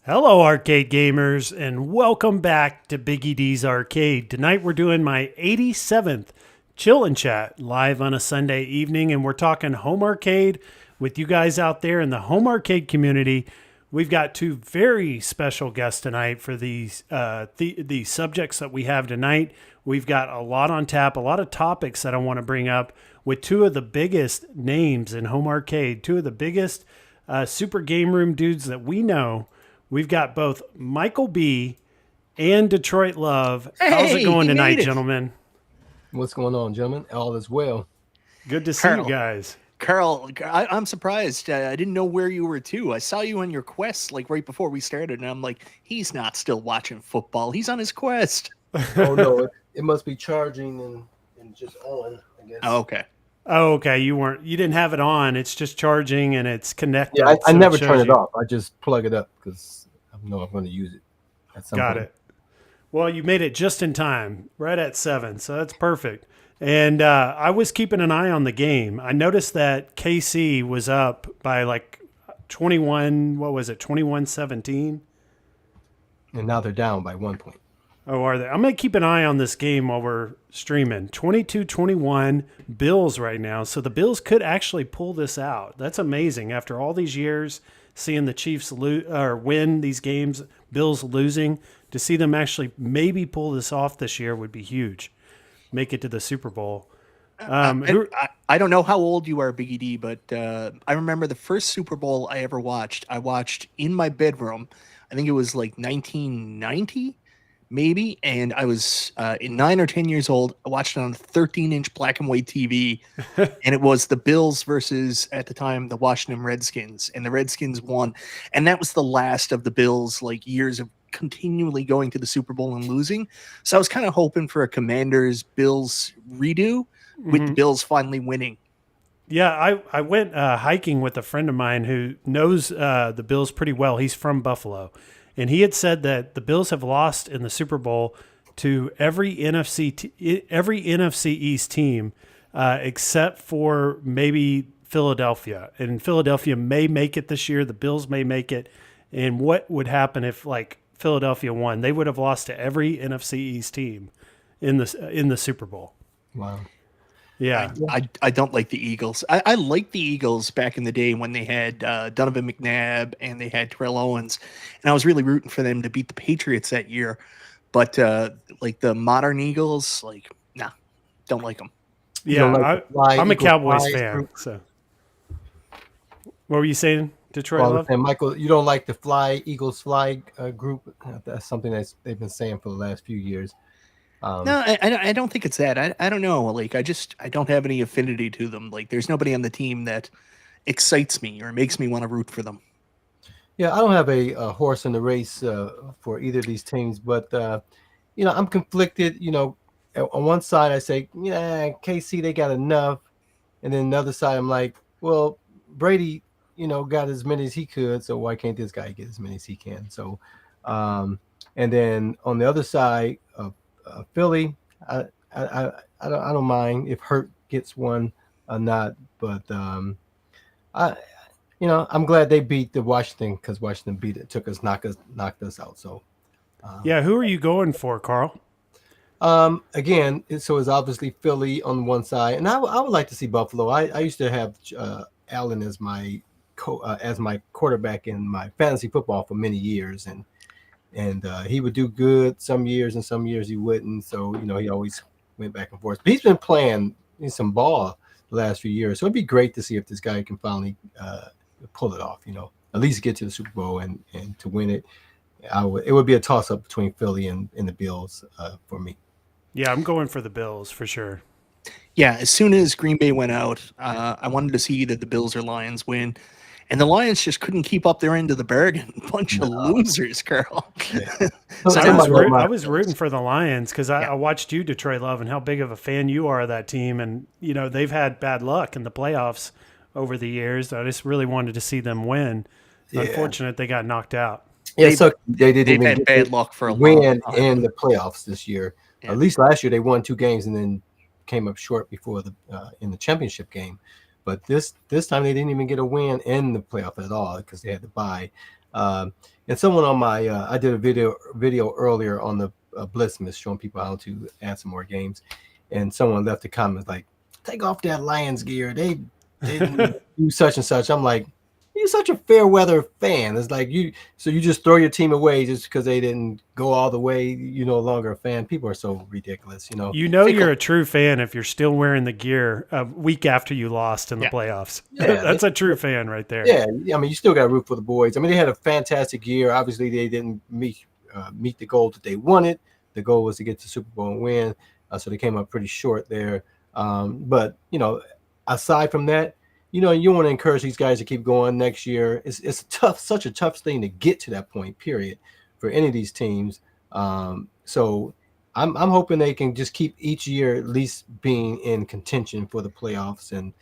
Hello, arcade gamers, and welcome back to Biggie D's Arcade. Tonight we're doing my 87th Chill and Chat live on a Sunday evening, and we're talking home arcade with you guys out there in the home arcade community. We've got two very special guests tonight for these the subjects that we have tonight. We've got a lot on tap, a lot of topics that I want to bring up with two of the biggest names in home arcade, two of the biggest super game room dudes that we know. We've got both Michael B. and Detroit Love. How's it going tonight, gentlemen? What's going on, gentlemen? All is well. Good to see you guys. Carl, I'm surprised. I didn't know where you were, too. I saw you on your quest, like, right before we started, and I'm like, he's not still watching football. He's on his quest. Oh, no. It must be charging and just on, I guess. Oh, okay. Oh, okay. You didn't have it on. It's just charging and it's connected. Yeah, I never turn it off. I just plug it up because I know I'm going to use it at some point. Got it. Well, you made it just in time, right at 7, so that's perfect. And I was keeping an eye on the game. I noticed that KC was up by like 21-17? And now they're down by 1 point. Oh, are they? I'm going to keep an eye on this game while we're streaming. 22-21 Bills right now. So the Bills could actually pull this out. That's amazing. After all these years, seeing the Chiefs win these games, Bills losing, to see them actually maybe pull this off this year would be huge. Make it to the Super Bowl. I don't know how old you are, Biggie D, but I remember the first Super Bowl I ever watched. I watched in my bedroom. I think it was like 1990. Maybe, and I was 9 or 10 years old. I watched it on a 13-inch black and white TV, and it was the Bills versus, at the time, the Washington Redskins, and the Redskins won. And that was the last of the Bills' like years of continually going to the Super Bowl and losing. So I was kind of hoping for a Commanders-Bills redo with the Bills finally winning. Yeah, I went hiking with a friend of mine who knows the Bills pretty well. He's from Buffalo. And he had said that the Bills have lost in the Super Bowl to every NFC East team except for maybe Philadelphia. And Philadelphia may make it this year. The Bills may make it. And what would happen if like Philadelphia won? They would have lost to every NFC East team in the Super Bowl. Wow. Yeah, I don't like the Eagles. I liked the Eagles back in the day when they had Donovan McNabb and they had Terrell Owens, and I was really rooting for them to beat the Patriots that year. But like the modern Eagles, like don't like them. Yeah, I'm a Cowboys fan. So, what were you saying, Detroit Love? And Michael, you don't like the Eagles Fly group? That's something they've been saying for the last few years. No, I don't think it's that. I don't know. Like, I don't have any affinity to them. Like, there's nobody on the team that excites me or makes me want to root for them. Yeah, I don't have a horse in the race for either of these teams, but I'm conflicted. On one side, I say, yeah, KC, they got enough, and then the other side, I'm like, well, Brady, got as many as he could, so why can't this guy get as many as he can? So, and then on the other side, Philly, I don't mind if Hurt gets one or not, but I'm glad they beat the Washington because Washington knocked us out. So yeah, who are you going for, Carl? Again, it's obviously Philly on one side, and I would like to see Buffalo. I used to have Allen as my quarterback in my fantasy football for many years, and he would do good some years, and some years he wouldn't. So, he always went back and forth. But he's been playing some ball the last few years. So it'd be great to see if this guy can finally pull it off, at least get to the Super Bowl and to win it. It would be a toss-up between Philly and the Bills for me. Yeah, I'm going for the Bills for sure. Yeah, as soon as Green Bay went out, I wanted to see either the Bills or Lions win. And the Lions just couldn't keep up their end of the bargain. Bunch of losers, Carl. Yeah. So I was rooting for the Lions because I watched you, Detroit Love, and how big of a fan you are of that team. And, they've had bad luck in the playoffs over the years. I just really wanted to see them win. Yeah. Unfortunate they got knocked out. Yeah, so they didn't even had bad luck for a win in the playoffs this year. Yeah. At least last year they won 2 games and then came up short before in the championship game. But this time they didn't even get a win in the playoff at all because they had to bye. And someone on my, I did a video earlier on the Blitzmas showing people how to add some more games, and someone left a comment like, "Take off that Lions gear. They didn't do such and such." I'm like, you're such a fair weather fan. It's like so you just throw your team away just because they didn't go all the way. You're no longer a fan. People are so ridiculous, You're a true fan if you're still wearing the gear a week after you lost in the playoffs. Yeah, that's a true fan right there. Yeah, I mean, you still got to root for the boys. I mean, they had a fantastic year. Obviously, they didn't meet the goal that they wanted. The goal was to get to the Super Bowl and win, so they came up pretty short there. But aside from that, you want to encourage these guys to keep going next year. It's such a tough thing to get to that point, period, for any of these teams. So I'm hoping they can just keep each year at least being in contention for the playoffs, and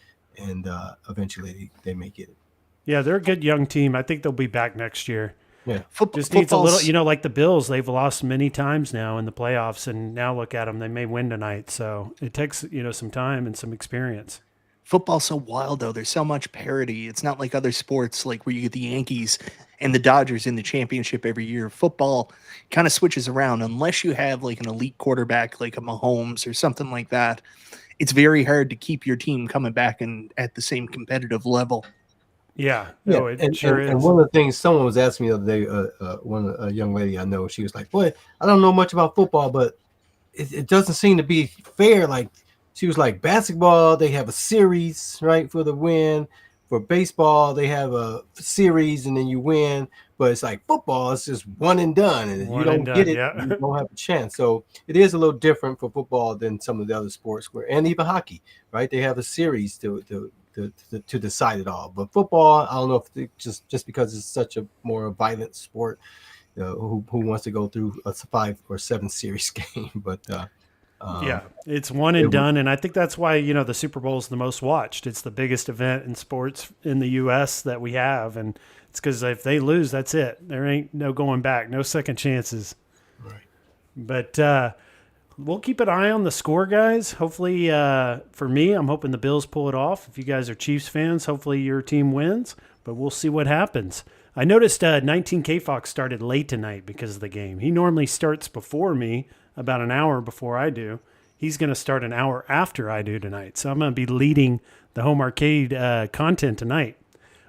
eventually they may get it. Yeah, they're a good young team. I think they'll be back next year. Yeah, just needs a little, like the Bills. They've lost many times now in the playoffs, and now look at them; they may win tonight. So it takes some time and some experience. Football's so wild, though. There's so much parity. It's not like other sports, like where you get the Yankees and the Dodgers in the championship every year. Football kind of switches around unless you have like an elite quarterback like a Mahomes or something like that. It's very hard to keep your team coming back and at the same competitive level. Yeah, no, it sure is. And one of the things someone was asking me the other day, a young lady I know, she was like, "Boy, I don't know much about football, but it doesn't seem to be fair. Like," she was like, "basketball, they have a series, right, for the win. For baseball, they have a series and then you win. But it's like football, it's just one and done, and you don't get it, you don't have a chance." So it is a little different for football than some of the other sports, and even hockey, right? They have a series to decide it all. But football, I don't know if just because it's such a more violent sport, who wants to go through a 5 or 7 series game, but. Yeah, it's one and done, and I think that's why the Super Bowl is the most watched. It's the biggest event in sports in the U.S. that we have, and it's because if they lose, that's it. There ain't no going back, no second chances. Right. But we'll keep an eye on the score, guys. Hopefully, for me, I'm hoping the Bills pull it off. If you guys are Chiefs fans, hopefully your team wins, but we'll see what happens. I noticed 19K Fox started late tonight because of the game. He normally starts before me, about an hour before I do. He's going to start an hour after I do tonight. So I'm going to be leading the home arcade content tonight.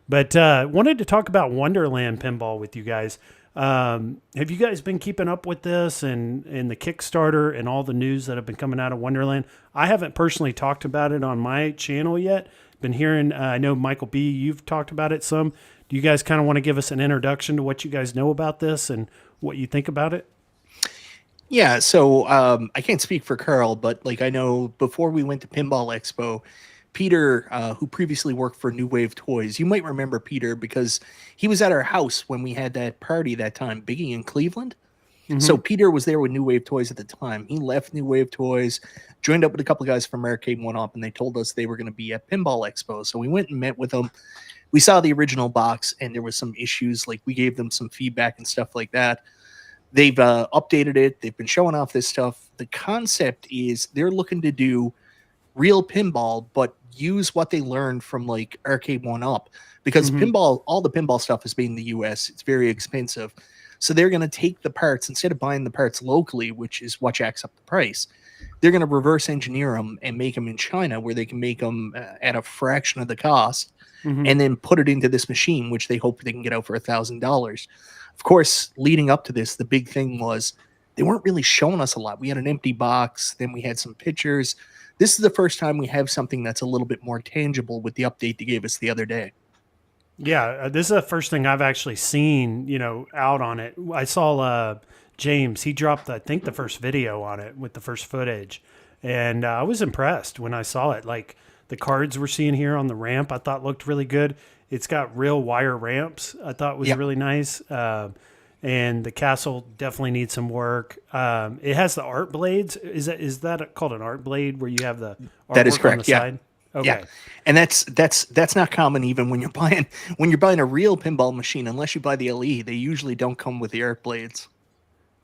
But wanted to talk about Wonderland Pinball with you guys. Have you guys been keeping up with this and the Kickstarter and all the news that have been coming out of Wonderland? I haven't personally talked about it on my channel yet. Been hearing, I know Michael B., you've talked about it some. Do you guys kind of want to give us an introduction to what you guys know about this and what you think about it? Yeah, so I can't speak for Carl, but like I know before we went to Pinball Expo, Peter, who previously worked for New Wave Toys, you might remember Peter because he was at our house when we had that party that time, Biggie in Cleveland. Mm-hmm. So Peter was there with New Wave Toys at the time. He left New Wave Toys, joined up with a couple of guys from Arcade One Up, and they told us they were going to be at Pinball Expo. So we went and met with them. We saw the original box, and there was some issues. Like we gave them some feedback and stuff like that. They've updated it. They've been showing off this stuff. The concept is they're looking to do real pinball, but use what they learned from like Arcade One Up, because pinball, all the pinball stuff is made in the US. It's very expensive. So they're going to take the parts, instead of buying the parts locally, which is what jacks up the price, they're going to reverse engineer them and make them in China, where they can make them at a fraction of the cost, and then put it into this machine, which they hope they can get out for $1,000. Of course, leading up to this, the big thing was they weren't really showing us a lot. We had an empty box, then we had some pictures. This is the first time we have something that's a little bit more tangible with the update they gave us the other day. Yeah, this is the first thing I've actually seen, out on it. I saw James, he dropped, I think, the first video on it with the first footage. And I was impressed when I saw it. Like the cards we're seeing here on the ramp, I thought looked really good. It's got real wire ramps. I thought was really nice. And the castle definitely needs some work. It has the art blades. Is that called an art blade where you have the artwork that is correct. On the side? Okay. Yeah. And that's not common even when you're buying a real pinball machine. Unless you buy the LE, they usually don't come with the art blades.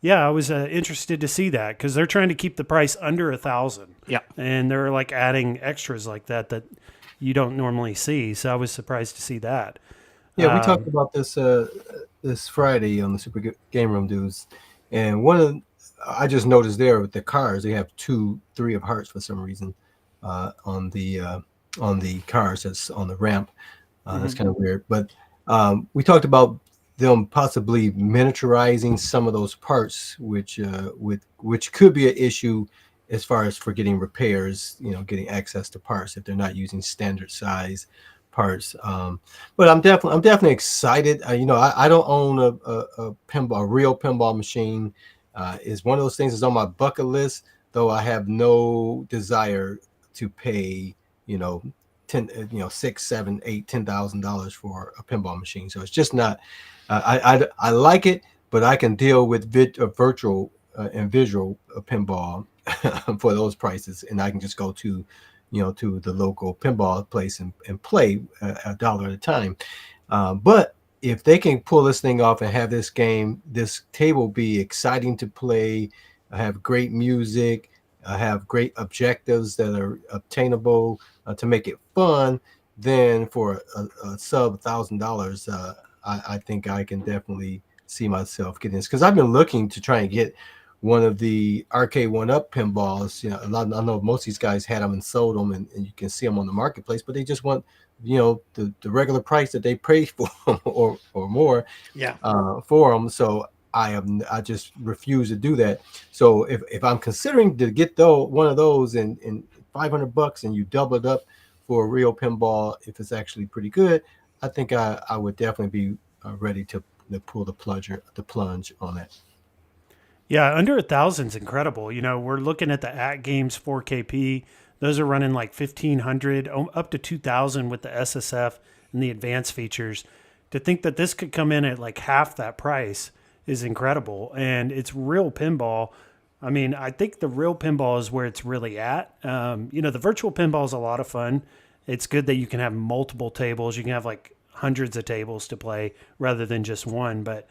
Yeah, I was interested to see that because they're trying to keep the price under $1,000. Yeah, and they're like adding extras like that you don't normally see. So I was surprised to see that. Yeah, we talked about this this Friday on the Super Game Room dudes, and I just noticed there with the cars they have 3 of hearts for some reason on the cars that's on the ramp. That's kind of weird, but we talked about them possibly miniaturizing some of those parts, which could be an issue as far as for getting repairs, getting access to parts if they're not using standard size parts. But I'm definitely excited. I don't own a real pinball machine. Is one of those things that's on my bucket list, though I have no desire to pay, $6, $7, $8, $10,000 for a pinball machine. So it's just not. I like it, but I can deal with virtual and visual pinball for those prices, and I can just go to the local pinball place and play $1 at a time. But if they can pull this thing off and have this table be exciting to play, have great music, have great objectives that are obtainable to make it fun, then for a sub $1,000, I think I can definitely see myself getting this, because I've been looking to try and get one of the Arcade 1-Up pinballs. I know most of these guys had them and sold them, and you can see them on the marketplace, but they just want the regular price that they pay for them or more for them. So I just refuse to do that. So if I'm considering to get one of those in $500 and you double it up for a real pinball, if it's actually pretty good, I think I would definitely be ready to pull the plunge on that. Yeah, under 1,000 is incredible. We're looking at the At Games 4KP. Those are running like 1,500, up to 2,000 with the SSF and the advanced features. To think that this could come in at like half that price is incredible. And it's real pinball. I mean, I think the real pinball is where it's really at. The virtual pinball is a lot of fun. It's good that you can have multiple tables. You can have like hundreds of tables to play rather than just one. But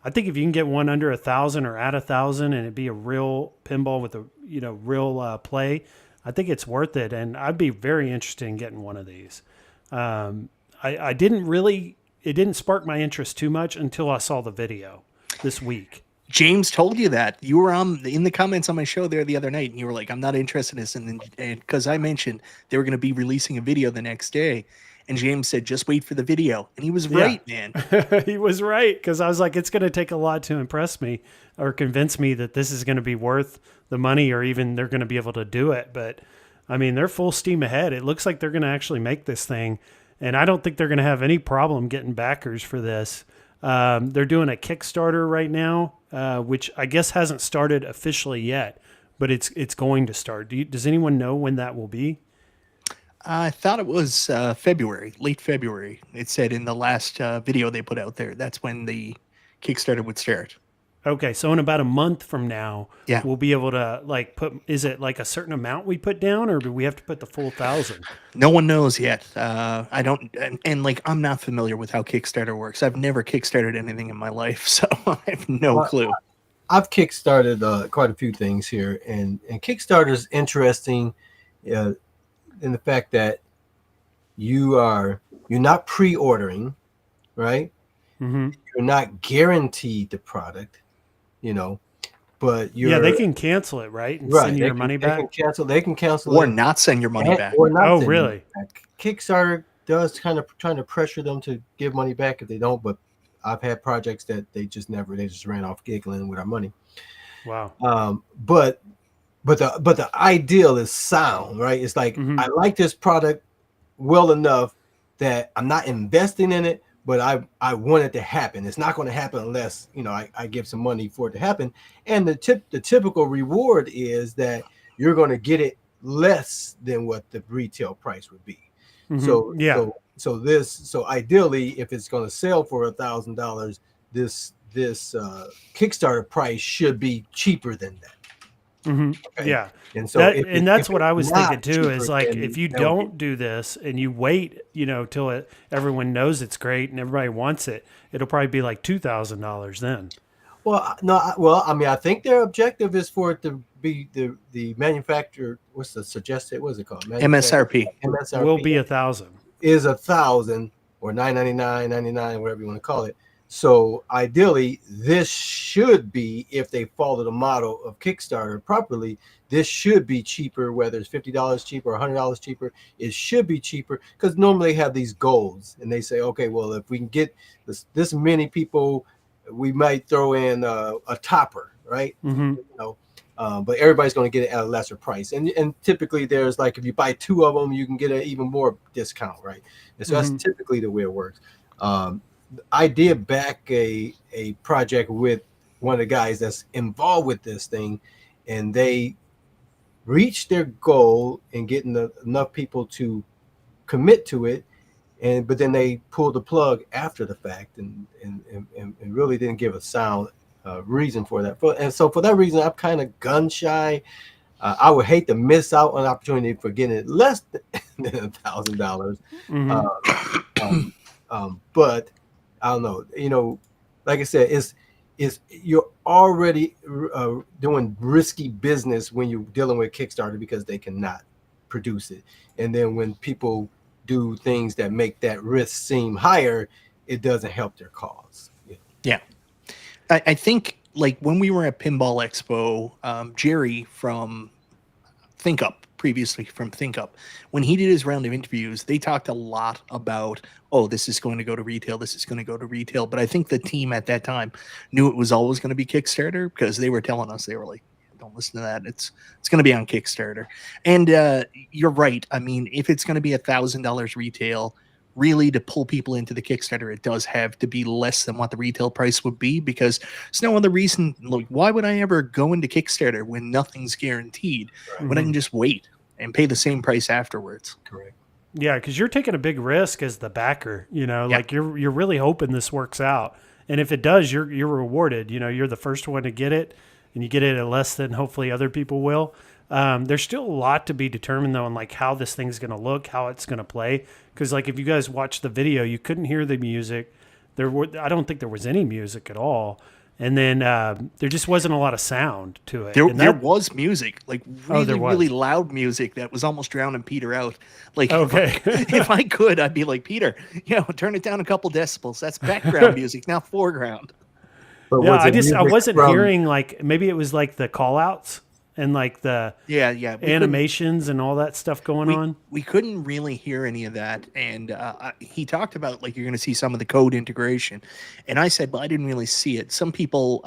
I think if you can get one under 1,000 or at 1,000 and it be a real pinball with a real play, I think it's worth it. And I'd be very interested in getting one of these. It didn't spark my interest too much until I saw the video this week. James told you that. You were in the comments on my show there the other night, and you were like, I'm not interested in this. And because I mentioned they were going to be releasing a video the next day. And James said, just wait for the video. And he was right, man. He was right, because I was like, it's going to take a lot to impress me or convince me that this is going to be worth the money, or even they're going to be able to do it. But, I mean, they're full steam ahead. It looks like they're going to actually make this thing. And I don't think they're going to have any problem getting backers for this. They're doing a Kickstarter right now, which I guess hasn't started officially yet, but it's going to start. Does anyone know when that will be? I thought it was February, late February. It said in the last video they put out there. That's when the Kickstarter would start. Okay, so in about a month from now, yeah, we'll be able to is it like a certain amount we put down, or do we have to put the full 1,000? No one knows yet. I don't, and I'm not familiar with how Kickstarter works. I've never Kickstarted anything in my life, so I have no clue. I've Kickstarted quite a few things here, and Kickstarter is interesting in the fact that you're not pre-ordering, right? Mm-hmm. You're not guaranteed the product, but they can cancel it, right? And send you your money back. They can cancel or it, not send your money back. Or not. Oh, really? Kickstarter does kind of trying to pressure them to give money back if they don't, but I've had projects that they just ran off giggling with our money. Wow. But the ideal is sound, right? It's like, I like this product well enough that I'm not investing in it, but I want it to happen. It's not going to happen unless I give some money for it to happen. And the typical reward is that you're going to get it less than what the retail price would be. Mm-hmm. So ideally, if it's going to sell for $1,000, this Kickstarter price should be cheaper than that. Mm-hmm. Okay? Yeah. And so that's what I was thinking too, is like, then if you don't do this and you wait, till everyone knows it's great and everybody wants it, it'll probably be like $2,000 then. Well, no, I mean, I think their objective is for it to be the manufacturer. What's the suggested? What's it called? MSRP. Will be 1,000. Is 1,000 or $999.99, whatever you want to call it. So ideally, this should be, if they follow the model of Kickstarter properly, this should be cheaper, whether it's $50 cheaper or $100 cheaper. It should be cheaper because normally they have these goals and they say, okay, well, if we can get this many people, we might throw in a topper, right? Mm-hmm. You know, but everybody's going to get it at a lesser price. And typically there's like, if you buy 2 of them, you can get an even more discount, right? And so that's typically the way it works. I did back a project with one of the guys that's involved with this thing, and they reached their goal in getting enough people to commit to it, but then they pulled the plug after the fact and really didn't give a sound reason for that. And so for that reason, I'm kind of gun shy. I would hate to miss out on an opportunity for getting it less than $1,000. But I don't know. You know, like I said, is you're already doing risky business when you're dealing with Kickstarter because they cannot produce it, and then when people do things that make that risk seem higher, it doesn't help their cause. Yeah, I think like when we were at Pinball Expo, Jerry from Think Up, previously from Think Up, when he did his round of interviews, they talked a lot about, oh, this is going to go to retail, this is going to go to retail. But I think the team at that time knew it was always going to be Kickstarter because they were telling us, they were like, don't listen to that. It's going to be on Kickstarter. And you're right. I mean, if it's going to be $1,000 retail, really to pull people into the Kickstarter, it does have to be less than what the retail price would be, because there's no other reason. Like, why would I ever go into Kickstarter when nothing's guaranteed, when I can just wait and pay the same price afterwards? Correct. Yeah, because you're taking a big risk as the backer. You know, like you're really hoping this works out, and if it does, you're rewarded. You know, you're the first one to get it, and you get it at less than hopefully other people will. There's still a lot to be determined though, on like how this thing's going to look, how it's going to play. Because like if you guys watched the video, you couldn't hear the music. I don't think there was any music at all. And then there just wasn't a lot of sound to it. There was music, like really, was. really loud music that was almost drowning Peter out. Like, okay. if I could, I'd be like, Peter, turn it down a couple decibels. That's background music, now foreground. But Yeah, I wasn't hearing, like, maybe it was like the call outs and like the animations and all that stuff going on. We couldn't really hear any of that. And he talked about, like, you're going to see some of the code integration. And I said, well, I didn't really see it. Some people,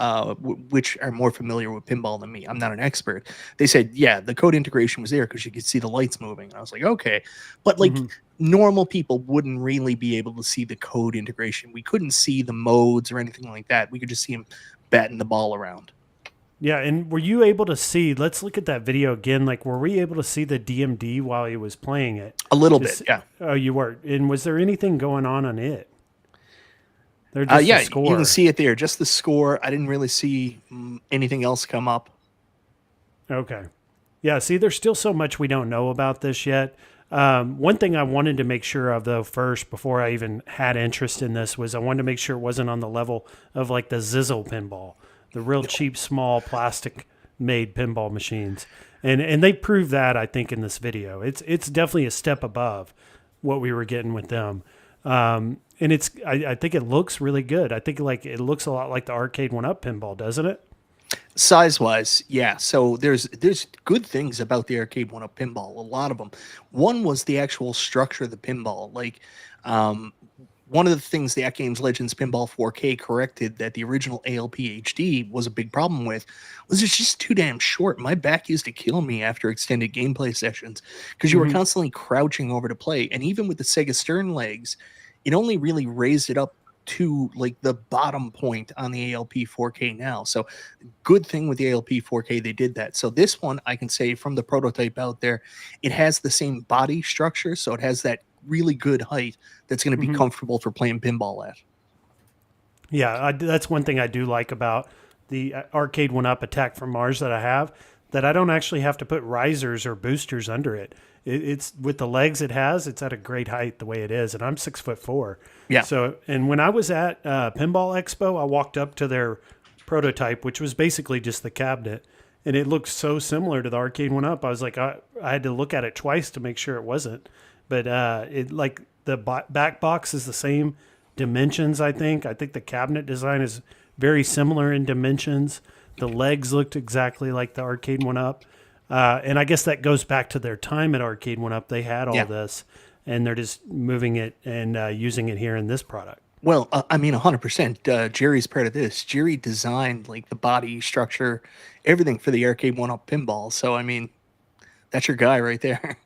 which are more familiar with pinball than me, I'm not an expert, they said, yeah, the code integration was there because you could see the lights moving. And I was like, okay. But like normal people wouldn't really be able to see the code integration. We couldn't see the modes or anything like that. We could just see him batting the ball around. Yeah, and were you able to see, let's look at that video again, like were we able to see the DMD while he was playing it? A little bit, yeah. Oh, you were. And was there anything going on it? Yeah, the score. You can see it there, just the score. I didn't really see anything else come up. Okay. Yeah, see, there's still so much we don't know about this yet. One thing I wanted to make sure of, though, first, before I even had interest in this, was I wanted to make sure it wasn't on the level of like the Zizzle pinball. The real cheap, small, plastic-made pinball machines, and they proved that, I think, in this video. It's definitely a step above what we were getting with them, and I think it looks really good. I think like it looks a lot like the Arcade 1-Up pinball, doesn't it? Size-wise, yeah. So there's good things about the Arcade 1-Up pinball. A lot of them. One was the actual structure of the pinball, like. One of the things the At Games Legends Pinball 4K corrected that the original ALP HD was a big problem with was it's just too damn short. My back used to kill me after extended gameplay sessions because you were constantly crouching over to play. And even with the Sega Stern legs, it only really raised it up to like the bottom point on the ALP 4K now. So good thing with the ALP 4K, they did that. So this one, I can say from the prototype out there, it has the same body structure. So it has that really good height that's going to be comfortable for playing pinball at. Yeah, that's one thing I do like about the Arcade 1-Up Attack from Mars that I have, that I don't actually have to put risers or boosters under it. It's with the legs it has, it's at a great height the way it is, and I'm 6'4". Yeah. So, and when I was at Pinball Expo, I walked up to their prototype, which was basically just the cabinet, and it looked so similar to the Arcade 1-Up. I was like, I had to look at it twice to make sure it wasn't. But it like the back box is the same dimensions, I think. I think the cabinet design is very similar in dimensions. The legs looked exactly like the Arcade 1-Up. And I guess that goes back to their time at Arcade 1-Up. They had all this, and they're just moving it and using it here in this product. Well, I mean, 100%. Jerry's part of this. Jerry designed like the body structure, everything for the Arcade 1-Up pinball. So, I mean, that's your guy right there.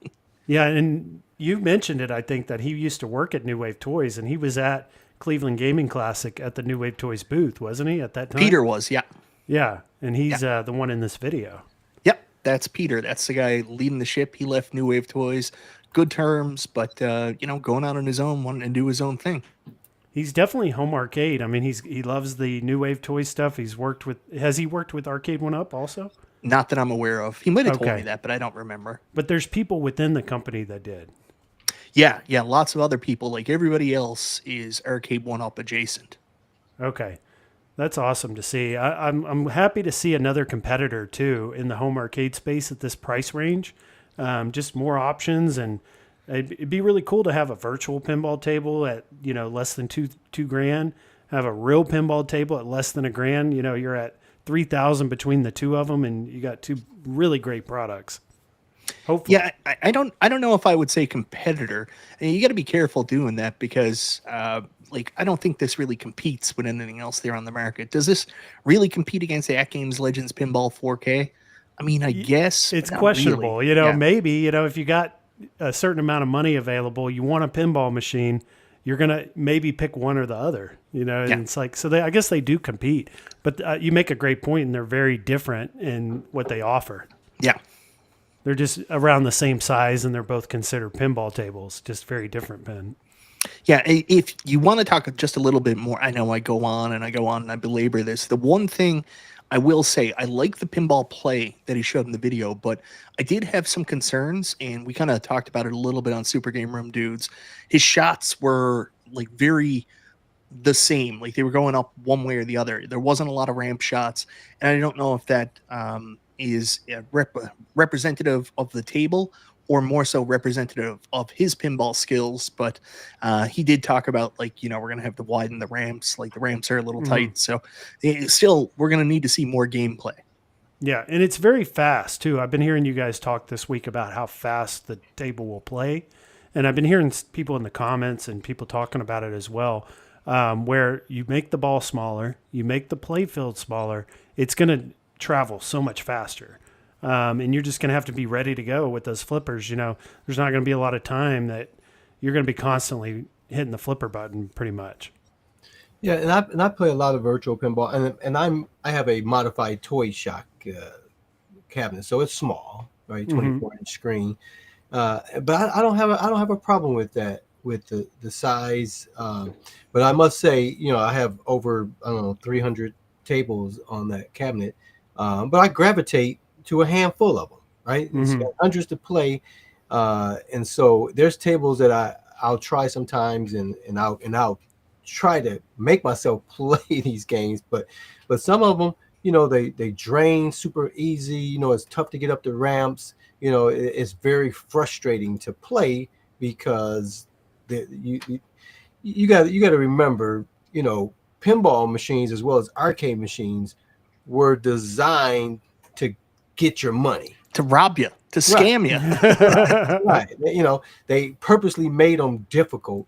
Yeah, and you mentioned it, I think, that he used to work at New Wave Toys, and he was at Cleveland Gaming Classic at the New Wave Toys booth, wasn't he, at that time? Peter was, yeah. Yeah, and he's the one in this video. Yep, that's Peter. That's the guy leading the ship. He left New Wave Toys. Good terms, but, going out on his own, wanting to do his own thing. He's definitely home arcade. I mean, he loves the New Wave Toy stuff. Has he worked with Arcade 1-Up also? Not that I'm aware of. He might have told me that, but I don't remember. But there's people within the company that did. Yeah, lots of other people. Like everybody else is Arcade 1-Up adjacent. Okay, that's awesome to see. I'm happy to see another competitor too in the home arcade space at this price range. Just more options, and it'd be really cool to have a virtual pinball table at less than two grand. Have a real pinball table at less than $1,000. You're at 3,000 between the two of them, and you got two really great products. Hopefully. Yeah, I don't know if I would say competitor. And you got to be careful doing that because, I don't think this really competes with anything else there on the market. Does this really compete against the At Games Legends Pinball 4K? I mean, I guess it's questionable. Really. Maybe if you got a certain amount of money available, you want a pinball machine, you're going to maybe pick one or the other, and it's like, so I guess they do compete, but you make a great point, and they're very different in what they offer. Yeah. They're just around the same size, and they're both considered pinball tables, just very different pen. Yeah. If you want to talk just a little bit more, I know I go on and I belabor this. The one thing I will say, I like the pinball play that he showed in the video, but I did have some concerns, and we kind of talked about it a little bit on Super Game Room Dudes. His shots were like very the same, like they were going up one way or the other. There wasn't a lot of ramp shots, and I don't know if that is representative of the table or more so representative of his pinball skills. But he did talk about, we're going to have to widen the ramps. Like the ramps are a little tight. So still, we're going to need to see more gameplay. Yeah, and it's very fast, too. I've been hearing you guys talk this week about how fast the table will play. And I've been hearing people in the comments and people talking about it as well, where you make the ball smaller, you make the play field smaller, it's going to travel so much faster. And you're just going to have to be ready to go with those flippers. There's not going to be a lot of time that you're going to be constantly hitting the flipper button pretty much. Yeah, and I play a lot of virtual pinball, and I have a modified Toy Shock cabinet, so it's small, right, 24-inch screen. But I don't have a problem with that, with the size. But I must say, I have over 300 tables on that cabinet. But I gravitate to a handful of them, right? It's got hundreds to play, and so there's tables that I'll try sometimes, and I'll try to make myself play these games, but some of them, they drain super easy. It's tough to get up the ramps. It's very frustrating to play because you got to remember, pinball machines as well as arcade machines were designed to get your money, to rob you, to scam you. Right. They purposely made them difficult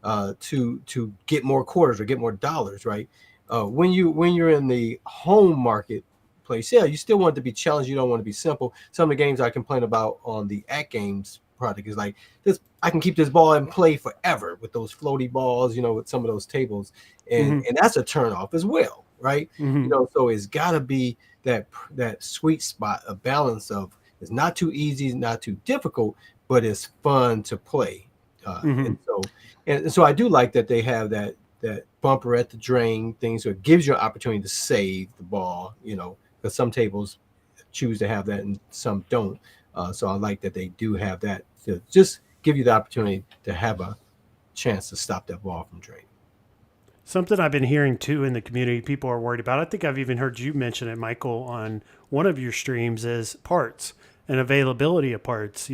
to get more quarters or get more dollars, right? When you're in the home marketplace, you still want it to be challenged. You don't want to be simple. Some of the games I complain about on the At Games product is like this. I can keep this ball in play forever with those floaty balls, with some of those tables, and that's a turnoff as well, right? So it's got to be that sweet spot, a balance of it's not too easy, not too difficult, but it's fun to play. And so I do like that they have that bumper at the drain thing, so it gives you an opportunity to save the ball, because some tables choose to have that and some don't. So I like that they do have that to just give you the opportunity to have a chance to stop that ball from draining. Something I've been hearing too in the community, people are worried about, I think I've even heard you mention it, Michael, on one of your streams, is parts and availability of parts.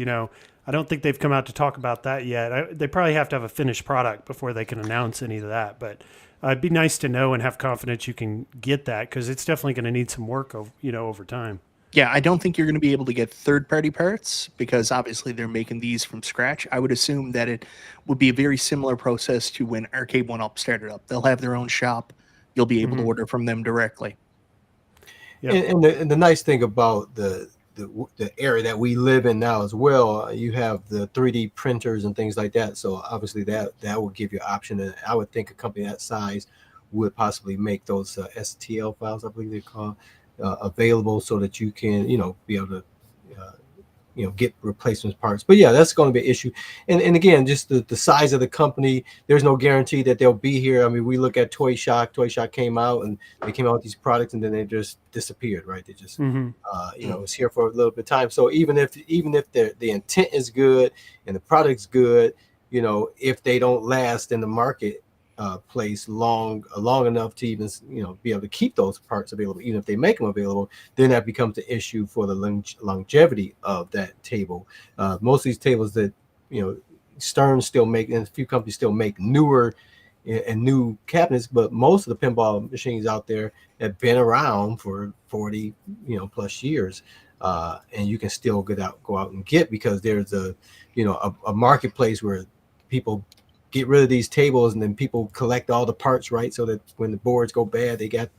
I don't think they've come out to talk about that yet. They probably have to have a finished product before they can announce any of that. But it'd be nice to know and have confidence you can get that, because it's definitely going to need some work, over time. Yeah, I don't think you're going to be able to get third-party parts because obviously they're making these from scratch. I would assume that it would be a very similar process to when Arcade 1-Up started up. They'll have their own shop. You'll be able to order from them directly. Yep. And the nice thing about the area that we live in now as well, you have the 3D printers and things like that. So obviously that will give you an option. And I would think a company that size would possibly make those STL files, I believe they're called, available so that you can, be able to, get replacement parts. But yeah, that's going to be an issue. And again, just the size of the company, there's no guarantee that they'll be here. I mean, we look at Toy Shock. Toy Shock came out and they came out with these products and then they just disappeared, right? They just, it's here for a little bit of time. So even if the intent is good and the product's good, if they don't last in the market place long enough to even be able to keep those parts available, even if they make them available, then that becomes the issue for the longevity of that table. Most of these tables that Stern still make, and a few companies still make newer and new cabinets, but most of the pinball machines out there have been around for 40 plus years, and you can still go out and get, because there's a marketplace where people get rid of these tables and then people collect all the parts, right? So that when the boards go bad, they got,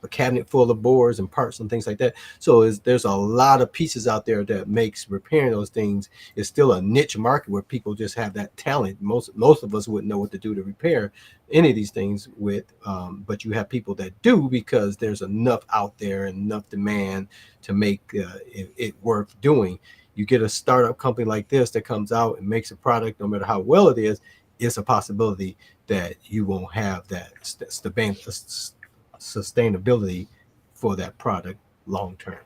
a cabinet full of boards and parts and things like that. So there's a lot of pieces out there that makes repairing those things is still a niche market where people just have that talent. Most of us wouldn't know what to do to repair any of these things with, but you have people that do, because there's enough out there and enough demand to make it worth doing. You get a startup company like this that comes out and makes a product, no matter how well it is, it's a possibility that you won't have that sustainability for that product long term.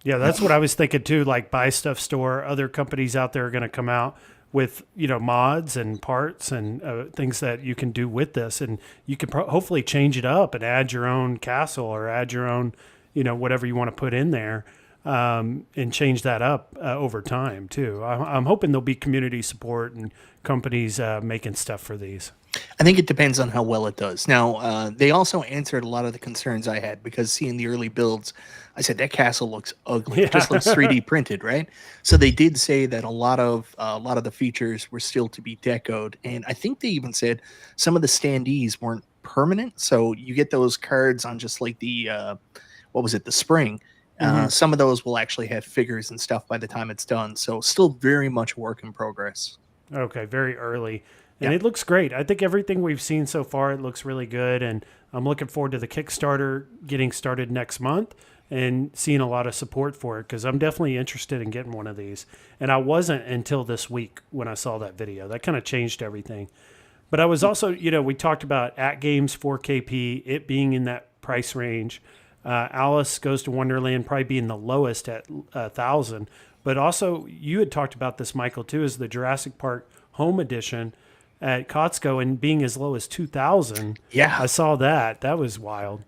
Yeah, that's what I was thinking too. Like Buy Stuff Store, other companies out there are going to come out with mods and parts and things that you can do with this, and you can hopefully change it up and add your own castle or add your own whatever you want to put in there. And change that up over time too. I'm hoping there'll be community support and companies making stuff for these. I think it depends on how well it does. Now, they also answered a lot of the concerns I had, because seeing the early builds, I said that castle looks ugly. It just looks 3D printed, right? So they did say that a lot of the features were still to be decoed, and I think they even said some of the standees weren't permanent. So you get those cards on just like the the spring. Some of those will actually have figures and stuff by the time it's done. So still very much work in progress. Okay, very early. And It looks great. I think everything we've seen so far, it looks really good. And I'm looking forward to the Kickstarter getting started next month and seeing a lot of support for it, because I'm definitely interested in getting one of these. And I wasn't until this week when I saw that video. That kind of changed everything. But I was also, we talked about At Games 4KP, it being in that price range. Alice Goes to Wonderland probably being the lowest at 1,000. But also, you had talked about this, Michael, too, is the Jurassic Park Home Edition at Costco and being as low as 2,000. Yeah. I saw that. That was wild.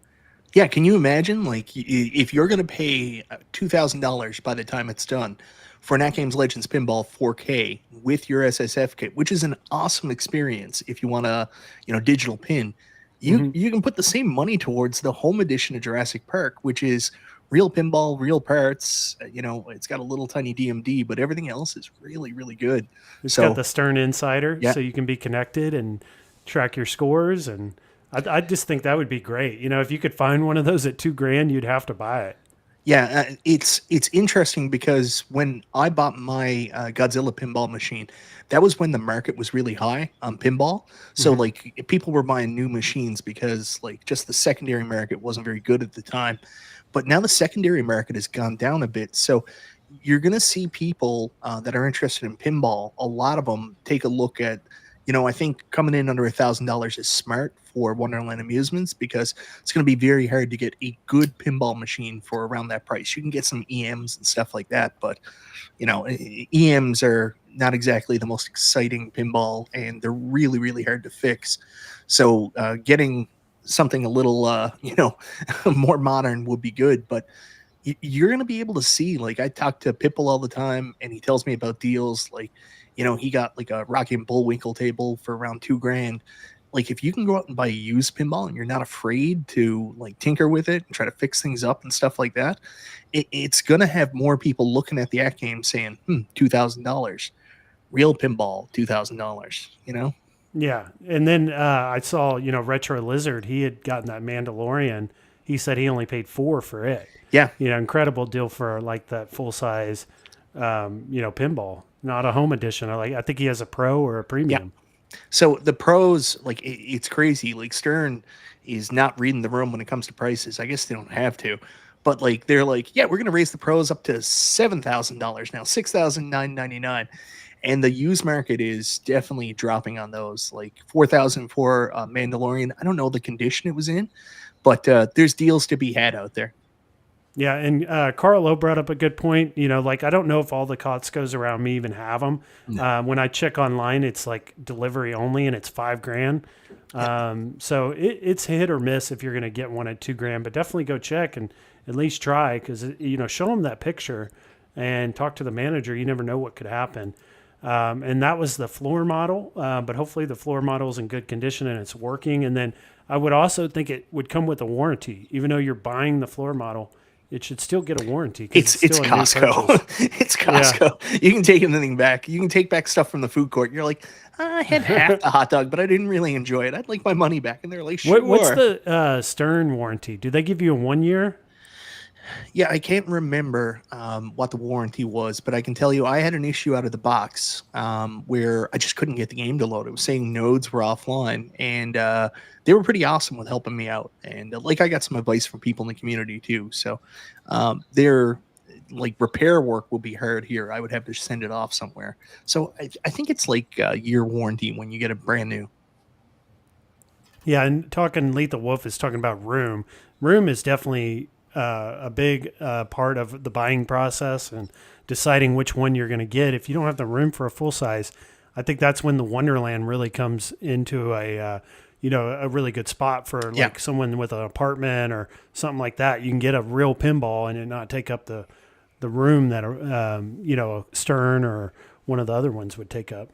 Yeah, can you imagine, like, if you're going to pay $2,000 by the time it's done for an At Games Legends Pinball 4K with your SSF kit, which is an awesome experience if you want a digital pin, you can put the same money towards the home edition of Jurassic Park, which is real pinball, real parts. It's got a little tiny DMD, but everything else is really, really good. It's got the Stern Insider, so you can be connected and track your scores. And I just think that would be great. If you could find one of those at $2,000, you'd have to buy it. Yeah, it's interesting because when I bought my Godzilla pinball machine, that was when the market was really high on pinball. So like people were buying new machines because like just the secondary market wasn't very good at the time. But now the secondary market has gone down a bit. So you're going to see people that are interested in pinball, a lot of them take a look at, I think coming in under $1,000 is smart for Wonderland Amusements, because it's going to be very hard to get a good pinball machine for around that price. You can get some EMs and stuff like that, but EMs are not exactly the most exciting pinball, and they're really, really hard to fix. So getting something a little, more modern would be good. But you're going to be able to see, like, I talk to Pitbull all the time and he tells me about deals. Like, he got like a Rocky and Bullwinkle table for around $2,000. Like, if you can go out and buy a used pinball and you're not afraid to like tinker with it and try to fix things up and stuff like that, it's going to have more people looking at the act game saying, $2,000, real pinball, $2,000, Yeah. And then I saw, Retro Lizard, he had gotten that Mandalorian. He said he only paid $4 for it. Yeah. Incredible deal for like that full size, pinball, not a home edition. I think he has a pro or a premium. Yeah. So the pros, like, it's crazy. Like, Stern is not reading the room when it comes to prices. I guess they don't have to, but like, they're like, yeah, we're going to raise the pros up to $7,000 now, $6,999. And the used market is definitely dropping on those, like $4,000 for Mandalorian. I don't know the condition it was in, but there's deals to be had out there. Yeah, and Carlo brought up a good point. I don't know if all the Costco's around me even have them. No. When I check online, it's like delivery only, and it's $5,000. So it's hit or miss if you're going to get one at $2,000. But definitely go check and at least try, because show them that picture and talk to the manager. You never know what could happen. And that was the floor model, but hopefully the floor model is in good condition and it's working. And then I would also think it would come with a warranty, even though you're buying the floor model. It should still get a warranty. It's Costco. It's Costco. Yeah. You can take anything back. You can take back stuff from the food court. You're like, I had half the hot dog, but I didn't really enjoy it. I'd like my money back. And they're like, sure. What's the Stern warranty? Do they give you a 1 year? Yeah, I can't remember what the warranty was, but I can tell you I had an issue out of the box where I just couldn't get the game to load. It was saying nodes were offline, and they were pretty awesome with helping me out. And I got some advice from people in the community too. So their repair work will be hard here. I would have to send it off somewhere. So I think it's like a year warranty when you get a brand new. Yeah, and Lethal Wolf is talking about room. Room is definitely a big part of the buying process and deciding which one you're going to get. If you don't have the room for a full size, I think that's when the Wonderland really comes into a really good spot for someone with an apartment or something like that. You can get a real pinball and it not take up the room that a Stern or one of the other ones would take up.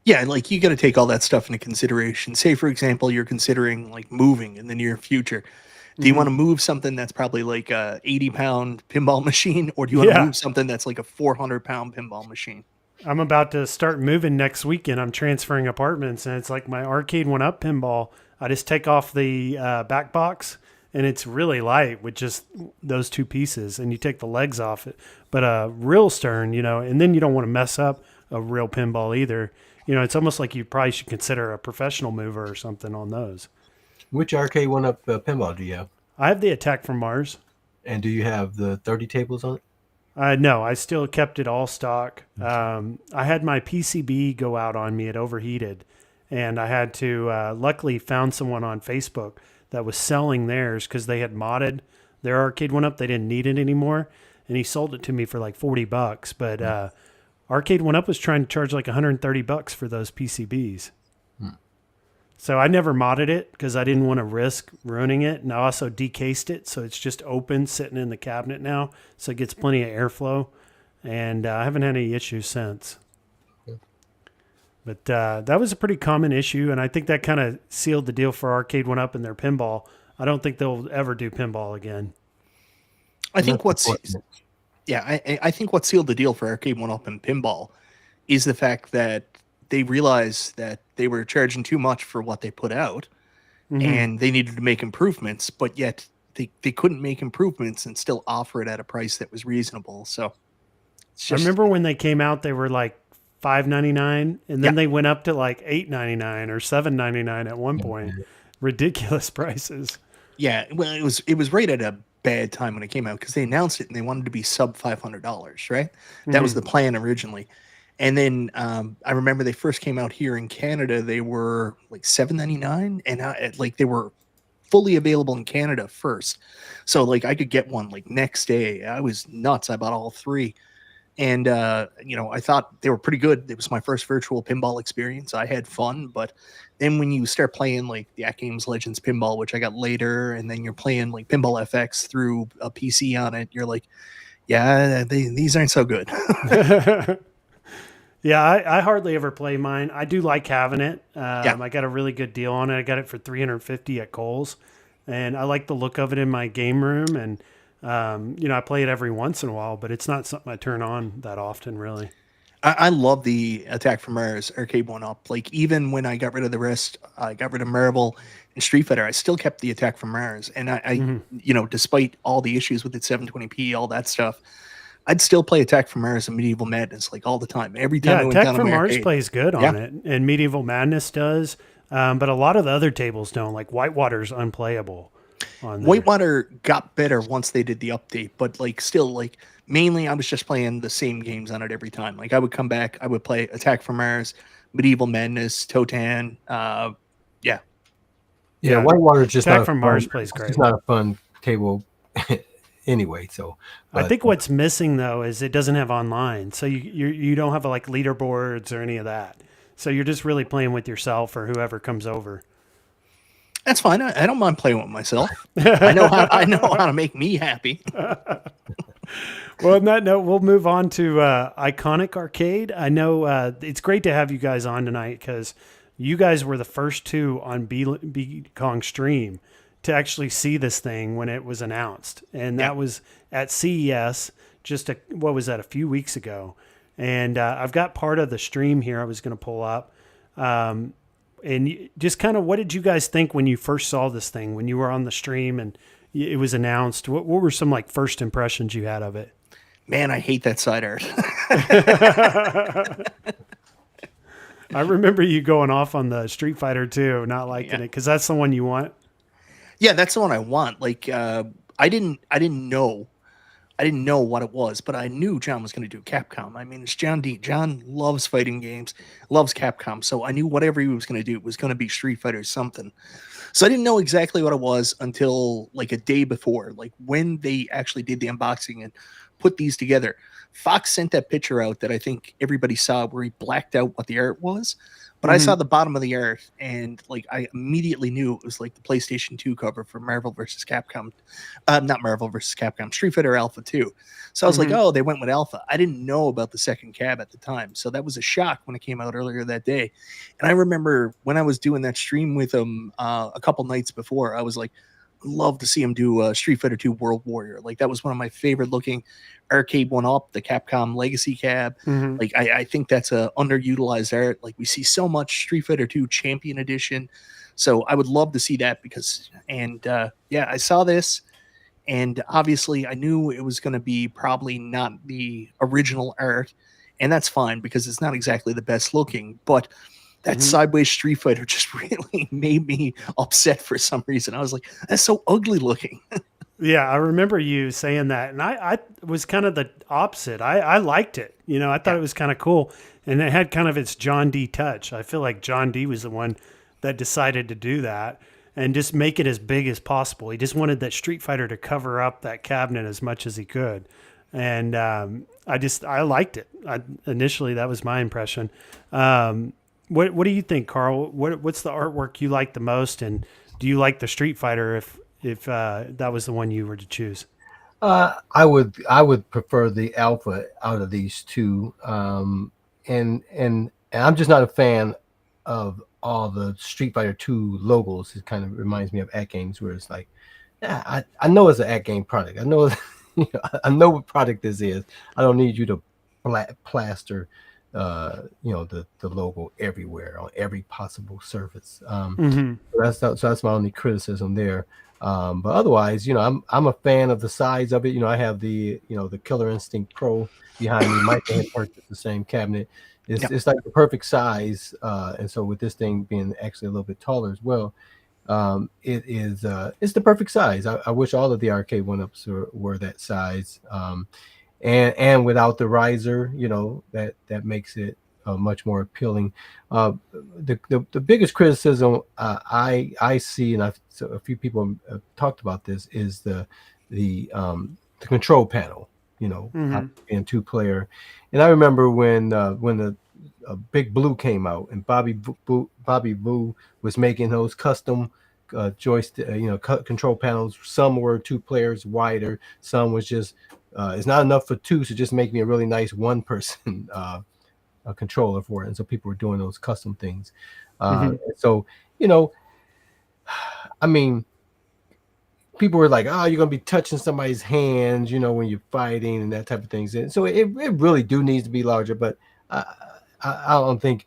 Yeah, you got to take all that stuff into consideration. Say, for example, you're considering moving in the near future. Do you want to move something that's probably like a 80-pound pinball machine, or do you want to move something that's like a 400-pound pinball machine? I'm about to start moving next weekend. I'm transferring apartments, and it's like my Arcade 1-Up pinball. I just take off the back box, and it's really light with just those two pieces, and you take the legs off it. But a real Stern, and then you don't want to mess up a real pinball either. It's almost like you probably should consider a professional mover or something on those. Which Arcade 1-Up pinball do you have? I have the Attack from Mars. And do you have the 30 tables on it? No, I still kept it all stock. I had my PCB go out on me. It overheated. And I had to, luckily found someone on Facebook that was selling theirs because they had modded their Arcade 1-Up. They didn't need it anymore. And he sold it to me for like $40. But Arcade 1-Up was trying to charge like $130 for those PCBs. So I never modded it because I didn't want to risk ruining it. And I also decased it, so it's just open, sitting in the cabinet now. So it gets plenty of airflow. And I haven't had any issues since. But that was a pretty common issue, and I think that kind of sealed the deal for Arcade 1-Up and their pinball. I don't think they'll ever do pinball again. I think I think what sealed the deal for Arcade 1-Up and pinball is the fact that they realized that they were charging too much for what they put out, and they needed to make improvements, but yet they couldn't make improvements and still offer it at a price that was reasonable. So I remember when they came out, they were like $5.99, and then they went up to like $8.99 or $7.99 at one point. Ridiculous prices. Yeah, well, it was right at a bad time when it came out because they announced it and they wanted to be sub $500, right? That was the plan originally. And then I remember they first came out here in Canada, they were like $7.99, and they were fully available in Canada first. So I could get one like next day. I was nuts. I bought all three. And I thought they were pretty good. It was my first virtual pinball experience. I had fun, but then when you start playing like the At Games Legends Pinball, which I got later, and then you're playing like Pinball FX through a PC on it, you're like, yeah, these aren't so good. Yeah, I hardly ever play mine. I do like having it. Yeah. I got a really good deal on it. I got it for $350 at Kohl's, and I like the look of it in my game room. And I play it every once in a while, but it's not something I turn on that often, really. I love the Attack from Mars arcade one up. Like even when I got rid of the rest, I got rid of Marvel and Street Fighter, I still kept the Attack from Mars. And I despite all the issues with it, 720p, all that stuff, I'd still play Attack from Mars and Medieval Madness like all the time. Every time I went Attack down to from my Mars arcade. plays good on it, and Medieval Madness does, but a lot of the other tables don't. Like Whitewater's unplayable on there. Whitewater got better once they did the update, but like still, like mainly I was just playing the same games on it every time. Like I would come back, I would play Attack from Mars, Medieval Madness, Totan. Yeah, Whitewater just Attack not from Mars plays great. It's not a fun table anyway. So I think what's missing though is it doesn't have online, so you don't have like leaderboards or any of that. So you're just really playing with yourself or whoever comes over. That's fine. I don't mind playing with myself. I know how to make me happy. Well, on that note, we'll move on to Iconic Arcade. I know it's great to have you guys on tonight because you guys were the first two on B Kong Stream to actually see this thing when it was announced. And that was at CES a few weeks ago. And I've got part of the stream here I was going to pull up. And just kind of, what did you guys think when you first saw this thing, when you were on the stream and it was announced? What were some like first impressions you had of it? Man, I hate that side art. I remember you going off on the Street Fighter 2, not liking it because that's the one you want. Yeah, that's the one I want. Like, I didn't know what it was, but I knew John was going to do Capcom. I mean, it's John D. John loves fighting games, loves Capcom, so I knew whatever he was going to do was going to be Street Fighter something. So I didn't know exactly what it was until like a day before, like when they actually did the unboxing and put these together. Fox sent that picture out that I think everybody saw where he blacked out what the art was. But I saw the bottom of the art, and like I immediately knew it was like the PlayStation 2 cover for Marvel vs. Capcom. Not Marvel vs. Capcom, Street Fighter Alpha 2. So I was like, oh, they went with Alpha. I didn't know about the second cab at the time. So that was a shock when it came out earlier that day. And I remember when I was doing that stream with him a couple nights before, I was like, love to see him do Street Fighter 2 World Warrior. Like that was one of my favorite looking arcade one up, the Capcom Legacy cab. Like I think that's a underutilized art. Like we see so much Street Fighter 2 Champion Edition. So I would love to see that because, I saw this and obviously I knew it was going to be probably not the original art, and that's fine because it's not exactly the best looking, but that sideways Street Fighter just really made me upset for some reason. I was like, that's so ugly looking. Yeah, I remember you saying that. And I was kind of the opposite. I liked it. I thought it was kind of cool. And it had kind of its John D touch. I feel like John D was the one that decided to do that and just make it as big as possible. He just wanted that Street Fighter to cover up that cabinet as much as he could. And I liked it. Initially, that was my impression. What do you think, Carl? What's the artwork you like the most, and do you like the Street Fighter if that was the one you were to choose? I would prefer the Alpha out of these two, and I'm just not a fan of all the Street Fighter 2 logos. It kind of reminds me of At Games, where it's like, yeah, I know it's an At Game product. I know I know what product this is. I don't need you to plaster the logo everywhere on every possible surface. That's my only criticism there. But otherwise, I'm a fan of the size of it. I have the Killer Instinct Pro behind me. Michael had purchased the same cabinet. It's like the perfect size. And so with this thing being actually a little bit taller as well, it's the perfect size. I wish all of the arcade one-ups were that size. And without the riser, that makes it much more appealing. The biggest criticism I see, and a few people have talked about this, is the control panel. being 2-player. And I remember when the Big Blue came out, and Bobby Boo was making those custom joystick, control panels. Some were 2 players wider, some was just it's not enough for 2, so just make me a really nice 1-person a controller for it. And so people were doing those custom things. So I mean, people were like, "Oh, you're gonna be touching somebody's hands, when you're fighting and that type of things." And so it really do needs to be larger. But I don't think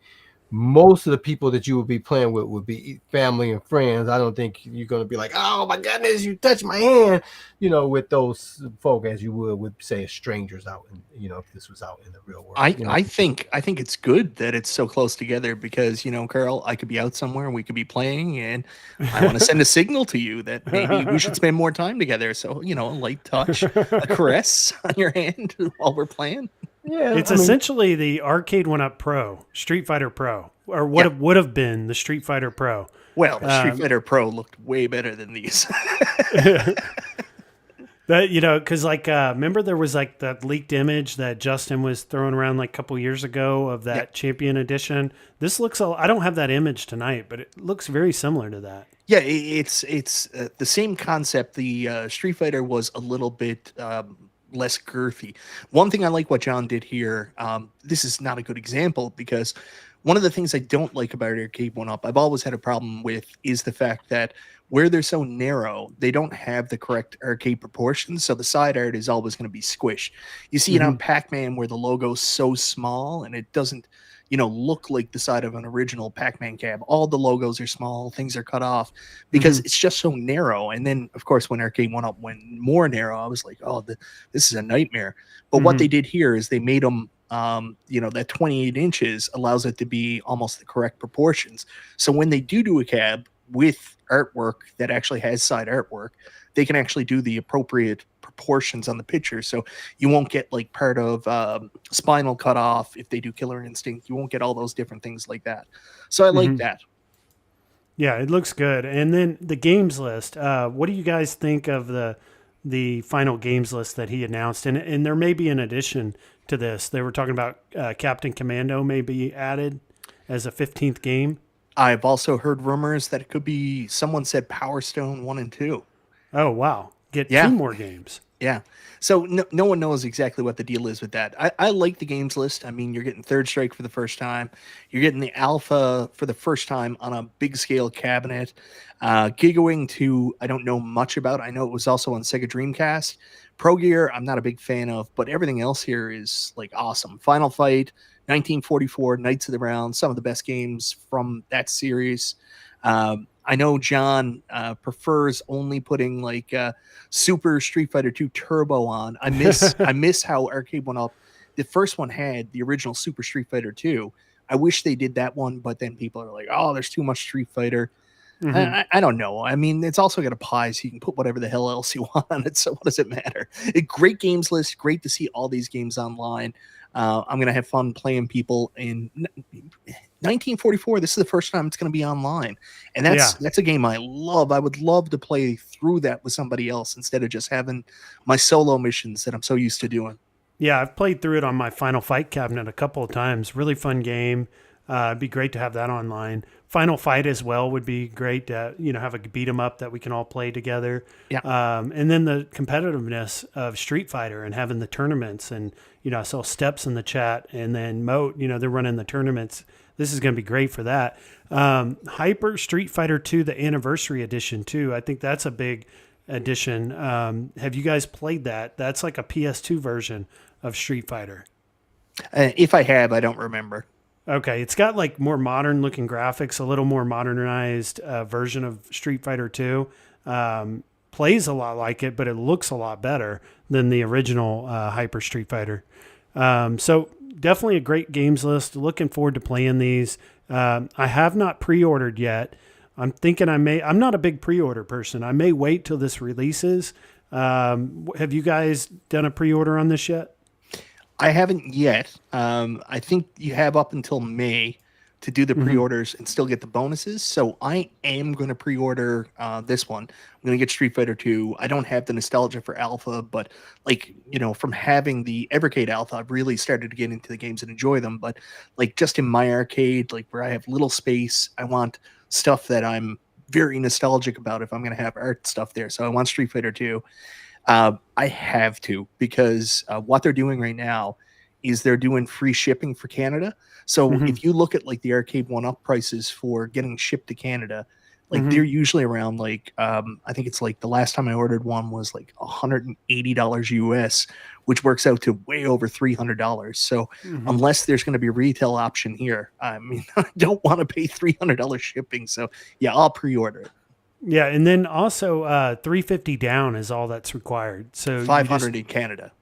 most of the people that you would be playing with would be family and friends. I don't think you're gonna be like, "Oh my goodness, you touched my hand," with those folk as you would with say strangers out, and if this was out in the real world. I think it's good that it's so close together because Carl, I could be out somewhere and we could be playing, and I want to send a signal to you that maybe we should spend more time together. So a light touch, a caress on your hand while we're playing. Yeah, it's essentially the Arcade 1-Up Pro, Street Fighter Pro, or what would have been the Street Fighter Pro. Well, the Street Fighter Pro looked way better than these. That because remember there was that leaked image that Justin was throwing around a couple years ago of that Champion Edition. This looks I don't have that image tonight, but it looks very similar to that. Yeah, it's the same concept. The Street Fighter was a little bit less girthy. One thing I like what John did here, this is not a good example because one of the things I don't like about Arcade 1-Up, I've always had a problem with, is the fact that where they're so narrow, they don't have the correct arcade proportions. So the side art is always going to be squished. You see it on Pac-Man where the logo's so small and it doesn't, look like the side of an original Pac-Man cab. All the logos are small, things are cut off because it's just so narrow. And then, of course, when Arcade 1-Up went more narrow, I was like, oh, this is a nightmare. But what they did here is they made them, that 28 inches allows it to be almost the correct proportions. So when they do a cab with artwork that actually has side artwork, they can actually do the appropriate proportions on the picture. So you won't get part of spinal cut off if they do Killer Instinct. You won't get all those different things like that. So I like that. Yeah, it looks good. And then the games list. What do you guys think of the final games list that he announced? And there may be an addition to this. They were talking about Captain Commando may be added as a 15th game. I've also heard rumors that it could be, someone said Power Stone 1 and 2. Oh, wow. Get 2 more games. Yeah. So no one knows exactly what the deal is with that. I like the games list. I mean, you're getting Third Strike for the first time. You're getting the Alpha for the first time on a big scale cabinet. Gigawing 2, I don't know much about. I know it was also on Sega Dreamcast. Pro Gear, I'm not a big fan of, but everything else here is awesome. Final Fight, 1944, Knights of the Round, some of the best games from that series. I know John prefers only putting Super Street Fighter 2 Turbo on. I miss how Arcade 1-Up, the first one had the original Super Street Fighter 2. I wish they did that one, but then people are like, oh, there's too much Street Fighter. I don't know. I mean, it's also got a pie, so you can put whatever the hell else you want on it. So what does it matter? Great games list. Great to see all these games online. I'm going to have fun playing people in 1944. This is the first time it's going to be online. And that's a game I love. I would love to play through that with somebody else instead of just having my solo missions that I'm so used to doing. Yeah, I've played through it on my Final Fight cabinet a couple of times. Really fun game. It'd be great to have that online. Final Fight as well would be great to have a beat 'em up that we can all play together. Yeah. And then the competitiveness of Street Fighter and having the tournaments, and I saw Steps in the chat, and then Moat, they're running the tournaments. This is going to be great for that. Hyper Street Fighter 2, the Anniversary Edition too. I think that's a big edition. Have you guys played that? That's like a PS2 version of Street Fighter. If I have, I don't remember. Okay, it's got more modern looking graphics, a little more modernized version of Street Fighter 2. Plays a lot like it, but it looks a lot better than the original Hyper Street Fighter. So definitely a great games list. Looking forward to playing these. I have not pre-ordered yet. I'm thinking I'm not a big pre-order person. I may wait till this releases. Have you guys done a pre-order on this yet? I haven't yet. I think you have up until May to do the pre-orders and still get the bonuses. So I am going to pre-order this one. I'm going to get Street Fighter 2. I don't have the nostalgia for Alpha, but like, from having the Evercade Alpha, I've really started to get into the games and enjoy them. But like just in my arcade, like where I have little space, I want stuff that I'm very nostalgic about if I'm going to have art stuff there. So I want Street Fighter 2. I have to, because what they're doing right now is they're doing free shipping for Canada. So if you look at like the Arcade 1-Up prices for getting shipped to Canada, like they're usually around like, I think it's like the last time I ordered one was like $180 US, which works out to way over $300. So unless there's going to be a retail option here, I mean, I don't want to pay $300 shipping. So yeah, I'll pre-order it. Yeah, and then also $350 down is all that's required. So $500 in Canada.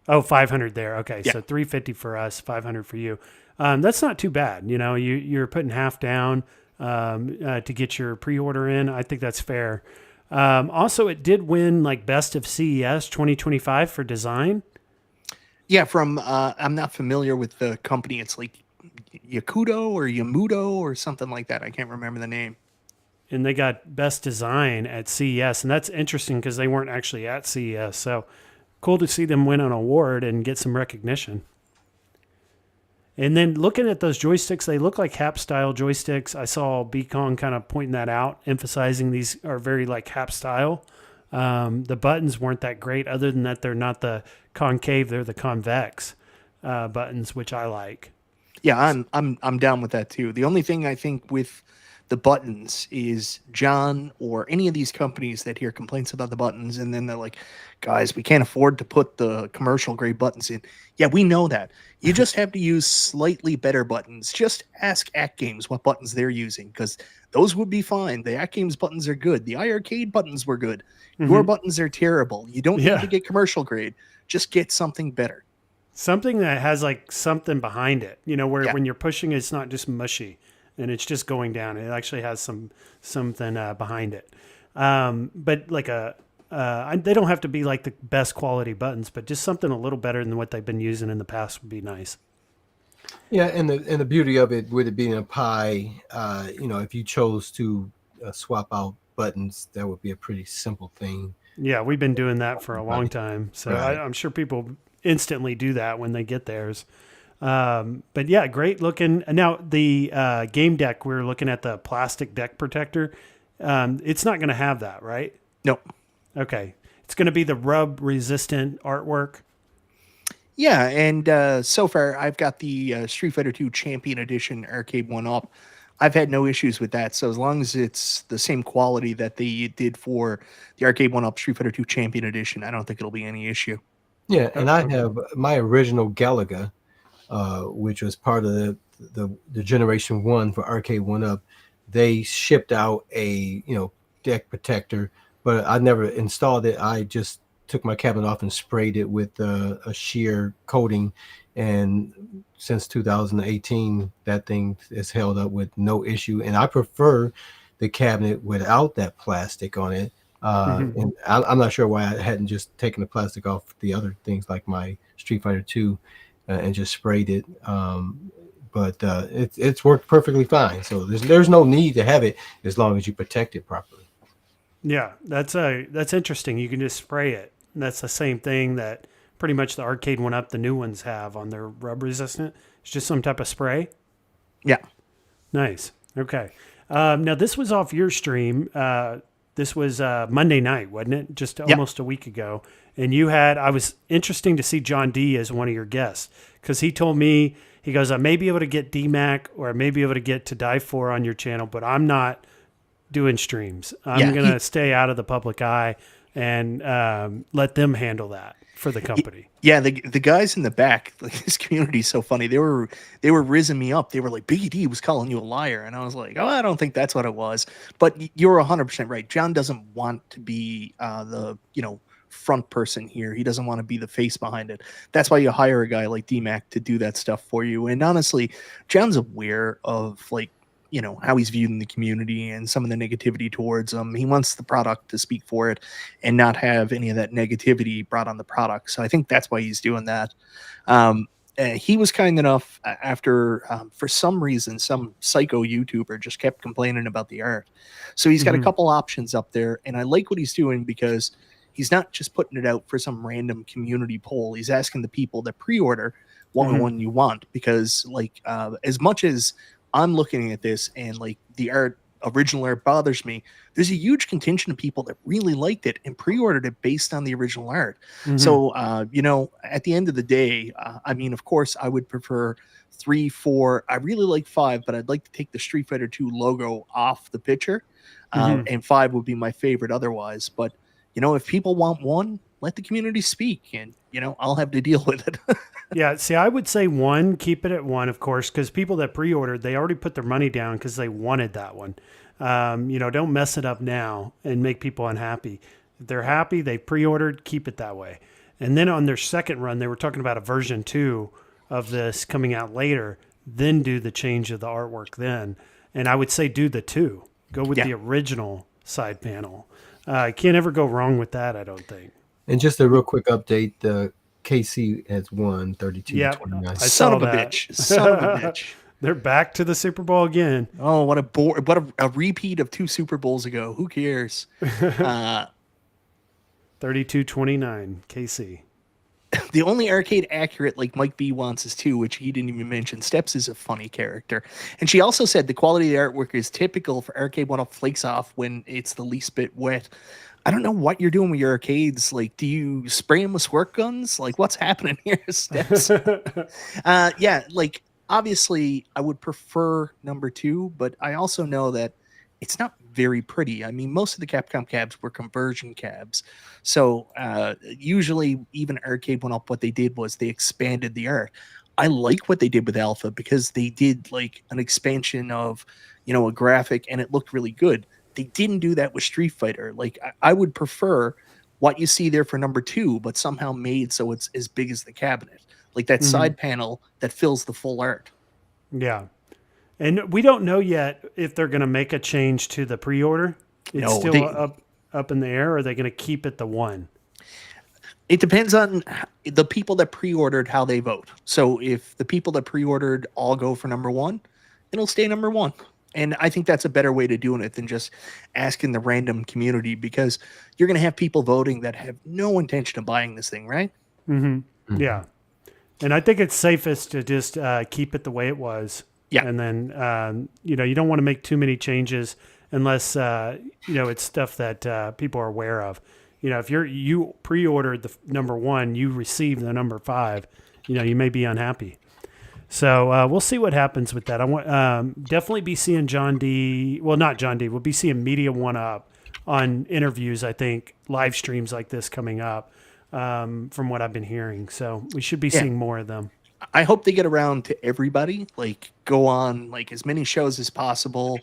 Oh, 500 there. Okay, yeah. So $350 for us, 500 for you. That's not too bad. You're putting half down to get your pre-order in. I think that's fair. Also, it did win like Best of CES 2025 for design. Yeah, from I'm not familiar with the company. It's like Yakudo or Yamudo or something like that. I can't remember the name. And they got Best Design at CES, and that's interesting because they weren't actually at CES. So cool to see them win an award and get some recognition. And then looking at those joysticks, they look like Hap-style joysticks. I saw B-Kong kind of pointing that out, emphasizing these are very like Hap-style. The buttons weren't that great, other than that they're not the concave, they're the convex buttons, which I like. Yeah, I'm down with that too. The only thing I think with the buttons is John or any of these companies that hear complaints about the buttons, and then they're like, guys, we can't afford to put the commercial grade buttons in. Yeah, we know that. You just have to use slightly better buttons. Just ask Act Games what buttons they're using, because those would be fine. The Act Games buttons are good. The iArcade buttons were good. Your buttons are terrible. You don't need to get commercial grade. Just get something better. Something that has like something behind it, where when you're pushing, it's not just mushy and it's just going down. It actually has something behind it. But like they don't have to be like the best quality buttons, but just something a little better than what they've been using in the past would be nice. Yeah, and the beauty of it, with it being a Pi, if you chose to swap out buttons, that would be a pretty simple thing. Yeah, we've been doing that for a long time, so right. I'm sure people instantly do that when they get theirs. But yeah, great looking. Now the game deck, we're looking at the plastic deck protector. It's not going to have that, right? Nope. Okay. It's going to be the rub resistant artwork. Yeah. And so far I've got the Street Fighter 2 Champion Edition Arcade 1-Up. I've had no issues with that. So as long as it's the same quality that they did for the Arcade 1-Up Street Fighter 2 Champion Edition, I don't think it'll be any issue. Yeah. And I have my original Galaga, which was part of the Generation 1 for Arcade 1-Up. They shipped out a deck protector, but I never installed it. I just took my cabinet off and sprayed it with a sheer coating, and since 2018 that thing is held up with no issue. And I prefer the cabinet without that plastic on it. And I'm not sure why I hadn't just taken the plastic off the other things like my Street Fighter 2 and just sprayed it. But it's worked perfectly fine. So there's no need to have it as long as you protect it properly. Yeah, that's interesting. You can just spray it. And that's the same thing that pretty much the Arcade 1-Up, the new ones have on their rub resistant. It's just some type of spray. Yeah. Nice. Okay. Now this was off your stream. This was Monday night, wasn't it? Just almost a week ago. And I was interesting to see John D as one of your guests, because he told me, he goes, I may be able to get DMAC or I may be able to get To Die For on your channel, but I'm not doing streams. I'm going to stay out of the public eye and let them handle that for the company. Yeah, the guys in the back, like, this community is so funny. They were rizzing me up. They were like, Biggie D was calling you a liar. And I was like, oh, I don't think that's what it was. But you're 100% right. John doesn't want to be the front person here. He doesn't want to be the face behind it. That's why you hire a guy like DMAC to do that stuff for you. And honestly, John's aware of how he's viewed in the community and some of the negativity towards him. He wants the product to speak for it and not have any of that negativity brought on the product. So I think that's why he's doing that. he was kind enough after, for some reason, some psycho YouTuber just kept complaining about the art. So he's got a couple options up there, and I like what he's doing because he's not just putting it out for some random community poll. He's asking the people that pre-order what one you want, because like as much as I'm looking at this and like the original art bothers me, there's a huge contingent of people that really liked it and pre-ordered it based on the original art. So you know, at the end of the day, I mean, of course I would prefer 3, 4. I really like 5, but I'd like to take the Street Fighter 2 logo off the picture, and 5 would be my favorite otherwise. But you know, if people want 1, let the community speak, and you know, I'll have to deal with it. Yeah, see, I would say 1, keep it at 1, of course, because people that pre-ordered, they already put their money down because they wanted that one. You know, don't mess it up now and make people unhappy. If they're happy, they pre-ordered, keep it that way. And then on their second run, they were talking about a version 2 of this coming out later, then do the change of the artwork then. And I would say do the 2. Go with the original side panel. Can't ever go wrong with that, I don't think. And just a real quick update, KC has won 32-29. I Son saw of a that. bitch. Son of a bitch. They're back to the Super Bowl again. Oh, what a repeat of 2 Super Bowls ago. Who cares? 32-29, KC. The only arcade accurate like Mike B wants is 2, which he didn't even mention. Steps is a funny character. And she also said the quality of the artwork is typical for arcade one-off flakes off when it's the least bit wet. I don't know what you're doing with your arcades. Like, do you spray them with squirt guns? Like, what's happening here, Steps? Yeah, like, obviously, I would prefer number 2, but I also know that it's not very pretty. I mean, most of the Capcom cabs were conversion cabs. So usually, even arcade went up, what they did was they expanded the art. I like what they did with Alpha because they did like an expansion of, you know, a graphic, and it looked really good. They didn't do that with Street Fighter. Like, I would prefer what you see there for number 2, but somehow made so it's as big as the cabinet. Like that side panel that fills the full art. Yeah. And we don't know yet if they're going to make a change to the pre-order. It's still up in the air, or are they going to keep it the 1? It depends on the people that pre-ordered, how they vote. So if the people that pre-ordered all go for number 1, it'll stay number 1. And I think that's a better way to doing it than just asking the random community, because you're going to have people voting that have no intention of buying this thing, right? Yeah. And I think it's safest to just keep it the way it was. Yeah. And then, you know, you don't want to make too many changes unless, you know, it's stuff that people are aware of. You know, if you pre-ordered the number 1, you received the number 5, you know, you may be unhappy. So we'll see what happens with that. I want definitely be seeing John D. Well, not John D. We'll be seeing Media One Up on interviews, I think, live streams like this coming up from what I've been hearing. So we should be seeing more of them. I hope they get around to everybody, like go on like as many shows as possible.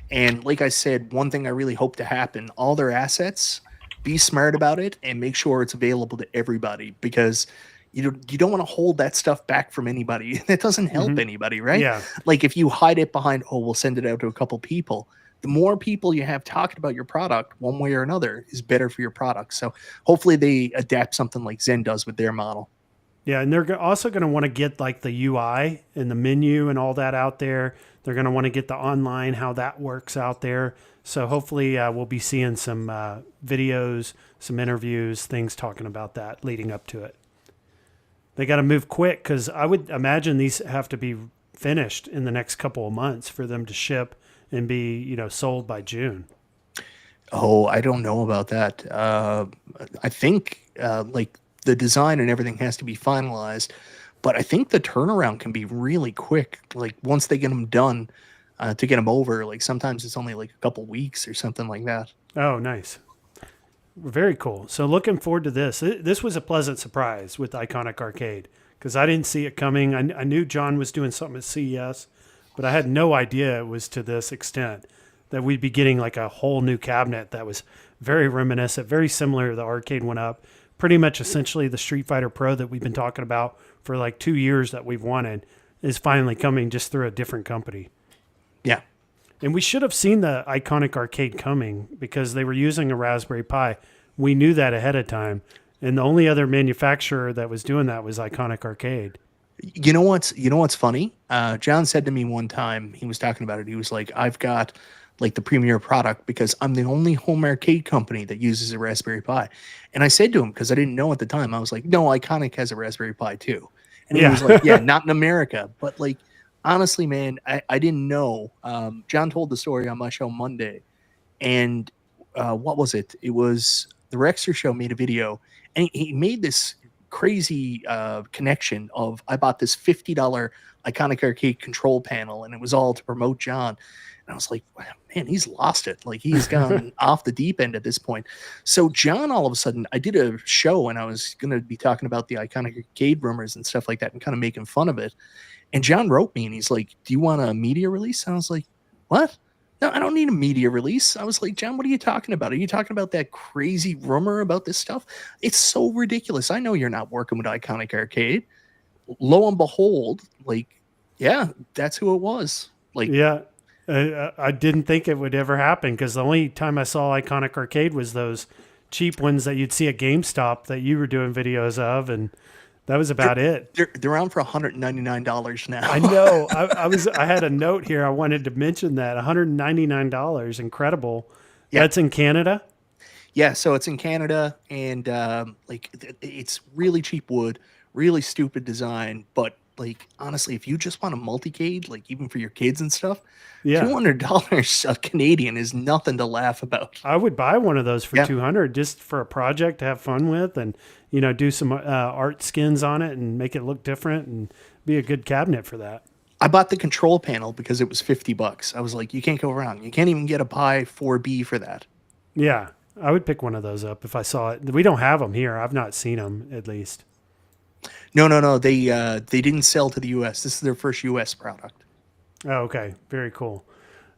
And like I said, one thing I really hope to happen, all their assets, be smart about it and make sure it's available to everybody, because you don't want to hold that stuff back from anybody. That doesn't help anybody, right? Yeah. Like if you hide it behind, oh, we'll send it out to a couple people. The more people you have talking about your product one way or another is better for your product. So hopefully they adapt something like Zen does with their model. Yeah, and they're also going to want to get like the UI and the menu and all that out there. They're going to want to get the online, how that works out there. So hopefully we'll be seeing some videos, some interviews, things talking about that leading up to it. They got to move quick, because I would imagine these have to be finished in the next couple of months for them to ship and be, you know, sold by June. Oh, I don't know about that. I think like the design and everything has to be finalized, but I think the turnaround can be really quick. Like once they get them done, to get them over, like sometimes it's only like a couple weeks or something like that. Oh, nice. Very cool. So looking forward to this. This was a pleasant surprise with Iconic Arcade, because I didn't see it coming. I knew John was doing something at CES, but I had no idea it was to this extent, that we'd be getting like a whole new cabinet that was very reminiscent, very similar to the Arcade One Up, pretty much essentially the Street Fighter Pro that we've been talking about for like 2 years that we've wanted is finally coming, just through a different company. Yeah. And we should have seen the Iconic Arcade coming, because they were using a Raspberry Pi. We knew that ahead of time. And the only other manufacturer that was doing that was Iconic Arcade. You know what's funny? John said to me one time, he was talking about it. He was like, I've got like the premier product because I'm the only home arcade company that uses a Raspberry Pi. And I said to him, because I didn't know at the time, I was like, no, Iconic has a Raspberry Pi too. And he was like, yeah, not in America. But like, honestly, man, I didn't know. John told the story on my show Monday. And what was it? It was the Rexer show made a video, and he made this crazy connection of, I bought this $50 Iconic Arcade control panel, and it was all to promote John. And I was like, man, he's lost it. Like, he's gone off the deep end at this point. So John, all of a sudden, I did a show, and I was going to be talking about the Iconic Arcade rumors and stuff like that and kind of making fun of it. And John wrote me, and he's like, do you want a media release? And I was like, what? No, I don't need a media release. I was like, John, what are you talking about? Are you talking about that crazy rumor about this stuff? It's so ridiculous. I know you're not working with Iconic Arcade. Lo and behold, like, yeah, that's who it was. Like, yeah, I didn't think it would ever happen because the only time I saw Iconic Arcade was those cheap ones that you'd see at GameStop that you were doing videos of, and that was about it. They're on for $199 now. I know. I had a note here. I wanted to mention that $199, incredible. Yeah. That's in Canada. Yeah, so it's in Canada, and like it's really cheap wood, really stupid design, but like honestly, if you just want a multicade, like even for your kids and stuff, yeah, $200 Canadian is nothing to laugh about. I would buy one of those for $200 just for a project to have fun with, and do some art skins on it and make it look different and be a good cabinet for that. I bought the control panel because it was $50. I was like, you can't go wrong. You can't even get a Pi 4B for that. Yeah, I would pick one of those up if I saw it. We don't have them here. I've not seen them, at least. No. They didn't sell to the U.S. This is their first U.S. product. Oh, okay. Very cool.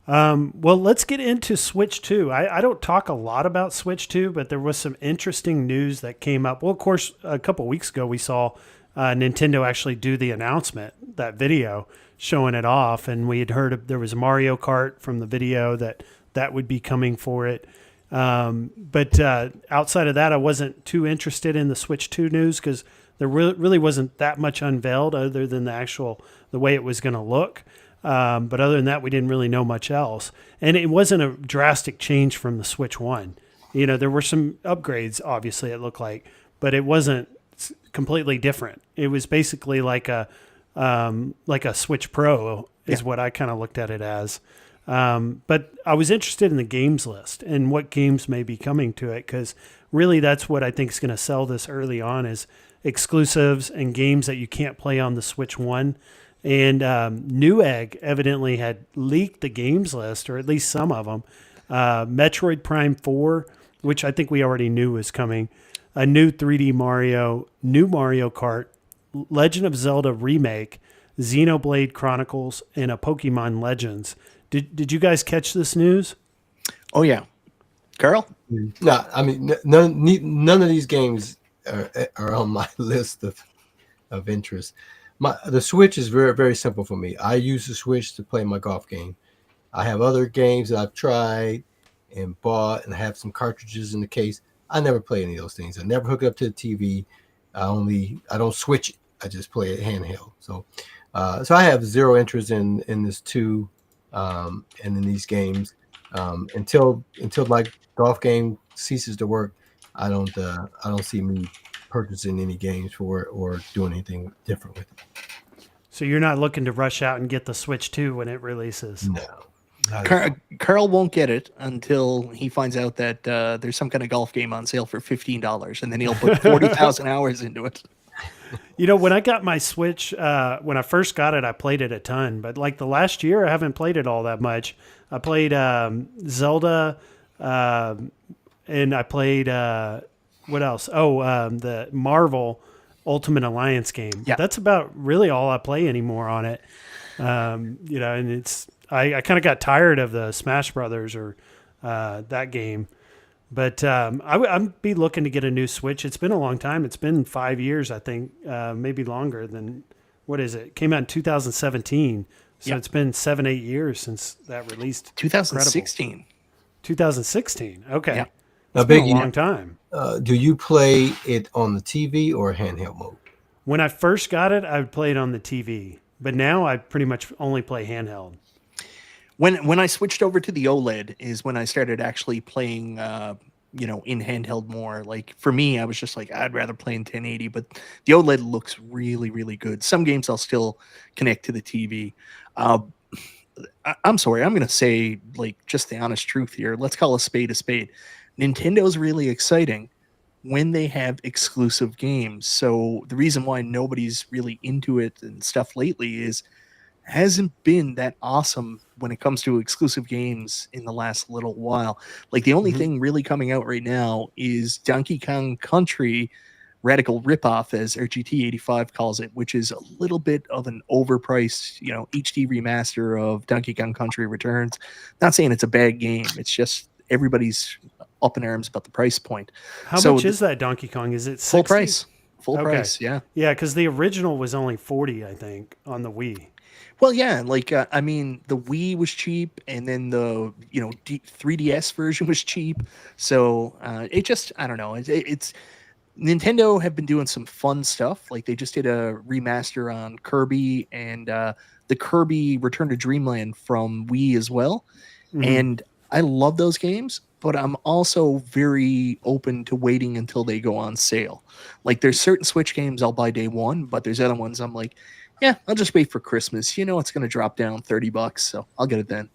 Well, let's get into Switch 2. I don't talk a lot about Switch 2, but there was some interesting news that came up. Well, of course, a couple weeks ago, we saw Nintendo actually do the announcement, that video showing it off. And we had heard there was a Mario Kart from the video that would be coming for it. But outside of that, I wasn't too interested in the Switch 2 news because there really wasn't that much unveiled other than the way it was going to look. But other than that, we didn't really know much else. And it wasn't a drastic change from the Switch 1. There were some upgrades, obviously, it looked like, but it wasn't completely different. It was basically like a Switch Pro is what I kind of looked at it as. But I was interested in the games list and what games may be coming to it, because really that's what I think is going to sell this early on is exclusives and games that you can't play on the Switch 1. And Newegg evidently had leaked the games list, or at least some of them. Metroid Prime 4, which I think we already knew was coming. A new 3D Mario, new Mario Kart, Legend of Zelda Remake, Xenoblade Chronicles, and a Pokemon Legends. Did you guys catch this news? Oh, yeah. Carl? No, I mean, none of these games are on my list of interest. The Switch is very, very simple for me. I use the Switch to play my golf game. I have other games that I've tried and bought and have some cartridges in the case. I never play any of those things. I never hook it up to the TV. I don't switch it. I just play it handheld. So I have zero interest in this 2 and in these games until my golf game ceases to work. I don't see me purchasing any games for it or doing anything different with it. So you're not looking to rush out and get the Switch 2 when it releases? No. Carl won't get it until he finds out that there's some kind of golf game on sale for $15, and then he'll put 40,000 hours into it. When I got my Switch, when I first got it, I played it a ton. But like the last year, I haven't played it all that much. I played Zelda, and I played... what else? The Marvel Ultimate Alliance game. Yeah. That's about really all I play anymore on it. And it's I kind of got tired of the Smash Brothers or that game. But I'd be looking to get a new Switch. It's been a long time. It's been 5 years, I think, maybe longer than, what is it? It came out in 2017. So It's been 7-8 years since that released. 2016. Incredible. 2016. Okay. Yeah. It's been a long time. Do you play it on the TV or handheld mode? When I first got it, I would play it on the TV, but now I pretty much only play handheld. When I switched over to the OLED is when I started actually playing, in handheld more. Like for me, I was just like, I'd rather play in 1080, but the OLED looks really, really good. Some games I'll still connect to the TV. I'm sorry, I'm going to say like just the honest truth here. Let's call a spade a spade. Nintendo's really exciting when they have exclusive games. So the reason why nobody's really into it and stuff lately is hasn't been that awesome when it comes to exclusive games in the last little while. Like the only thing really coming out right now is Donkey Kong Country Radical Ripoff, as RGT85 calls it, which is a little bit of an overpriced, HD remaster of Donkey Kong Country Returns. Not saying it's a bad game. It's just everybody's up in arms about the price point. How much is that Donkey Kong? Is it 60? Full price? Full price, yeah. Yeah, because the original was only 40, I think, on the Wii. Well, yeah, like the Wii was cheap, and then the 3DS version was cheap. So it just, I don't know. It's Nintendo have been doing some fun stuff. Like they just did a remaster on Kirby and the Kirby Return to Dreamland from Wii as well. And I love those games, but I'm also very open to waiting until they go on sale. Like there's certain Switch games I'll buy day one, but there's other ones I'm like, yeah, I'll just wait for Christmas. It's going to drop down $30, so I'll get it then.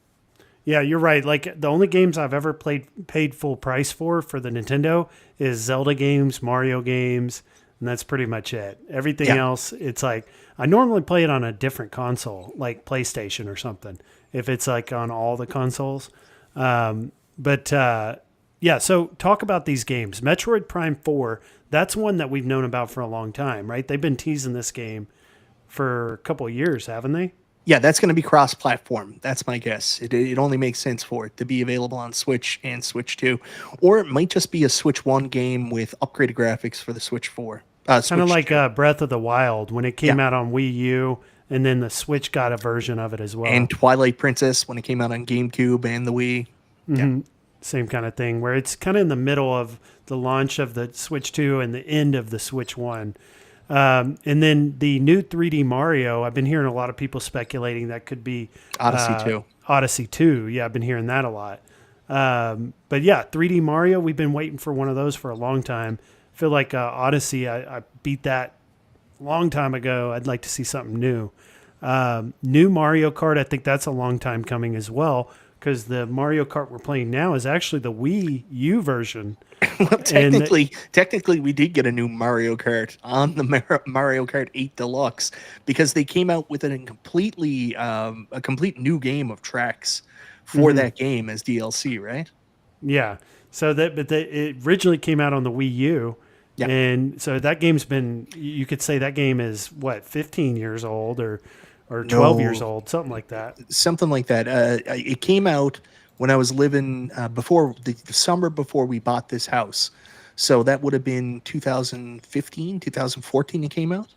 Yeah, you're right. Like the only games I've ever paid full price for the Nintendo is Zelda games, Mario games, and that's pretty much it. Everything else, it's like I normally play it on a different console, like PlayStation or something, if it's like on all the consoles. So talk about these games. Metroid Prime 4, that's one that we've known about for a long time, right? They've been teasing this game for a couple of years, haven't they? Yeah, that's going to be cross-platform. That's my guess. It only makes sense for it to be available on Switch and Switch 2. Or it might just be a Switch 1 game with upgraded graphics for the Switch 4. Kind of like Breath of the Wild when it came out on Wii U, and then the Switch got a version of it as well. And Twilight Princess when it came out on GameCube and the Wii. Yeah. Same kind of thing, where it's kind of in the middle of the launch of the Switch 2 and the end of the Switch 1. And then the new 3D Mario, I've been hearing a lot of people speculating that could be Odyssey 2. Odyssey 2. Yeah, I've been hearing that a lot. But yeah, 3D Mario, we've been waiting for one of those for a long time. I feel like Odyssey, I beat that a long time ago. I'd like to see something new. New Mario Kart, I think that's a long time coming as well, because the Mario Kart we're playing now is actually the Wii U version. Well, technically, we did get a new Mario Kart on the Mario Kart 8 Deluxe because they came out with a complete new game of tracks for that game as DLC, right? Yeah. So it originally came out on the Wii U. Yeah. And so that game's been, you could say that game is 15 years old or 12 years old, something like that. Something like that. It came out when I was living before the summer before we bought this house. So that would have been 2015, 2014 it came out.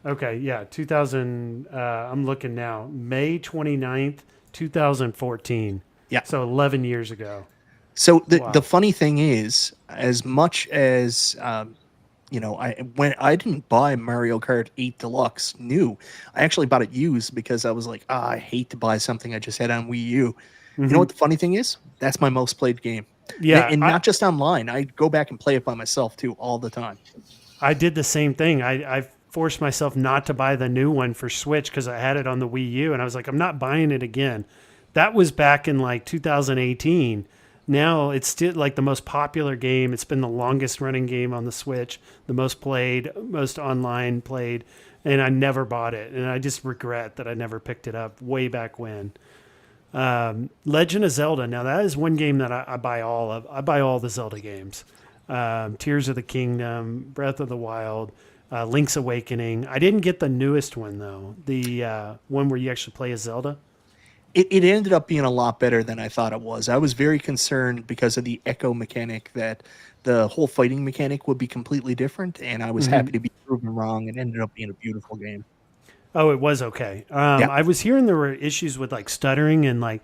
Okay, yeah, 2000, I'm looking now, May 29th, 2014. Yeah. So 11 years ago. So the funny thing is, as much as I didn't buy Mario Kart 8 Deluxe new, I actually bought it used because I was like, I hate to buy something I just had on Wii U. You know what the funny thing is? That's my most played game. Yeah, and not just online. I go back and play it by myself too all the time. I did the same thing. I forced myself not to buy the new one for Switch because I had it on the Wii U, and I was like, I'm not buying it again. That was back in like 2018. Now it's still like the most popular game. It's been the longest running game on the Switch, the most played, most online played, and I never bought it. And I just regret that I never picked it up way back when. Legend of Zelda. Now that is one game that I buy all of. I buy all the Zelda games. Tears of the Kingdom, Breath of the Wild, Link's Awakening. I didn't get the newest one though. The one where you actually play as Zelda. It ended up being a lot better than I thought it was. I was very concerned because of the echo mechanic that the whole fighting mechanic would be completely different, and I was happy to be proven wrong. It ended up being a beautiful game. Oh, it was okay. I was hearing there were issues with like stuttering and like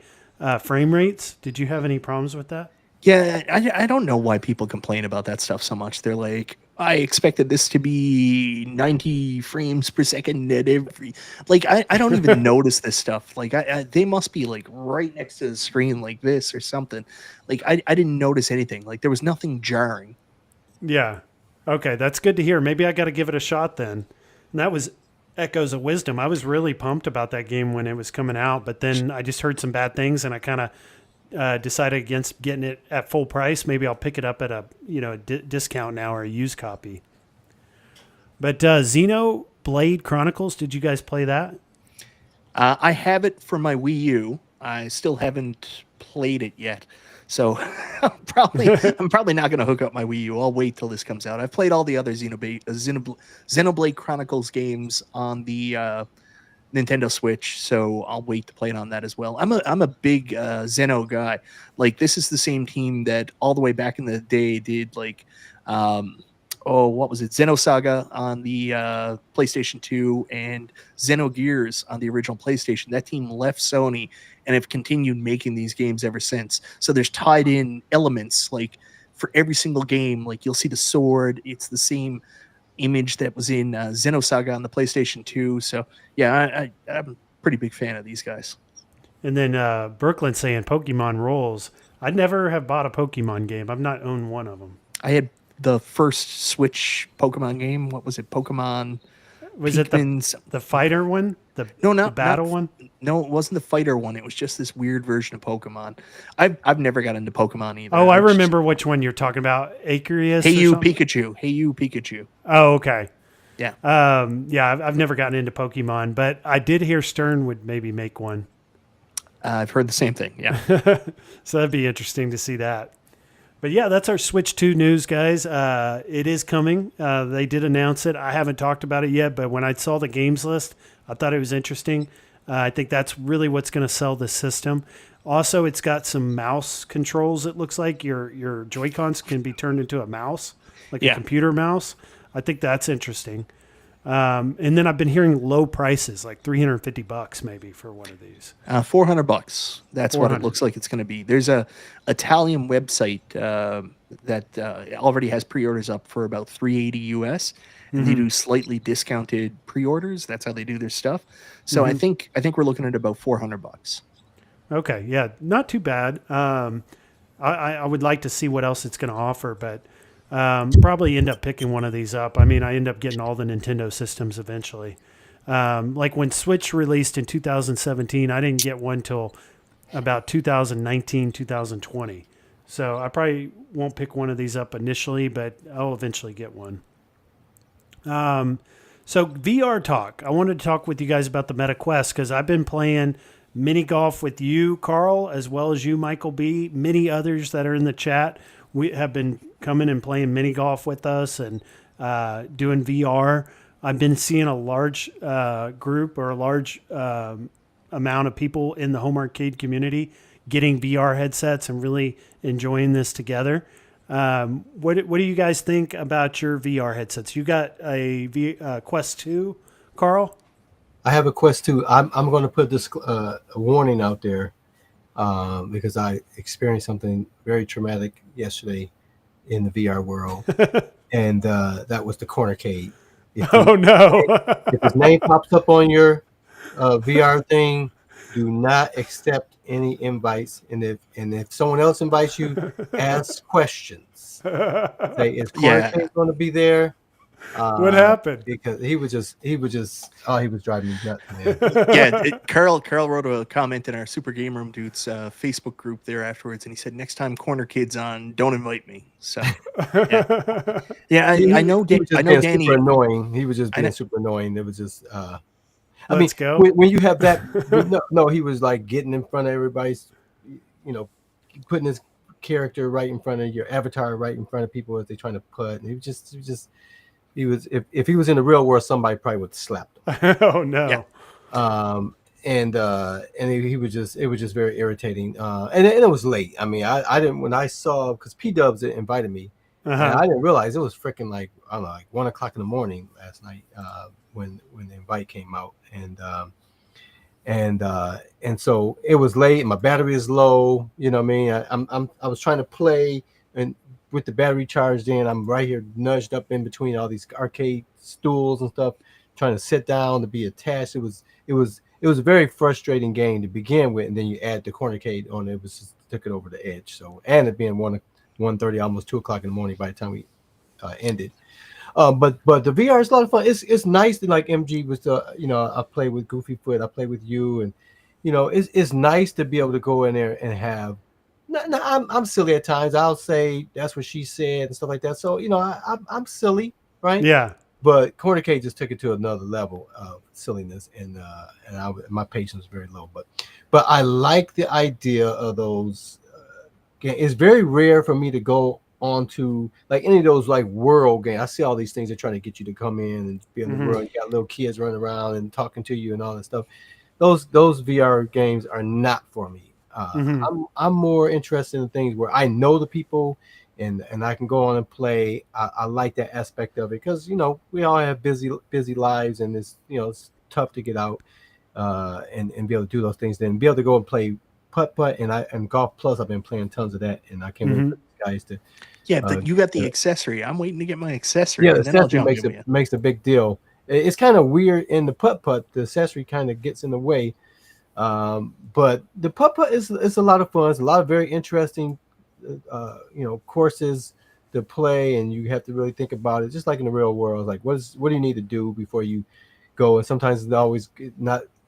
frame rates. Did you have any problems with that? Yeah, I don't know why people complain about that stuff so much. They're like, I expected this to be 90 frames per second at every. Like, I don't even notice this stuff. Like, they must be like right next to the screen like this or something. Like, I didn't notice anything. Like, there was nothing jarring. Yeah. Okay, that's good to hear. Maybe I got to give it a shot then. And that was Echoes of Wisdom. I was really pumped about that game when it was coming out, but then I just heard some bad things, and I kind of decided against getting it at full price. Maybe I'll pick it up at a discount now or a used copy. But Xenoblade Chronicles, did you guys play that? I have it for my Wii U. I still haven't played it yet. So I'm probably not going to hook up my Wii U. I'll wait till this comes out. I've played all the other Xenoblade Chronicles games on the Nintendo Switch, so I'll wait to play it on that as well. I'm a big Xeno guy. Like, this is the same team that all the way back in the day did like what was it? Xenosaga on the PlayStation 2 and Xenogears on the original PlayStation. That team left Sony and have continued making these games ever since. So there's tied in elements like for every single game. Like, you'll see the sword. It's the same image that was in Xenosaga on the PlayStation 2. So yeah, I'm a pretty big fan of these guys. And then Brooklyn saying Pokemon rules. I'd never have bought a Pokemon game. I've not owned one of them. I had the first Switch Pokemon game. What was it? Pokemon. Was Pikmin's, it the fighter one? The battle one? No, it wasn't the fighter one. It was just this weird version of Pokemon. I've never got into Pokemon either. Oh, I remember which one you're talking about. Aquarius. Hey You Pikachu. Hey You Pikachu. Oh, okay. Yeah. I've never gotten into Pokemon, but I did hear Stern would maybe make one. I've heard the same thing. Yeah. So that'd be interesting to see that. But yeah, that's our Switch 2 news, guys. It is coming. They did announce it. I haven't talked about it yet, but when I saw the games list, I thought it was interesting. I think that's really what's going to sell this system. Also, it's got some mouse controls. It looks like your Joy-Cons can be turned into a mouse, like a computer mouse. I think that's interesting. And then I've been hearing low prices, like $350 maybe for one of these. $400. That's what it looks like it's going to be. There's a Italian website that already has pre-orders up for about $380 US, and they do slightly discounted pre-orders. That's how they do their stuff. So I think we're looking at about $400. Okay, yeah, not too bad. I would like to see what else it's going to offer, but probably end up picking one of these up. I mean, I end up getting all the Nintendo systems eventually. Like when Switch released in 2017, I didn't get one till about 2019, 2020. So I probably won't pick one of these up initially, but I'll eventually get one. So VR talk. I wanted to talk with you guys about the Meta Quest because I've been playing mini golf with you, Carl, as well as you, Michael B. Many others that are in the chat. We have been coming and playing mini golf with us and doing VR. I've been seeing a large group or a large amount of people in the home arcade community getting VR headsets and really enjoying this together. What do you guys think about your VR headsets? You got a Quest 2, Carl? I have a Quest 2. I'm going to put this warning out there because I experienced something very traumatic yesterday in the VR world, and that was the cornercade. If his name pops up on your VR thing, do not accept any invites. And if someone else invites you, ask questions. Say, is cornercade going to be there? What happened? Because he was driving me nuts, man. Yeah, Carl wrote a comment in our Super Game Room Dudes Facebook group there afterwards, and he said, "Next time Corner Kid's on, don't invite me." So, I know Danny. Super annoying. He was just being super annoying. It was just. Let's go. When you have that, no, he was like getting in front of everybody's, putting his character right in front of your avatar, right in front of people as they're trying to put. And he was if he was in the real world, somebody probably would have slapped him. Oh no. Yeah. And he was just, it was just very irritating. And it was late. I mean, I didn't, when I saw, because P-Dubs invited me, and I didn't realize it was freaking like, I don't know, like 1 o'clock in the morning last night when the invite came out. And so it was late and my battery is low, you know what I mean? I was trying to play and with the battery charged in. I'm right here nudged up in between all these arcade stools and stuff, trying to sit down to be attached. It was a very frustrating game to begin with, and then you add the cornercade on it. It was just took it over the edge. So, and it being 1:30, almost 2 o'clock in the morning by the time we ended. But the VR is a lot of fun. It's nice that like MG was I play with Goofy Foot, I play with you, and it's nice to be able to go in there and have. No, I'm silly at times. I'll say that's what she said and stuff like that. So I'm silly, right? Yeah. But Corner K just took it to another level of silliness, and my patience is very low. But I like the idea of those. It's very rare for me to go onto like any of those like world games. I see all these things they're trying to get you to come in and be in the world. You got little kids running around and talking to you and all that stuff. Those VR games are not for me. I'm more interested in things where I know the people and I can go on and play. I like that aspect of it because we all have busy lives, and it's tough to get out and be able to do those things. Then be able to go and play putt and Golf Plus. I've been playing tons of that, and I can't wait for these guys to. Yeah, but you got the accessory. I'm waiting to get my accessory. Yeah, the accessory makes a big deal. It's kind of weird in the putt. The accessory kind of gets in the way. But the putt is a lot of fun. It's a lot of very interesting, courses to play, and you have to really think about it. Just like in the real world, like what do you need to do before you go? And sometimes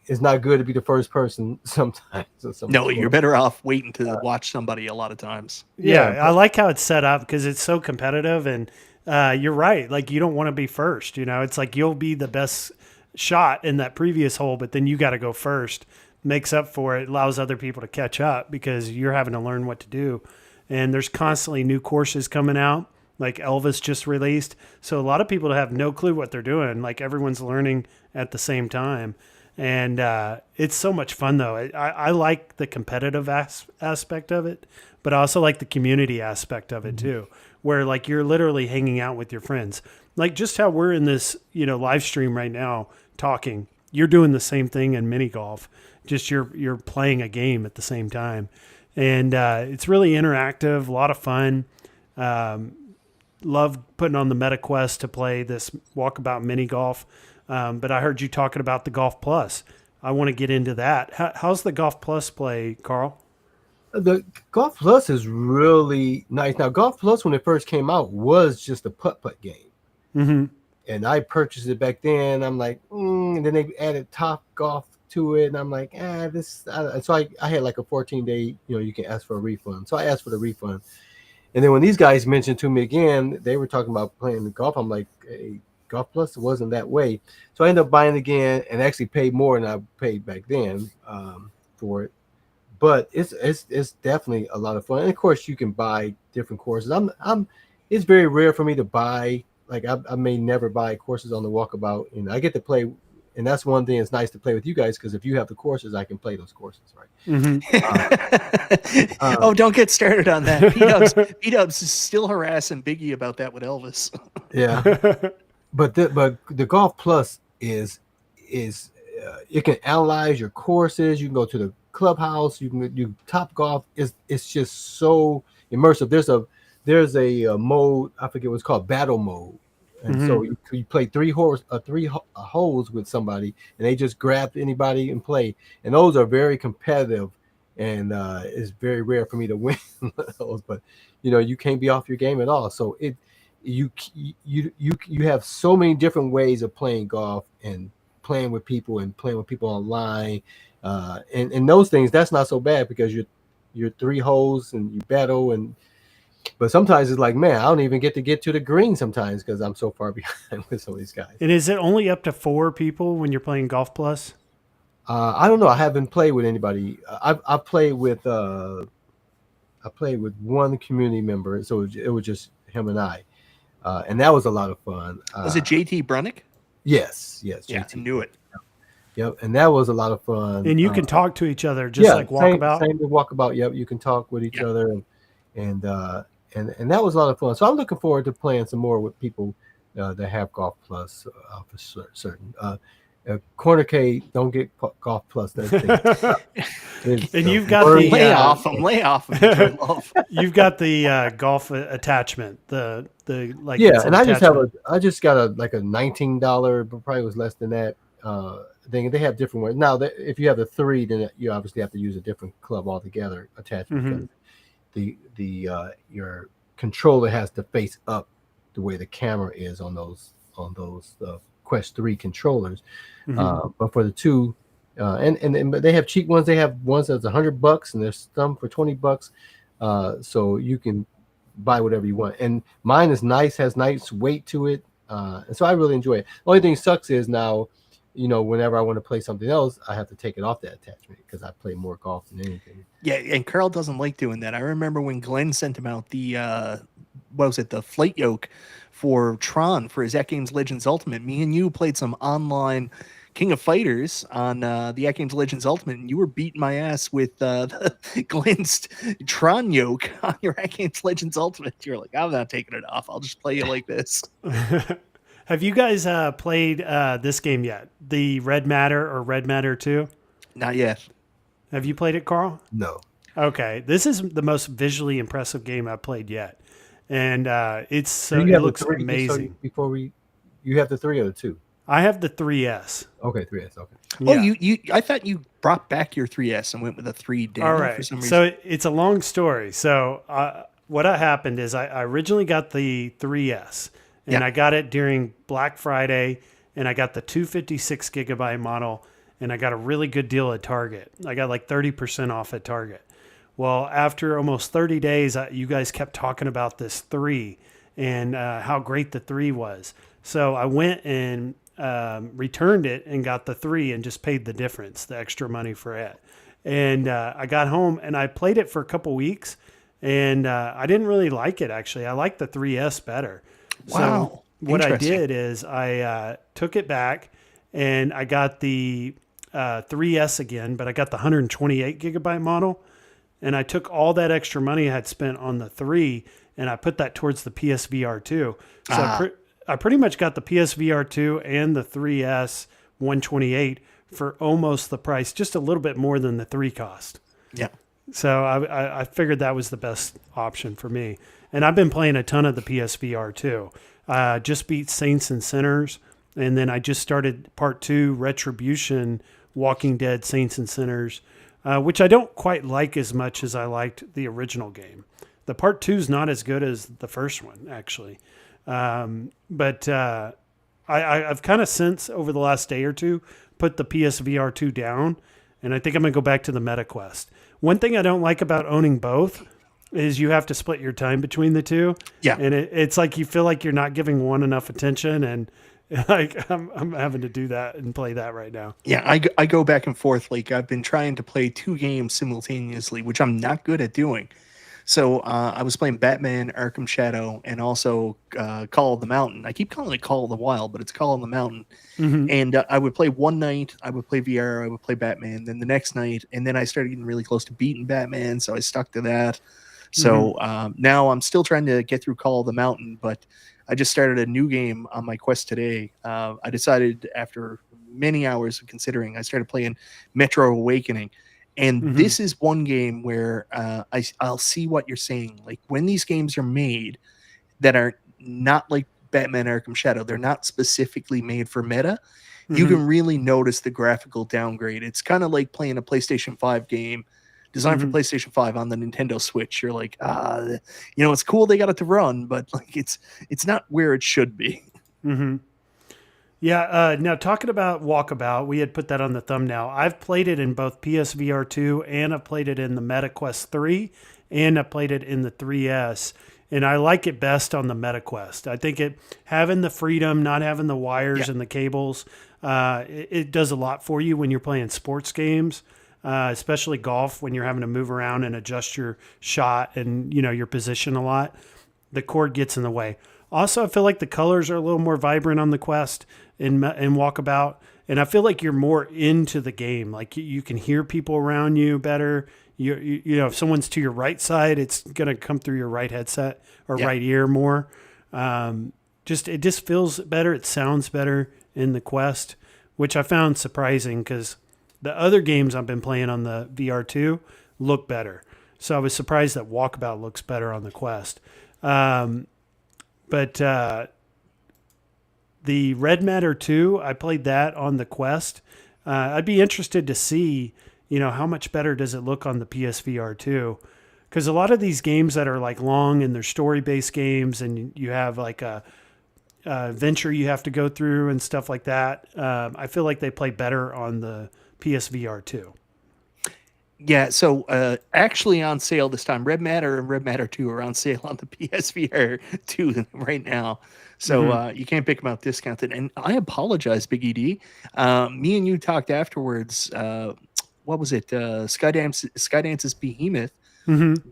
it's not good to be the first person. Sometimes. No, you're better off waiting to watch somebody a lot of times. Yeah, I like how it's set up because it's so competitive, and you're right. Like you don't want to be first. It's like you'll be the best shot in that previous hole, but then you got to go first. Makes up for it, allows other people to catch up because you're having to learn what to do. And there's constantly new courses coming out, like Elvis just released. So a lot of people have no clue what they're doing. Like everyone's learning at the same time. And it's so much fun, though. I like the competitive aspect of it, but I also like the community aspect of it, too, where like you're literally hanging out with your friends. Like just how we're in this, live stream right now talking. You're doing the same thing in mini golf. Just you're playing a game at the same time. And it's really interactive, a lot of fun. Love putting on the MetaQuest to play this Walkabout Mini Golf. But I heard you talking about the Golf Plus. I want to get into that. How's the Golf Plus play, Carl? The Golf Plus is really nice. Now, Golf Plus, when it first came out, was just a putt game. Mm-hmm. And I purchased it back then. I'm like, and then they added Top Golf to it, and I'm like, so I had like a 14-day, you can ask for a refund. So I asked for the refund. And then when these guys mentioned to me again, they were talking about playing the golf. I'm like, hey, Golf Plus wasn't that way. So I ended up buying it again and actually paid more than I paid back then for it. But it's definitely a lot of fun. And of course, you can buy different courses. It's very rare for me to buy. Like I may never buy courses on the Walkabout, and I get to play. And that's one thing. It's nice to play with you guys because if you have the courses, I can play those courses, right? Mm-hmm. Don't get started on that. P-Dubs is still harassing Biggie about that with Elvis. Yeah, but the Golf Plus is it can analyze your courses. You can go to the clubhouse. You can do Top Golf. It's just so immersive. There's a mode, I forget what it's called, battle mode. And so you play three holes with somebody, and they just grab anybody and play. And those are very competitive, and it's very rare for me to win those. But you can't be off your game at all. So you have so many different ways of playing golf and playing with people online, and those things. That's not so bad because you're three holes and you battle But sometimes it's like, man, I don't even get to the green sometimes because I'm so far behind with some of these guys. And is it only up to 4 people when you're playing Golf Plus? I don't know. I haven't played with anybody. I played with one community member, so it was just him and I, and that was a lot of fun. Was it JT Brunick? Yes. Yeah, JT. I knew it. Yep, and that was a lot of fun. And you can talk to each other just like Walkabout. Same with Walkabout. Yep, you can talk with each other, and that was a lot of fun. So I'm looking forward to playing some more with people that have Golf Plus for certain. Cornercade, don't get Golf Plus. And you've got the lay off them. You've got the golf attachment. The like and attachment. I just got a $19, but probably was less than that. Thing. They have different ways. Now, if you have the 3, then you obviously have to use a different club altogether attachment. Because your controller has to face up the way the camera is on those Quest 3 controllers. But for the 2, and they have cheap ones. They have ones that's $100, and there's some for $20. So you can buy whatever you want. And mine is nice, has nice weight to it, and so I really enjoy it. The only thing sucks is now, whenever I want to play something else, I have to take it off that attachment because I play more golf than anything. Yeah, and Carl doesn't like doing that. I remember when Glenn sent him out the the flight yoke for Tron for his At Games Legends Ultimate. Me and you played some online King of Fighters on the At Games Legends Ultimate, and you were beating my ass with Glenn's Tron yoke on your At Games Legends Ultimate. You're like, I'm not taking it off. I'll just play it like this. Have you guys played this game yet? The Red Matter or Red Matter 2? Not yet. Have you played it, Carl? No. Okay. This is the most visually impressive game I've played yet. And it looks amazing. So you have the 3 or the 2? I have the 3S. Okay, 3S. Okay. Oh, yeah. I thought you brought back your 3S and went with a 3 Daniel. All right. For some reason. So it's a long story. So what happened is I originally got the 3S. And I got it during Black Friday, and I got the 256 gigabyte model, and I got a really good deal at Target. I got like 30% off at Target. Well, after almost 30 days, you guys kept talking about this 3 and how great the 3 was. So I went and returned it and got the 3 and just paid the difference, the extra money for it. And I got home, and I played it for a couple weeks, and I didn't really like it, actually. I liked the 3S better. Wow. So what I did is I took it back, and I got the 3S again, but I got the 128 gigabyte model, and I took all that extra money I had spent on the 3, and I put that towards the PSVR 2. So I pretty much got the PSVR 2 and the 3S 128 for almost the price, just a little bit more than the 3 cost. Yeah. So I figured that was the best option for me. And I've been playing a ton of the PSVR too. Just beat Saints and Sinners. And then I just started part 2, Retribution, Walking Dead, Saints and Sinners, which I don't quite like as much as I liked the original game. The part 2 is not as good as the first one, actually. But I've kind of since, over the last day or two, put the PSVR 2 down. And I think I'm going to go back to the MetaQuest. One thing I don't like about owning both is you have to split your time between the two. Yeah. And it's like you feel like you're not giving one enough attention, and like I'm having to do that and play that right now. Yeah, I go back and forth. Like I've been trying to play 2 games simultaneously, which I'm not good at doing. So I was playing Batman Arkham Shadow and also Call of the Mountain. I keep calling it Call of the Wild, but it's Call of the Mountain. Mm-hmm. And I would play one night, I would play VR, I would play Batman. Then the next night, and then I started getting really close to beating Batman, so I stuck to that. So now I'm still trying to get through Call of the Mountain, but I just started a new game on my Quest today. I decided after many hours of considering, I started playing Metro Awakening. And this is one game where I'll see what you're saying. Like when these games are made that are not like Batman Arkham Shadow, they're not specifically made for meta. You can really notice the graphical downgrade. It's kind of like playing a PlayStation 5 game designed for PlayStation 5 on the Nintendo Switch. You're like, it's cool they got it to run, but like it's not where it should be. Yeah. Now talking about Walkabout, we had put that on the thumbnail. I've played it in both PSVR 2 and I've played it in the MetaQuest 3 and I played it in the 3S. And I like it best on the MetaQuest. I think having the freedom, not having the wires and the cables, it does a lot for you when you're playing sports games. Especially golf, when you're having to move around and adjust your shot and your position a lot, the cord gets in the way. Also, I feel like the colors are a little more vibrant on the Quest in Walkabout, and I feel like you're more into the game. Like you can hear people around you better. You if someone's to your right side, it's gonna come through your right headset or right ear more. It just feels better. It sounds better in the Quest, which I found surprising because The other games I've been playing on the VR2 look better. So I was surprised that Walkabout looks better on the Quest. But the Red Matter 2, I played that on the Quest. I'd be interested to see, how much better does it look on the PSVR 2? Because a lot of these games that are like long and they're story-based games, and you have like a adventure you have to go through and stuff like that, I feel like they play better on the PSVR 2. Yeah, so actually on sale this time. Red Matter and Red Matter 2 are on sale on the PSVR 2 right now. So you can't pick them out discounted. And I apologize, Big ED. Me and you talked afterwards. What was it? Skydance's Behemoth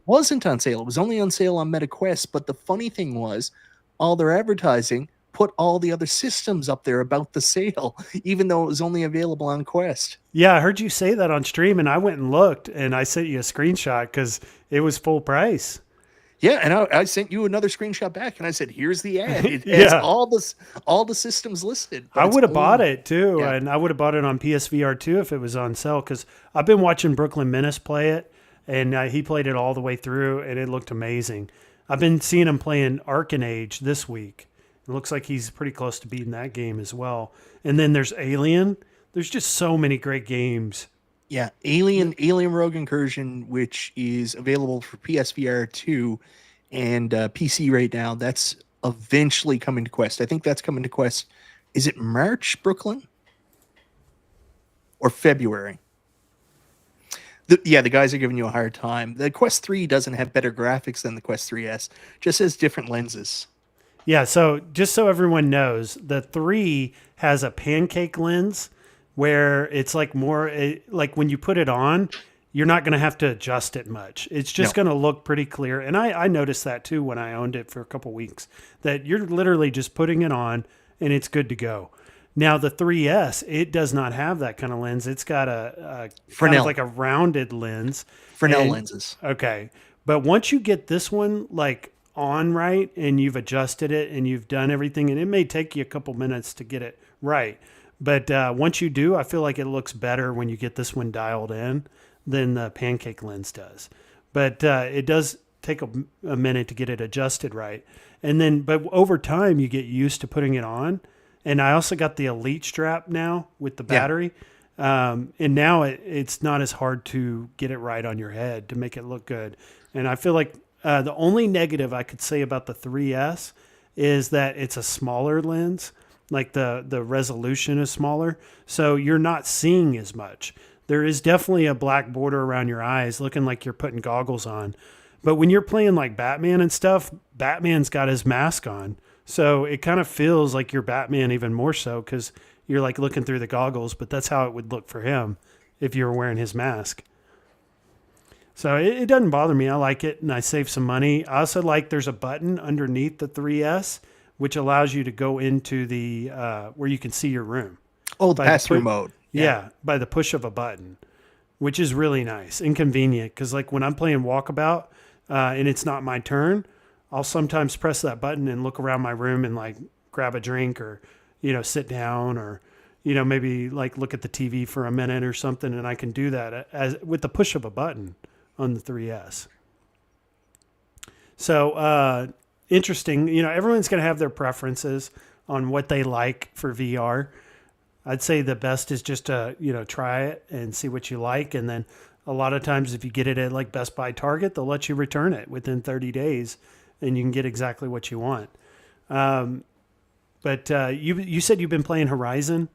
wasn't on sale. It was only on sale on MetaQuest. But the funny thing was, all their advertising put all the other systems up there about the sale, even though it was only available on Quest. Yeah, I heard you say that on stream, and I went and looked, and I sent you a screenshot because it was full price. Yeah, and I sent you another screenshot back, and I said, "Here's the ad. It has all the systems listed." I would have bought it too, and I would have bought it on PSVR too if it was on sale. Because I've been watching Brooklyn Menace play it, and he played it all the way through, and it looked amazing. I've been seeing him playing Arcanage this week. It looks like he's pretty close to beating that game as well. And then there's Alien. There's just so many great games. Yeah, Alien Rogue Incursion, which is available for PSVR 2 and PC right now. That's eventually coming to Quest. I think that's coming to Quest. Is it March, Brooklyn? Or February? The guys are giving you a hard time. The Quest 3 doesn't have better graphics than the Quest 3S. Just has different lenses. Yeah, so just so everyone knows, the 3 has a pancake lens where it's like more, like when you put it on, you're not going to have to adjust it much. It's just going to look pretty clear. And I noticed that too when I owned it for a couple weeks, that you're literally just putting it on and it's good to go. Now the 3S, it does not have that kind of lens. It's got a kind of like a rounded lens. Fresnel lenses. Okay. But once you get this one like on right and you've adjusted it and you've done everything, and it may take you a couple minutes to get it right. But once you do, I feel like it looks better when you get this one dialed in than the pancake lens does. But it does take a minute to get it adjusted right. And then, but over time, you get used to putting it on. And I also got the Elite strap now with the battery. And now it's not as hard to get it right on your head to make it look good. And I feel like the only negative I could say about the 3S is that it's a smaller lens. Like the resolution is smaller, so you're not seeing as much. There is definitely a black border around your eyes, looking like you're putting goggles on. But when you're playing like Batman and stuff, Batman's got his mask on. So it kind of feels like you're Batman even more so because you're like looking through the goggles, but that's how it would look for him if you were wearing his mask. So it doesn't bother me. I like it, and I save some money. I also like there's a button underneath the 3S, which allows you to go into the where you can see your room. Oh, the pass-through mode. Yeah, by the push of a button, which is really nice and convenient. Because like when I'm playing Walkabout and it's not my turn, I'll sometimes press that button and look around my room and like grab a drink or, sit down or, maybe like look at the TV for a minute or something. And I can do that with the push of a button on the 3S. So interesting. Everyone's going to have their preferences on what they like for VR. I'd say the best is just to, try it and see what you like. And then a lot of times if you get it at like Best Buy, Target, they'll let you return it within 30 days and you can get exactly what you want. But you said you've been playing Horizon?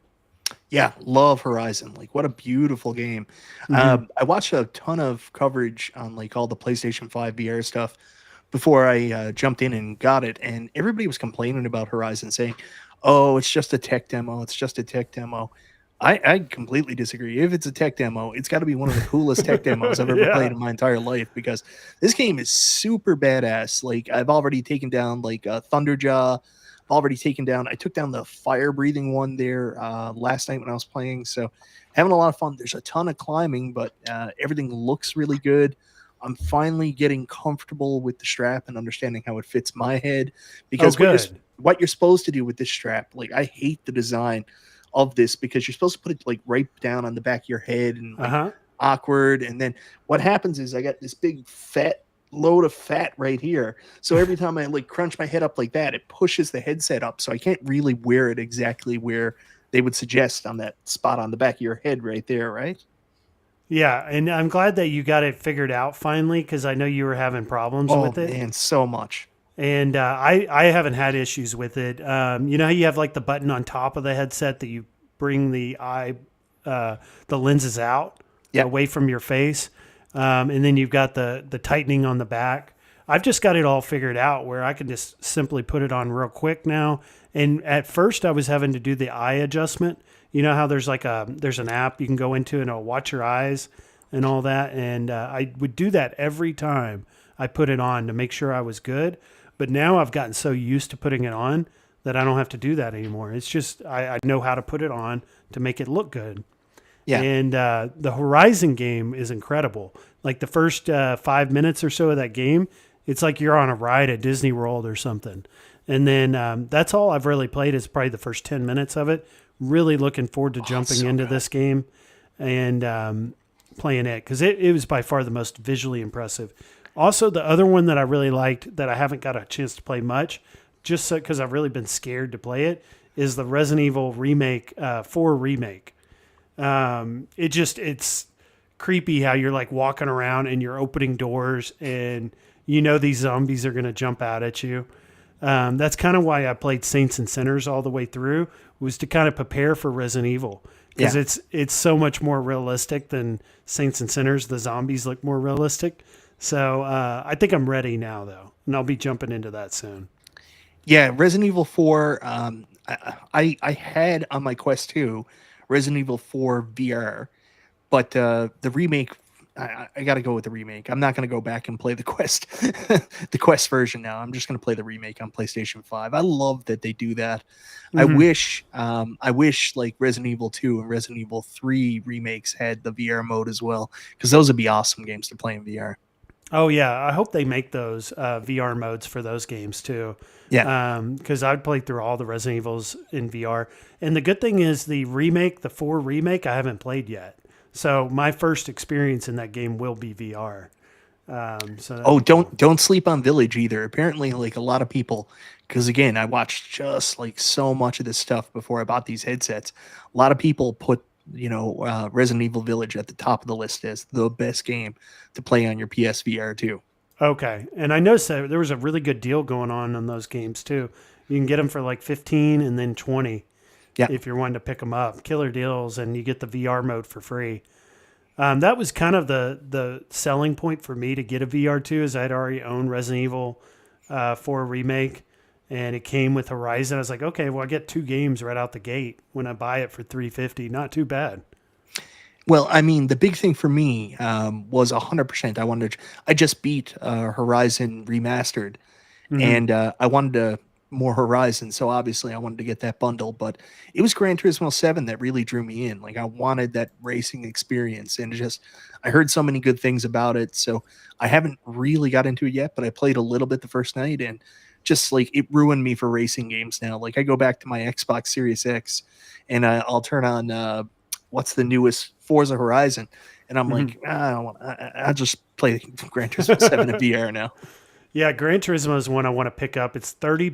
Yeah, love Horizon. Like, what a beautiful game. I watched a ton of coverage on like all the PlayStation 5 VR stuff before I jumped in and got it, and everybody was complaining about Horizon, saying, "Oh, it's just a tech demo. It's just a tech demo." I completely disagree. If it's a tech demo, it's got to be one of the coolest tech demos I've ever played in my entire life, because this game is super badass. Like, I've already taken down like Thunderjaw. I took down the fire breathing one there last night when I was playing. So having a lot of fun. There's a ton of climbing, but everything looks really good. I'm finally getting comfortable with the strap and understanding how it fits my head, because what you're supposed to do with this strap, like, I hate the design. of this because you're supposed to put it like right down on the back of your head and like, Uh-huh. awkward. And then what happens is I got this big fat load of fat right here. So every time I like crunch my head up like that, it pushes the headset up. So I can't really wear it exactly where they would suggest on that spot on the back of your head right there, right? Yeah, and I'm glad that you got it figured out finally because I know you were having problems Oh with it. man, so much. And I haven't had issues with it. You know how you have like the button on top of the headset that you bring the lenses out away from your face, and then you've got the tightening on the back. I've just got it all figured out where I can just simply put it on real quick now. And at first, I was having to do the eye adjustment. You know how there's there's an app you can go into and it'll watch your eyes and all that. And I would do that every time I put it on to make sure I was good. But now I've gotten so used to putting it on that I don't have to do that anymore. It's just I know how to put it on to make it look good. Yeah. And the Horizon game is incredible. Like the first 5 minutes or so of that game, it's like you're on a ride at Disney World or something. And then that's all I've really played is probably the first 10 minutes of it. Really looking forward to jumping into this game and playing it because it was by far the most visually impressive. Also, the other one that I really liked that I haven't got a chance to play much, just because I've really been scared to play it, is the Resident Evil remake, 4 remake. It's creepy how you're like walking around and you're opening doors and you know these zombies are going to jump out at you. That's kind of why I played Saints and Sinners all the way through, was to kind of prepare for Resident Evil because it's so much more realistic than Saints and Sinners. The zombies look more realistic. So I think I'm ready now, though, and I'll be jumping into that soon. Yeah, Resident Evil 4. I had on my Quest 2 Resident Evil 4 VR, but the remake, I got to go with the remake. I'm not going to go back and play the Quest, the Quest version now. I'm just going to play the remake on PlayStation 5. I love that they do that. Mm-hmm. I wish like Resident Evil 2 and Resident Evil 3 remakes had the VR mode as well, because those would be awesome games to play in VR. Oh yeah, I hope they make those VR modes for those games too. Yeah, because I'd played through all the Resident Evils in VR, and the good thing is the remake, the 4 remake, I haven't played yet. So my first experience in that game will be VR. Don't sleep on Village either. Apparently, like a lot of people, because again, I watched just like so much of this stuff before I bought these headsets. A lot of people put Resident Evil Village at the top of the list as the best game to play on your PSVR 2. Okay, and I noticed that there was a really good deal going on those games too. You can get them for like 15 and then 20. Yeah. If you're wanting to pick them up, killer deals, and you get the VR mode for free. That was kind of the selling point for me to get a VR2, is I'd already owned Resident Evil 4 remake, and it came with Horizon. I was like, okay, well, I get 2 games right out the gate when I buy it for $350. Not too bad. Well, I mean, the big thing for me was 100%. I just beat Horizon Remastered, mm-hmm. and I wanted more Horizon, so obviously I wanted to get that bundle, but it was Gran Turismo 7 that really drew me in. Like, I wanted that racing experience, and I heard so many good things about it, so I haven't really got into it yet, but I played a little bit the first night, and just like it ruined me for racing games now. Like, I go back to my Xbox Series X, and I'll turn on what's the newest Forza Horizon, and I'm mm-hmm. like, I'll just play Gran Turismo 7 in VR now. Yeah, Gran Turismo is one I want to pick up. It's $30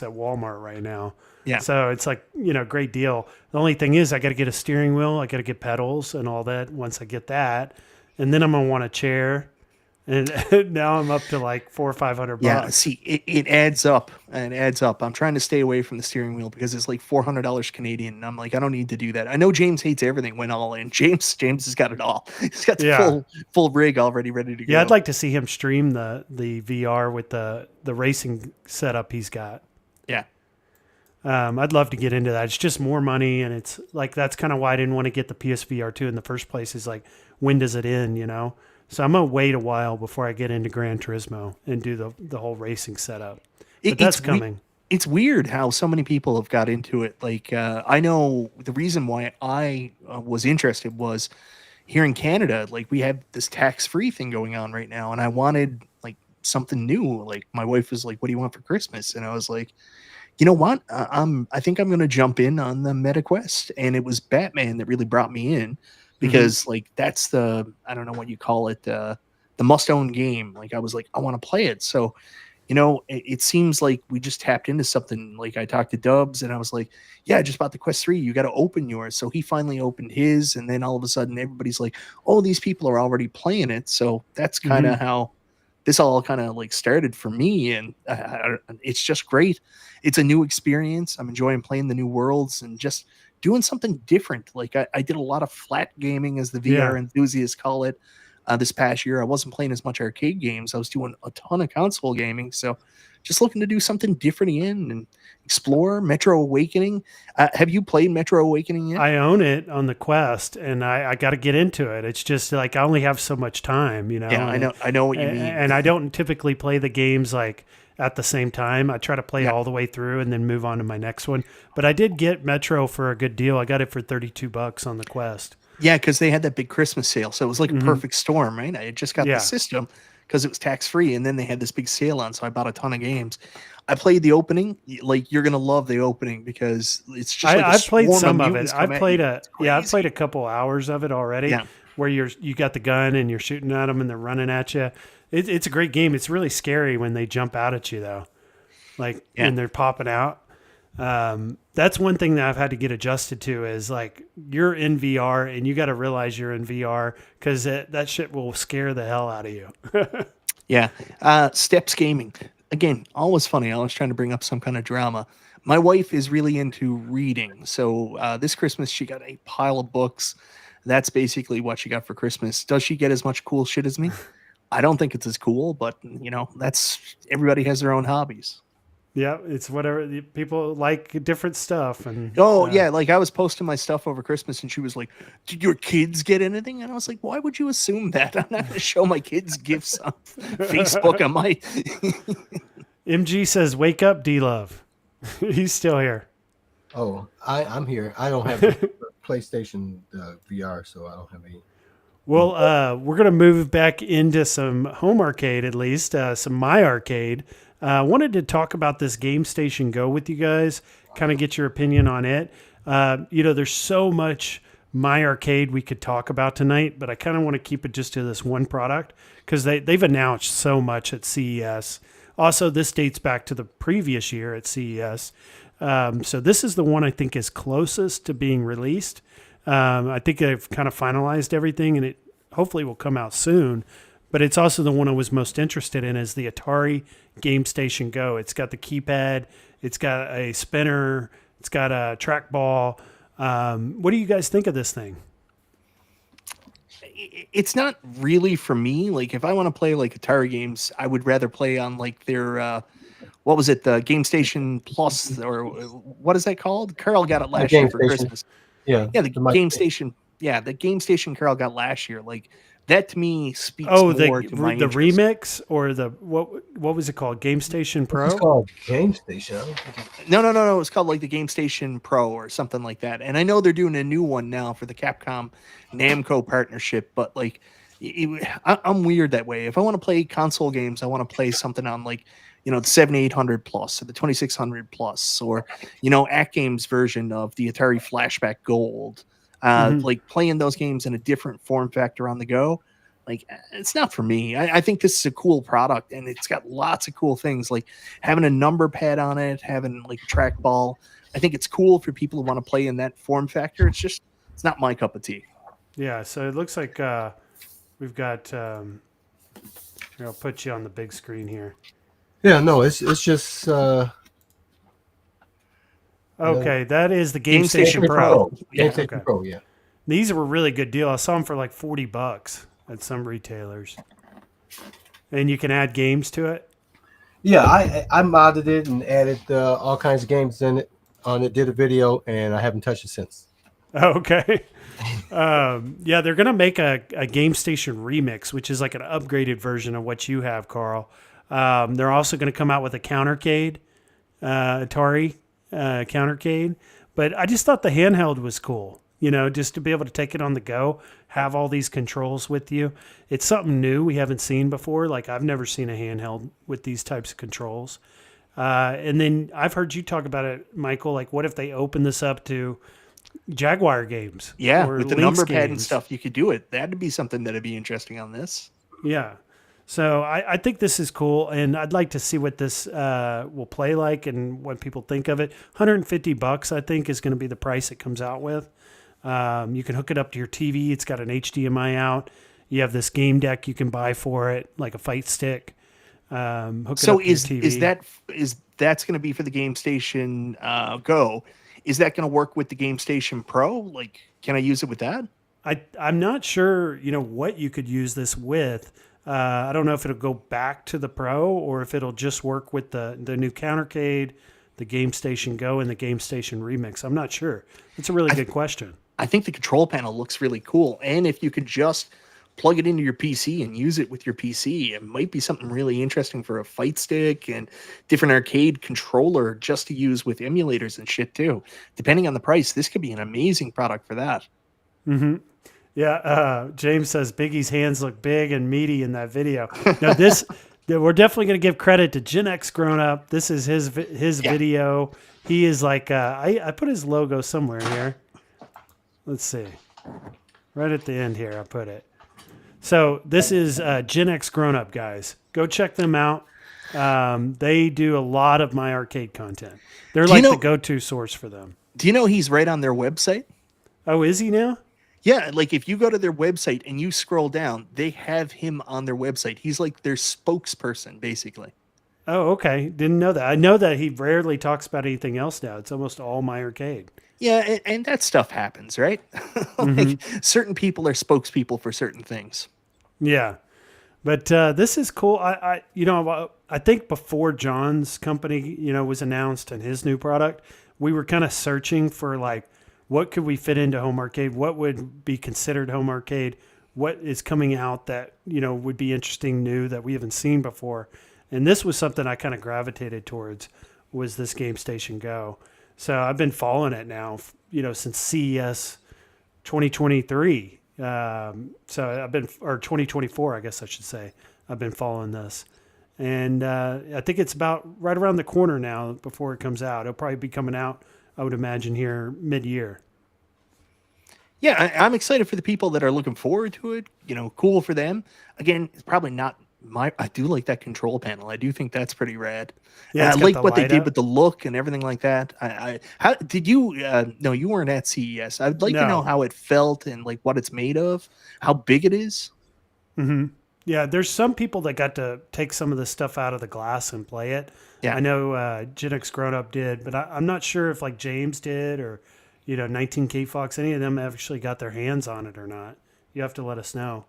at Walmart right now. Yeah. So it's like, great deal. The only thing is I got to get a steering wheel. I got to get pedals and all that once I get that. And then I'm going to want a chair. And now I'm up to like $400 or $500. Yeah, see, it adds up. And it adds up. I'm trying to stay away from the steering wheel because it's like $400 Canadian. And I'm like, I don't need to do that. I know James hates everything, went all in. James has got it all. He's got the full rig already ready to go. Yeah, I'd like to see him stream the VR with the racing setup he's got. Yeah. I'd love to get into that. It's just more money, and it's like that's kind of why I didn't want to get the PSVR 2 in the first place. Is like, when does it end, So I'm going to wait a while before I get into Gran Turismo and do the whole racing setup. But that's coming. It's weird how so many people have got into it. Like, I know the reason why I was interested was here in Canada, like we have this tax-free thing going on right now, and I wanted like something new. Like my wife was like, what do you want for Christmas? And I was like, you know what? I think I'm going to jump in on the MetaQuest, and it was Batman that really brought me in because like that's the, I don't know what you call it, the must-own game. Like I was like, I want to play it. So, you know, it seems like we just tapped into something. Like I talked to Dubs, and I was like, yeah, I just bought the Quest 3. You got to open yours. So he finally opened his, and then all of a sudden everybody's like, oh, these people are already playing it. So that's kind of how this all kind of like started for me, and it's just great. It's a new experience. I'm enjoying playing the new worlds and just doing something different. Like I did a lot of flat gaming, as the VR enthusiasts call it. This past year, I wasn't playing as much arcade games. I was doing a ton of console gaming. So just looking to do something different again and explore Metro Awakening. Have you played Metro Awakening yet? I own it on the Quest, and I got to get into it. It's just like I only have so much time, you know. Yeah, I know what you mean. And I don't typically play the games like at the same time. I try to play all the way through and then move on to my next one. But I did get Metro for a good deal. I got it for $32 on the Quest. Yeah, because they had that big Christmas sale, so it was like a perfect storm, right? I had just got the system because it was tax-free, and then they had this big sale on, so I bought a ton of games. I played the opening. Like, you're gonna love the opening because it's just like I've played some of it. I've played a couple hours of it already. Yeah. Where you got the gun and you're shooting at them and they're running at you. It's a great game. It's really scary when they jump out at you though, like and they're popping out. That's one thing that I've had to get adjusted to is like you're in VR and you got to realize you're in VR because that shit will scare the hell out of you. Steps Gaming. Again, always funny. Always trying to bring up some kind of drama. My wife is really into reading. So this Christmas, she got a pile of books. That's basically what she got for Christmas. Does she get as much cool shit as me? I don't think it's as cool, but you know, everybody has their own hobbies. Yeah, it's whatever people like, different stuff. And like I was posting my stuff over Christmas, and she was like, "Did your kids get anything?" And I was like, "Why would you assume that? I'm not going to show my kids gifts on Facebook." On my MG says, "Wake up, D-Love." He's still here. Oh, I'm here. I don't have the PlayStation VR, so I don't have any. Well, we're going to move back into some home arcade, at least some My Arcade. I wanted to talk about this Gamestation Go with you guys, kind of get your opinion on it. There's so much My Arcade we could talk about tonight, but I kind of want to keep it just to this one product because they've announced so much at CES. Also, this dates back to the previous year at CES. So this is the one I think is closest to being released. I think they've kind of finalized everything, and it hopefully will come out soon. But it's also the one I was most interested in is the Atari Gamestation Go. It's got the keypad. It's got a spinner. It's got a trackball. What do you guys think of this thing? It's not really for me. Like if I want to play like Atari games, I would rather play on like their what was it, the Gamestation Plus, or what is that called? Carl got it last year for Christmas. Yeah, the Gamestation. Yeah, the Gamestation Carl got last year. Like that to me speaks more to my the interest. remix or the what was it called? Gamestation Pro? It's called Gamestation. No. It's called like the Gamestation Pro or something like that. And I know they're doing a new one now for the Capcom Namco partnership, but like I'm weird that way. If I want to play console games, I want to play something on like, you know, the 7800 plus or the 2600 plus, or, you know, Act Games version of the Atari Flashback Gold. Like playing those games in a different form factor on the go, like it's not for me. I think this is a cool product, and it's got lots of cool things, like having a number pad on it, having like a trackball. I think it's cool for people who want to play in that form factor. It's not my cup of tea. Yeah, so it looks like we've got. Here, I'll put you on the big screen here. Yeah, no, it's just. Okay, that is the Gamestation Pro. Gamestation Pro, yeah. These were a really good deal. I saw them for like $40 at some retailers. And you can add games to it? Yeah, I modded it and added all kinds of games in it on it, did a video, and I haven't touched it since. Okay. Yeah, they're going to make a Gamestation Remix, which is like an upgraded version of what you have, Carl. They're also going to come out with a Countercade, Atari Countercade, but I just thought the handheld was cool, you know, just to be able to take it on the go, have all these controls with you. It's something new we haven't seen before. Like I've never seen a handheld with these types of controls. And then I've heard you talk about it, Michael. Like, what if they open this up to Jaguar games? Yeah, or with the Lynx number pad and games? stuff, you could do it. That'd be something that'd be interesting on this. Yeah. So I think this is cool, and I'd like to see what this will play like and what people think of it. $150, I think, is going to be the price it comes out with. You can hook it up to your TV. It's got an HDMI out. You have this game deck you can buy for it, like a fight stick. Hook So it up to your TV. that's going to be for the GameStation Go? Is that going to work with the GameStation Pro? Like, can I use it with that? I'm not sure, what you could use this with. I don't know if it'll go back to the Pro or if it'll just work with the new Countercade, the GameStation Go, and the GameStation Remix. I'm not sure. That's a really good question. I think the control panel looks really cool. And if you could just plug it into your PC and use it with your PC, it might be something really interesting for a fight stick and different arcade controller just to use with emulators and shit too. Depending on the price, this could be an amazing product for that. Mm-hmm. Yeah, James says Biggie's hands look big and meaty in that video. No, we're definitely going to give credit to Gen X Grown Up. This is his video. He is like, I put his logo somewhere here. Let's see. Right at the end here, I put it. So this is Gen X Grown Up, guys. Go check them out. They do a lot of my arcade content. They're like the go-to source for them. Do you know he's right on their website? Oh, is he now? Yeah, like if you go to their website and you scroll down, they have him on their website. He's like their spokesperson, basically. Oh, okay. Didn't know that. I know that he rarely talks about anything else now. It's almost all my arcade. Yeah, and that stuff happens, right? Like certain people are spokespeople for certain things. Yeah. But this is cool. I think before John's company, was announced and his new product, we were kind of searching for like, what could we fit into home arcade? What would be considered home arcade? What is coming out that, would be interesting, new, that we haven't seen before? And this was something I kind of gravitated towards, was this GameStation Go. So I've been following it now, since CES 2023. Or 2024, I guess I should say. I've been following this. And I think it's about right around the corner now before it comes out. It'll probably be coming out, I would imagine, here mid-year. Yeah, I'm excited for the people that are looking forward to it. Cool for them. Again, it's probably not I do like that control panel. I do think that's pretty rad. Yeah, I like what they did with the look and everything like that. How did you? No, you weren't at CES. I'd like to know how it felt and like what it's made of, how big it is. Mm-hmm. Yeah, there's some people that got to take some of the stuff out of the glass and play it. Yeah. I know Gen X Grown Up did, but I'm not sure if like James did or 19K Fox, any of them actually got their hands on it or not. You have to let us know.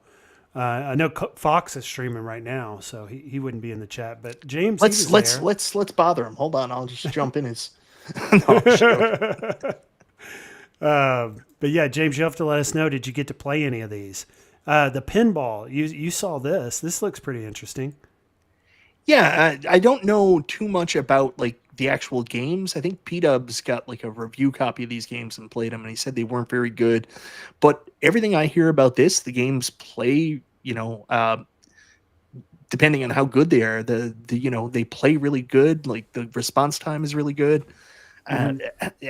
I know Fox is streaming right now, so he wouldn't be in the chat. But James, let's bother him. Hold on, I'll just jump in his. But yeah, James, you have to let us know. Did you get to play any of these? The pinball, you saw this. This looks pretty interesting. Yeah, I don't know too much about like the actual games. I think P-Dub's got like a review copy of these games and played them, and he said they weren't very good. But everything I hear about this, the games play, depending on how good they are, they play really good. Like the response time is really good. And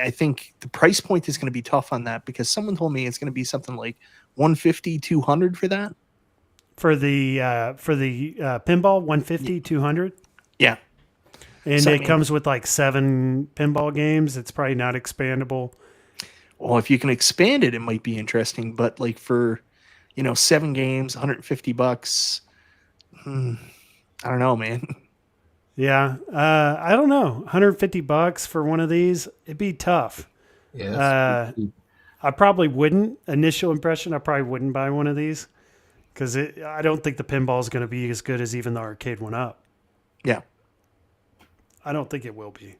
I think the price point is going to be tough on that because someone told me it's going to be something like 150, 200 for that. For the pinball, 150, 200? Yeah. And it comes with like 7 pinball games. It's probably not expandable. Well, if you can expand it, it might be interesting. But like for, 7 games, $150, I don't know, man. Yeah. I don't know. $150 for one of these, it'd be tough. Yeah. I probably wouldn't. Initial impression, I probably wouldn't buy one of these because I don't think the pinball is going to be as good as even the arcade one up. Yeah. I don't think it will be.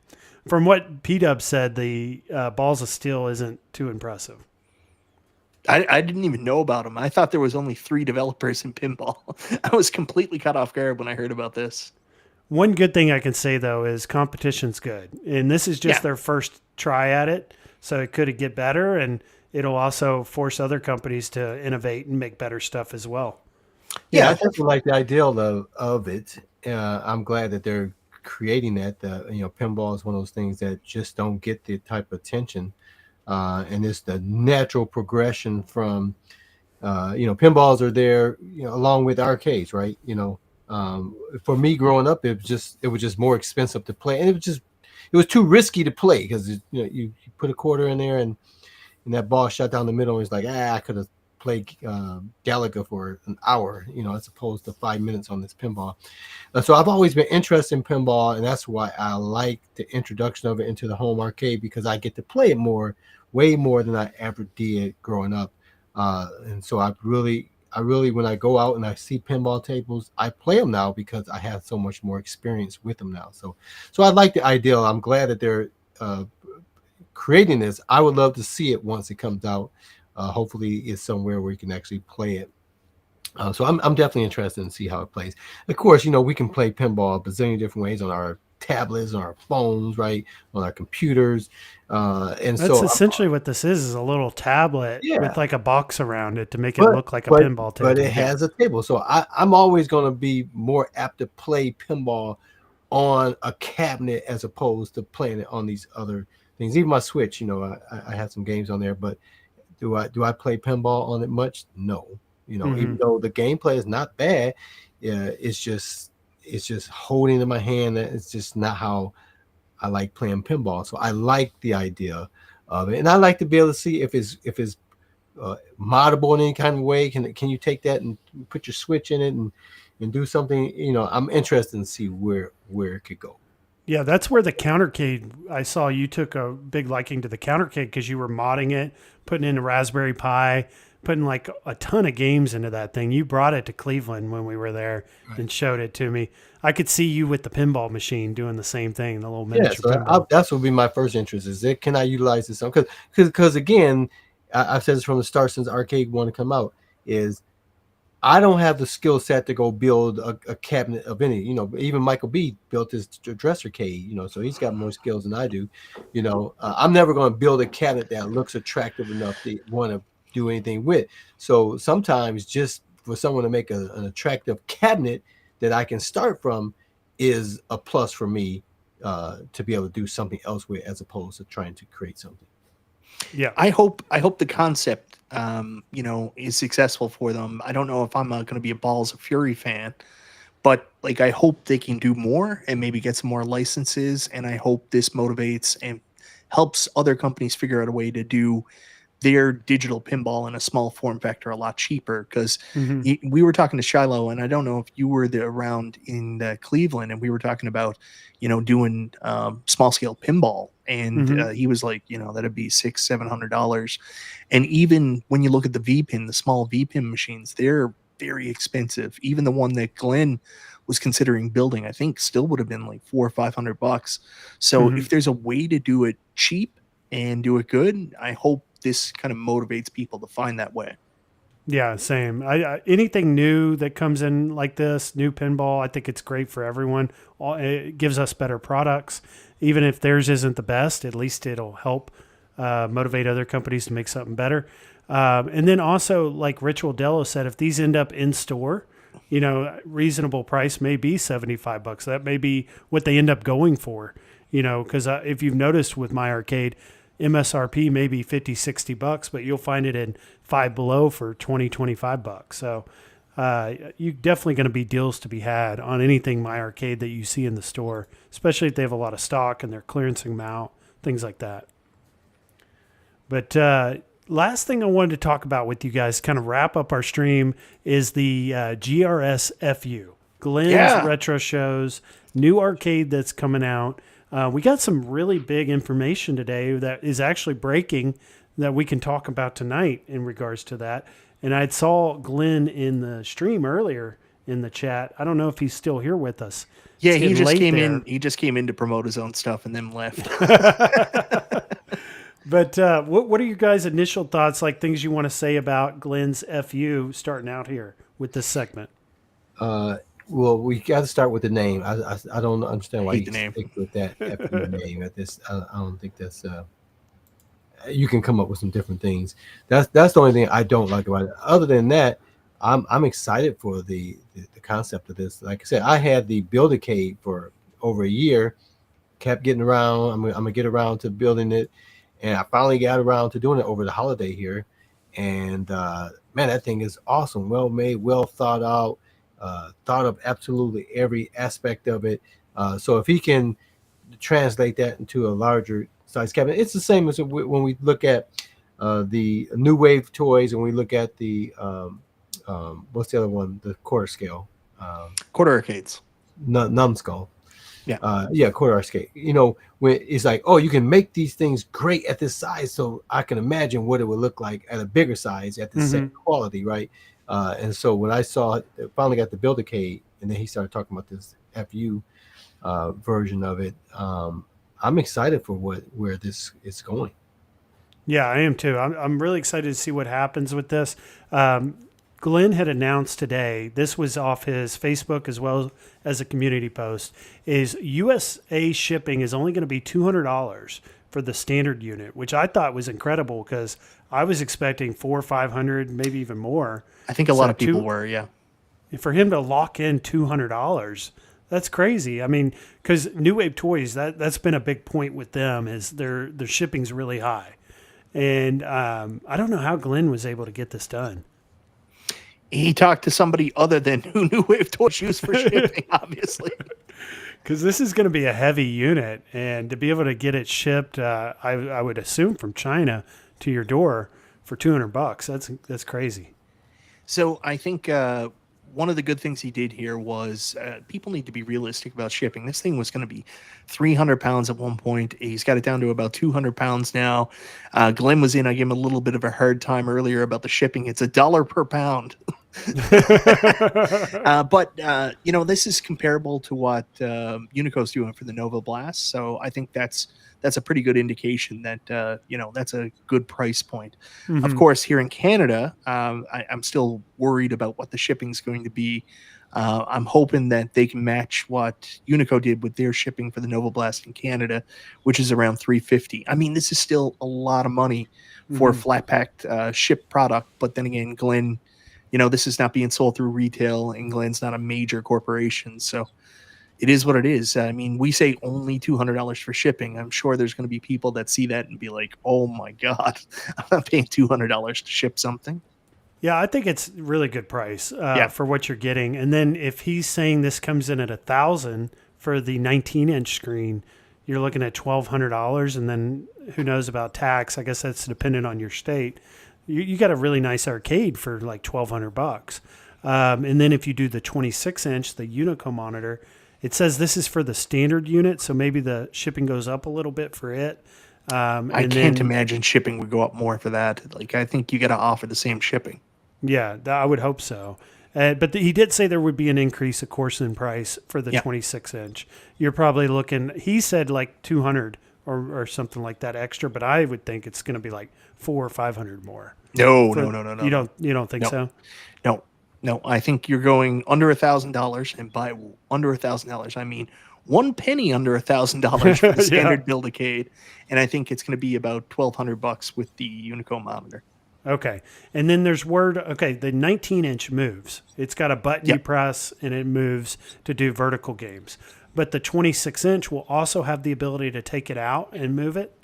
From what P-Dub said, the Balls of Steel isn't too impressive. I didn't even know about them. I thought there was only 3 developers in pinball. I was completely caught off guard when I heard about this. One good thing I can say, though, is competition's good. And this is just their first try at it. So it could get better, and it'll also force other companies to innovate and make better stuff as well. Yeah, I definitely like the ideal of it. I'm glad that they're creating that. Pinball is one of those things that just don't get the type of attention, and it's the natural progression from pinballs are there, along with arcades, right? For me growing up, it was just more expensive to play, and it was too risky to play because you put a quarter in there and that ball shot down the middle. And it's like, I could have played Galaga for an hour, as opposed to 5 minutes on this pinball. So I've always been interested in pinball, and that's why I like the introduction of it into the home arcade, because I get to play it way more than I ever did growing up. And so I really, when I go out and I see pinball tables, I play them now because I have so much more experience with them now. So I like the idea. I'm glad that they're creating this. I would love to see it once it comes out. Hopefully it's somewhere where you can actually play it. So I'm definitely interested in see how it plays. Of course, we can play pinball a bazillion different ways on our tablets, on our phones, right, on our computers, and that's essentially what this is a little tablet with like a box around it to make it look like a pinball table. But it has a table, so I'm always going to be more apt to play pinball on a cabinet as opposed to playing it on these other things. Even my Switch, I have some games on there, but do I play pinball on it much? No. Even though the gameplay is not bad, it's just holding in my hand. It's just not how I like playing pinball. So I like the idea of it, and I like to be able to see if it's moddable in any kind of way. Can you take that and put your Switch in it and do something? I'm interested in see where it could go. Yeah, that's where the countercade, I saw you took a big liking to the countercade because you were modding it, putting in a Raspberry Pi, putting like a ton of games into that thing. You brought it to Cleveland when we were there and showed it to me. I could see you with the pinball machine doing the same thing, the little miniature pinball. That's what would be my first interest is can I utilize this? Because again, I've said this from the start since Arcade wanted to come out, is I don't have the skill set to go build a cabinet of any, even Michael B built his dressercade, so he's got more skills than I do. I'm never going to build a cabinet that looks attractive enough to want to do anything with. So sometimes just for someone to make an attractive cabinet that I can start from is a plus for me to be able to do something else with, as opposed to trying to create something. Yeah, I hope the concept is successful for them. I don't know if I'm going to be a Balls of Fury fan, but like I hope they can do more and maybe get some more licenses, and I hope this motivates and helps other companies figure out a way to do their digital pinball in a small form factor a lot cheaper. Because we were talking to Shiloh, and I don't know if you were around in Cleveland, and we were talking about doing small scale pinball, and he was like, that'd be $600-700. And even when you look at the V-Pin, the small V-Pin machines, they're very expensive. Even the one that Glenn was considering building, I think still would have been like $400 or $500. So if there's a way to do it cheap and do it good, I hope this kind of motivates people to find that way. Yeah, same. Anything new that comes in like this, new pinball, I think it's great for everyone. It gives us better products. Even if theirs isn't the best, at least it'll help motivate other companies to make something better. And then also, like Ritual Dello said, if these end up in store, reasonable price may be $75. That may be what they end up going for, because if you've noticed with my arcade, MSRP may be $50-$60, but you'll find it in Five Below for $20-$25. So you're definitely going to be deals to be had on anything My Arcade that you see in the store, especially if they have a lot of stock and they're clearancing them out, things like that. But last thing I wanted to talk about with you guys, kind of wrap up our stream, is the GRS FU, Glenn's Retro Shows, new arcade that's coming out. We got some really big information today that is actually breaking that we can talk about tonight in regards to that. And I saw Glenn in the stream earlier in the chat. I don't know if he's still here with us. Yeah, he just came in. He just came in to promote his own stuff and then left. But what are your guys' initial thoughts, like things you want to say about Glenn's FU starting out here with this segment? Well, we got to start with the name. I don't understand why you stick with that FU name at this. I don't think that's. You can come up with some different things. That's the only thing I don't like about it. Other than that, I'm excited for the concept of this. Like I said, I had the Build-A-Cade for over a year. Kept getting around. I'm gonna get around to building it, and I finally got around to doing it over the holiday here. And man, that thing is awesome. Well made, well thought out. Thought of absolutely every aspect of it. So if he can translate that into a larger size cabinet, it's the same as when we look at the new wave toys, and we look at the what's the other one? The quarter scale. Quarter arcades. Numbskull. Yeah. Quarter arcade. You know, when it's like, oh, you can make these things great at this size, so I can imagine what it would look like at a bigger size at the same quality, right? And so when I saw it, finally got the Build-A-Cade, and then he started talking about this FU version of it. I'm excited for where this is going. Yeah, I am too. I'm really excited to see what happens with this. Glenn had announced today, this was off his Facebook as well as a community post, is USA shipping is only going to be $200 for the standard unit, which I thought was incredible because I was expecting $400 or $500, maybe even more. I think a lot of people were, yeah. For him to lock in $200, that's crazy. I mean, because New Wave Toys, that's been a big point with them, is their shipping's really high. And I don't know how Glenn was able to get this done. He talked to somebody other than who New Wave Toys used for shipping, obviously. Because this is going to be a heavy unit, and to be able to get it shipped, I would assume from China to your door for $200, that's crazy. So I think one of the good things he did here was people need to be realistic about shipping. This thing was going to be 300 pounds at one point. He's got it down to about 200 pounds now. Glenn was in. I gave him a little bit of a hard time earlier about the shipping. It's $1 per pound. But this is comparable to what Unico's doing for the Nova Blast. So I think that's a pretty good indication that that's a good price point. Mm-hmm. Of course, here in Canada, I'm still worried about what the shipping's going to be. I'm hoping that they can match what Unico did with their shipping for the Nova Blast in Canada, which is around $350. I mean, this is still a lot of money for a flat packed shipped product. But then again, Glenn, this is not being sold through retail, and Glenn's not a major corporation, so it is what it is. I mean, we say only $200 for shipping. I'm sure there's going to be people that see that and be like, oh my God, I'm not paying $200 to ship something. Yeah, I think it's a really good price for what you're getting. And then if he's saying this comes in at $1,000 for the 19-inch screen, you're looking at $1,200. And then who knows about tax? I guess that's dependent on your state. You got a really nice arcade for like $1,200. And then if you do the 26-inch, the Unico monitor, it says this is for the standard unit, so maybe the shipping goes up a little bit for it. I can't imagine shipping would go up more for that. Like, I think you got to offer the same shipping. Yeah, I would hope so. But he did say there would be an increase, of course, in price for the 26-inch. You're probably looking, he said like $200 or something like that extra, but I would think it's going to be like $400 or $500 more. No. You don't think so? No, I think you're going under $1,000, and by under $1,000, I mean 1 penny under $1,000 for the standard Build-A-Cade, and I think it's going to be about $1,200 with the Unico monitor. Okay, and then there's word. Okay, the 19-inch moves. It's got a button you press, and it moves to do vertical games. But the 26-inch will also have the ability to take it out and move it.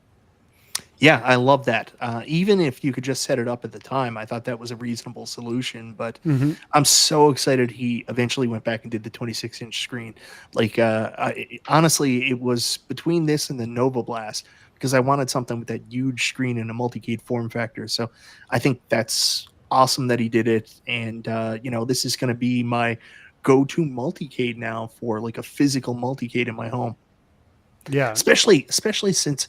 Yeah, I love that. Even if you could just set it up at the time, I thought that was a reasonable solution. But I'm so excited he eventually went back and did the 26-inch screen. Like, honestly, it was between this and the Nova Blast because I wanted something with that huge screen and a multi-cade form factor. So I think that's awesome that he did it. And, this is going to be my go-to multi-cade now for like a physical multi-cade in my home. Yeah. Especially since,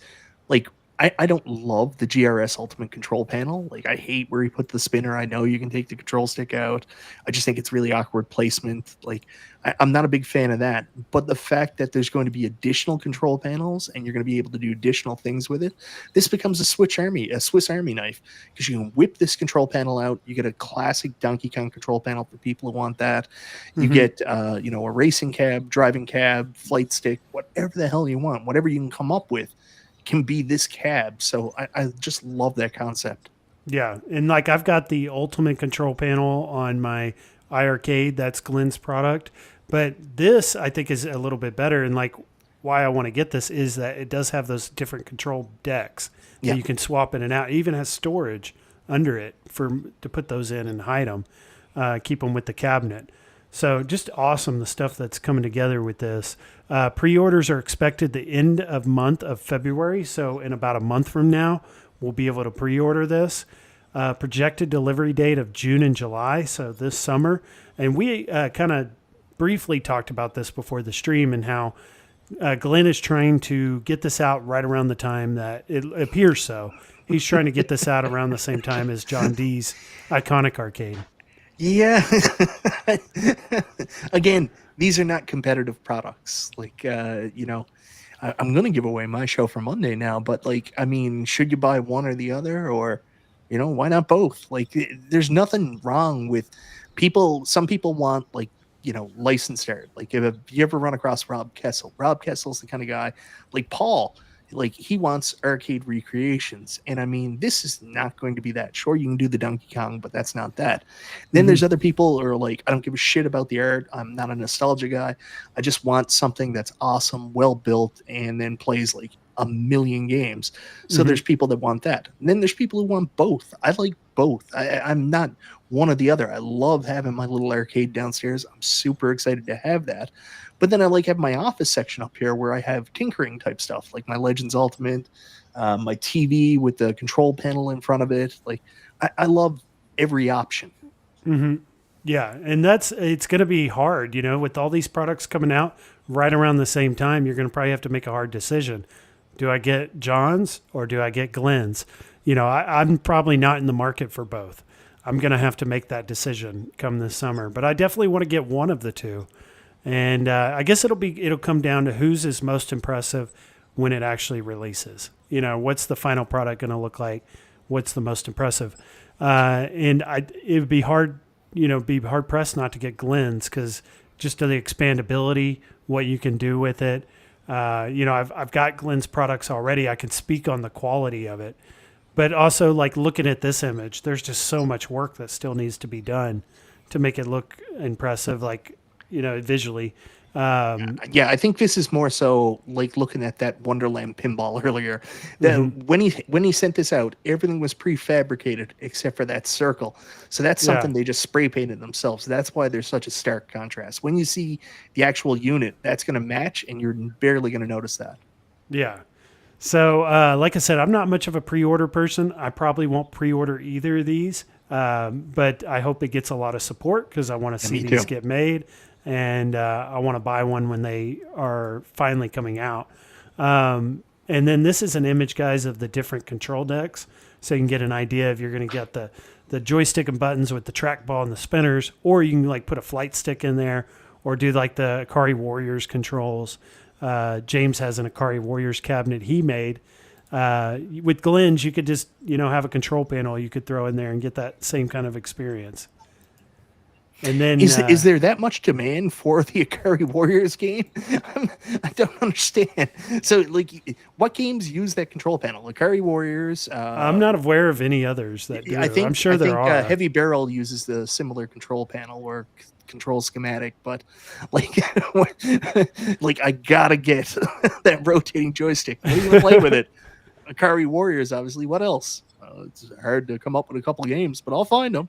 like, I don't love the GRS Ultimate Control Panel. Like, I hate where he put the spinner. I know you can take the control stick out. I just think it's really awkward placement. Like, I'm not a big fan of that. But the fact that there's going to be additional control panels and you're going to be able to do additional things with it, this becomes a Swiss Army knife, because you can whip this control panel out. You get a classic Donkey Kong control panel for people who want that. You get, a racing cab, driving cab, flight stick, whatever the hell you want, whatever you can come up with can be this cab. So I just love that concept. Yeah, and like I've got the ultimate control panel on my iArcade. That's Glenn's product, But this, I think, is a little bit better. And like why I want to get this is that it does have those different control decks that you can swap in and out. It even has storage under it to put those in and hide them, keep them with the cabinet. So just awesome, the stuff that's coming together with this. Pre-orders are expected the end of month of February. So in about a month from now, we'll be able to pre-order this. Projected delivery date of June and July, so this summer. And we kind of briefly talked about this before the stream and how Glenn is trying to get this out right around the time that it appears so. He's trying to get this out around the same time as John D's iconic arcade. Yeah. Again, these are not competitive products. Like, I'm going to give away my show for Monday now, but like, I mean, should you buy one or the other, or, why not both? Like, there's nothing wrong with people. Some people want like, licensed art. Like if you ever run across Rob Kessel's the kind of guy like Paul, like he wants arcade recreations. And I mean, this is not going to be that. Sure, you can do the Donkey Kong, but that's not that. Then there's other people who are like, I don't give a shit about the art. I'm not a nostalgia guy. I just want something that's awesome, well built, and then plays like a million games. So there's people that want that. And then there's people who want both. I like both. I'm not one or the other. I love having my little arcade downstairs. I'm super excited to have that. But then I like having my office section up here where I have tinkering type stuff, like my Legends Ultimate, my TV with the control panel in front of it. Like I love every option. Yeah, and it's going to be hard, with all these products coming out right around the same time. You're going to probably have to make a hard decision. Do I get John's or do I get Glenn's? I'm probably not in the market for both. I'm going to have to make that decision come this summer, but I definitely want to get one of the two. And I guess it'll come down to whose is most impressive when it actually releases. What's the final product going to look like? What's the most impressive? And it would be hard, be hard pressed not to get Glenn's because just to the expandability, what you can do with it. I've got Glenn's products already. I can speak on the quality of it, but also like looking at this image, there's just so much work that still needs to be done to make it look impressive, like, visually. I think this is more so like looking at that Wonderland pinball earlier. When he sent this out, everything was prefabricated except for that circle. So that's something they just spray painted themselves. That's why there's such a stark contrast. When you see the actual unit, that's going to match, and you're barely going to notice that. Yeah. So, like I said, I'm not much of a pre-order person. I probably won't pre-order either of these, but I hope it gets a lot of support because I want to see these get made. And I want to buy one when they are finally coming out. And then this is an image, guys, of the different control decks. So you can get an idea if you're going to get the joystick and buttons with the trackball and the spinners, or you can like put a flight stick in there or do like the Akari Warriors controls. James has an Akari Warriors cabinet he made. With Glenn's, you could just, have a control panel you could throw in there and get that same kind of experience. And then is there that much demand for the Akari Warriors game? I don't understand. So, like, what games use that control panel? Akari Warriors. I'm not aware of any others that do. I'm sure there are. Heavy Barrel uses the similar control panel or control schematic, but like, like I gotta get that rotating joystick. I even play with it. Akari Warriors, obviously. What else? It's hard to come up with a couple games, but I'll find them.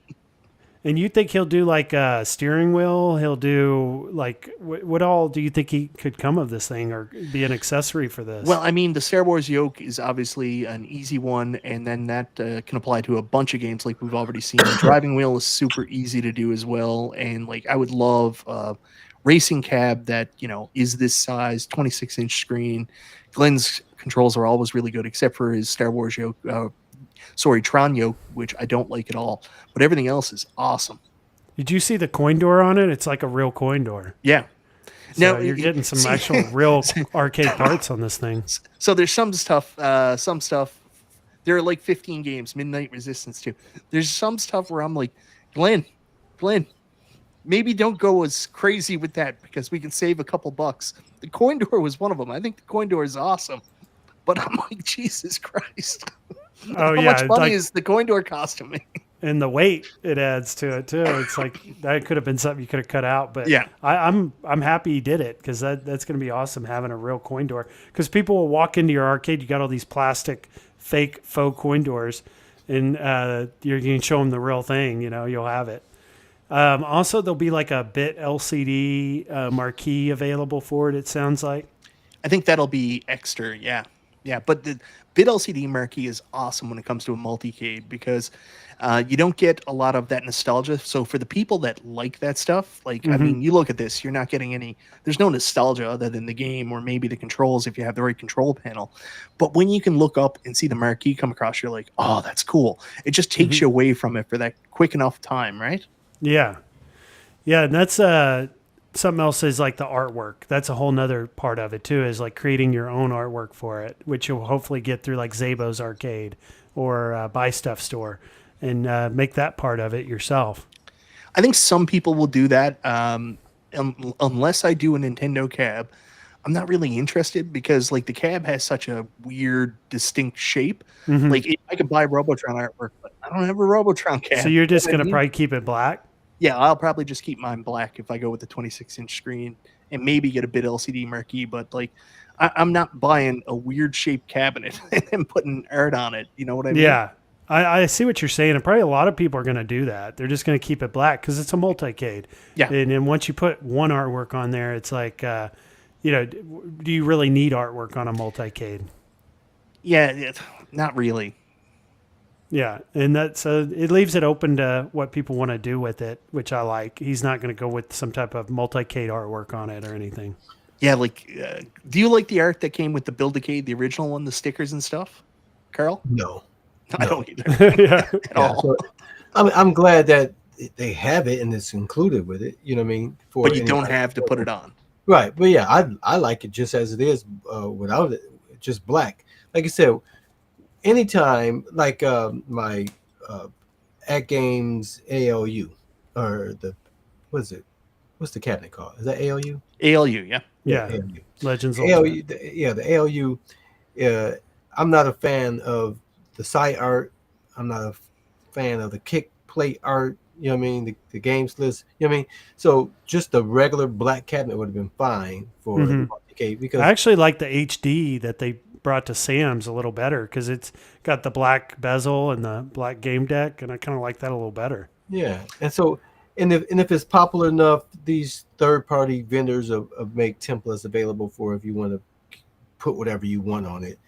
And you think he'll do like a steering wheel? He'll do like, what all do you think he could come of this thing or be an accessory for this? Well, I mean, the Star Wars yoke is obviously an easy one, and then that can apply to a bunch of games like we've already seen. The driving wheel is super easy to do as well. And like, I would love a racing cab that, is this size, 26-inch screen. Glenn's controls are always really good, except for his Star Wars yoke. Tron yoke, which I don't like at all, but everything else is awesome. Did you see the coin door on it? It's like a real coin door. Yeah. So now you're getting some actual real arcade parts on this thing. So there's some stuff. There are like 15 games, Midnight Resistance 2. There's some stuff where I'm like, Glenn, maybe don't go as crazy with that because we can save a couple bucks. The coin door was one of them. I think the coin door is awesome, but I'm like, Jesus Christ. Oh, How much money is the coin door costing me? and the weight it adds to it too. It's like that could have been something you could have cut out, but Yeah. I'm happy he did it because that's going to be awesome having a real coin door. Because people will walk into your arcade, you got all these plastic fake faux coin doors, and you can show them the real thing. You'll have it. Also, there'll be like a bit LCD marquee available for it. It sounds like. I think that'll be extra. Yeah. Yeah. But the bit LCD marquee is awesome when it comes to a multicade because you don't get a lot of that nostalgia. So for the people that like that stuff, like, I mean, you look at this, you're not getting there's no nostalgia other than the game or maybe the controls if you have the right control panel. But when you can look up and see the marquee come across, you're like, oh, that's cool. It just takes you away from it for that quick enough time, right? Yeah. Yeah. And that's something else is like the artwork. That's a whole nother part of it too, is like creating your own artwork for it, which you'll hopefully get through like Zabo's Arcade or Buy Stuff Store and make that part of it yourself. I think some people will do that. Unless I do a Nintendo cab, I'm not really interested because like the cab has such a weird, distinct shape. Like I could buy Robotron artwork, but I don't have a Robotron cab. So you're just going to probably keep it black? Yeah, I'll probably just keep mine black if I go with the 26-inch screen and maybe get a bit LCD marquee. But like, I'm not buying a weird shaped cabinet and putting art on it. You know what I mean? Yeah, I see what you're saying. And probably a lot of people are going to do that. They're just going to keep it black because it's a multicade. Yeah. And then once you put one artwork on there, it's like, do you really need artwork on a multicade? Yeah, not really. Yeah, and it leaves it open to what people want to do with it, which I like. He's not going to go with some type of multicade artwork on it or anything. Yeah, like, do you like the art that came with the Build-A-Cade, the original one, the stickers and stuff, Carl? No. I don't either. Yeah. At all. So, I'm glad that they have it and it's included with it. You know what I mean? But you don't have to put it on. Right. But yeah, I like it just as it is without it, just black. Like I said, anytime, like my at Games ALU or what's the cabinet called? Is that ALU? ALU, yeah. Yeah. ALU. Legends. ALU, the ALU. I'm not a fan of the side art. I'm not a fan of the kick plate art. You know what I mean? The games list. You know what I mean? So just the regular black cabinet would have been fine for multi-cade because I actually like the HD that they brought to Sam's a little better because it's got the black bezel and the black game deck, and I kind of like that a little better. Yeah, and so if it's popular enough, these third-party vendors will make templates available for if you want to put whatever you want on it.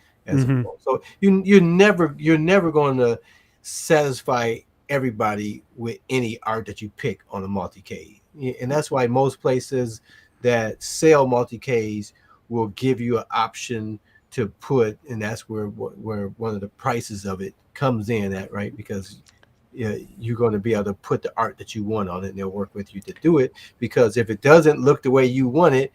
So you're never going to satisfy everybody with any art that you pick on a multi-cade, and that's why most places that sell multi-cades will give you an option to put, and that's where one of the prices of it comes in at, right? Because you're going to be able to put the art that you want on it, and they'll work with you to do it. Because if it doesn't look the way you want it,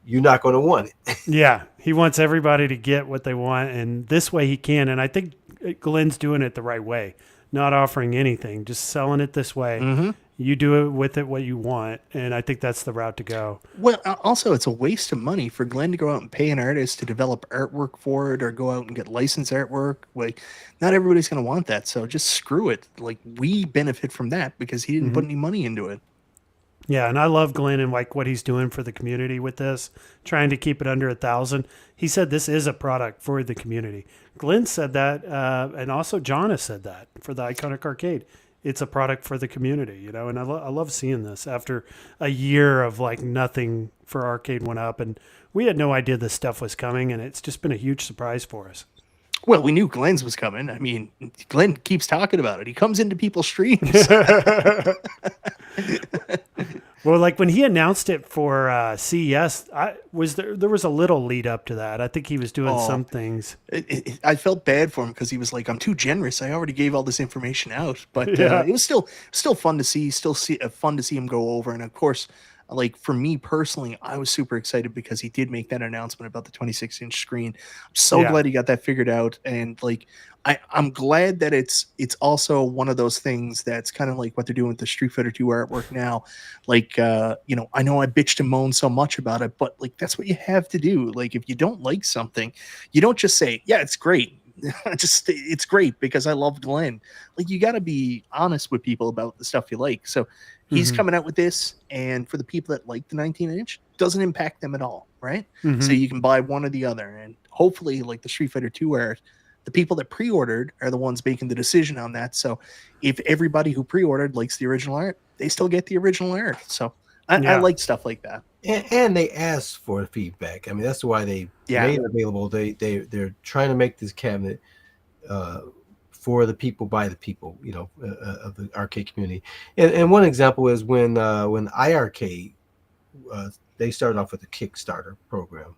you're not going to want it. Yeah, he wants everybody to get what they want, and this way he can. And I think Glenn's doing it the right way, not offering anything, just selling it this way. You do it with it what you want, and I think that's the route to go. Well, also, it's a waste of money for Glenn to go out and pay an artist to develop artwork for it or go out and get licensed artwork. Like, not everybody's going to want that, so just screw it. Like, we benefit from that because he didn't put any money into it. Yeah, and I love Glenn and like what he's doing for the community with this, trying to keep it under 1,000. He said this is a product for the community. Glenn said that, and also John has said that for the Iconic Arcade. It's a product for the community, and I love seeing this after a year of like nothing for Arcade went up, and we had no idea this stuff was coming, and it's just been a huge surprise for us. Well, we knew Glenn's was coming. I mean, Glenn keeps talking about it. He comes into people's streams. Well, like when he announced it for CES, there was a little lead up to that. I think he was doing some things. I felt bad for him because he was like, "I'm too generous. I already gave all this information out." But it was still fun to see. Fun to see him go over. And of course, like for me personally, I was super excited because he did make that announcement about the 26-inch screen. I'm so glad he got that figured out. And like, I'm glad that it's also one of those things that's kind of like what they're doing with the Street Fighter 2 artwork now. Like, I know I bitched and moaned so much about it, but like, that's what you have to do. Like, if you don't like something, you don't just say, yeah, it's great. it's great because I love Glenn. Like, you got to be honest with people about the stuff you like. So he's coming out with this, and for the people that like the 19-inch, doesn't impact them at all, right? So you can buy one or the other, and hopefully, like the Street Fighter 2 art, the people that pre-ordered are the ones making the decision on that. So if everybody who pre-ordered likes the original art, they still get the original art. So I like stuff like that. And they asked for feedback. I mean, that's why they made it available. They're trying to make this cabinet for the people, by the people, of the arcade community. And one example is when iArcade, they started off with a Kickstarter program,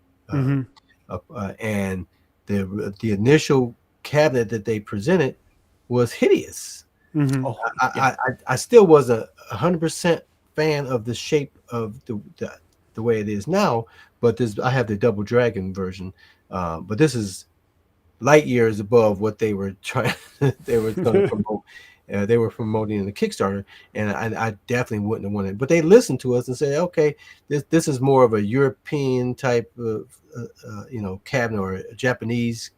and the initial cabinet that they presented was hideous. I still wasn't 100% fan of the shape of the way it is now, but I have the Double Dragon version, but this is light years above what they were trying. They were going to promote. They were promoting in the Kickstarter, and I definitely wouldn't have wanted it. But they listened to us and said, "Okay, this is more of a European type of cabinet, or a Japanese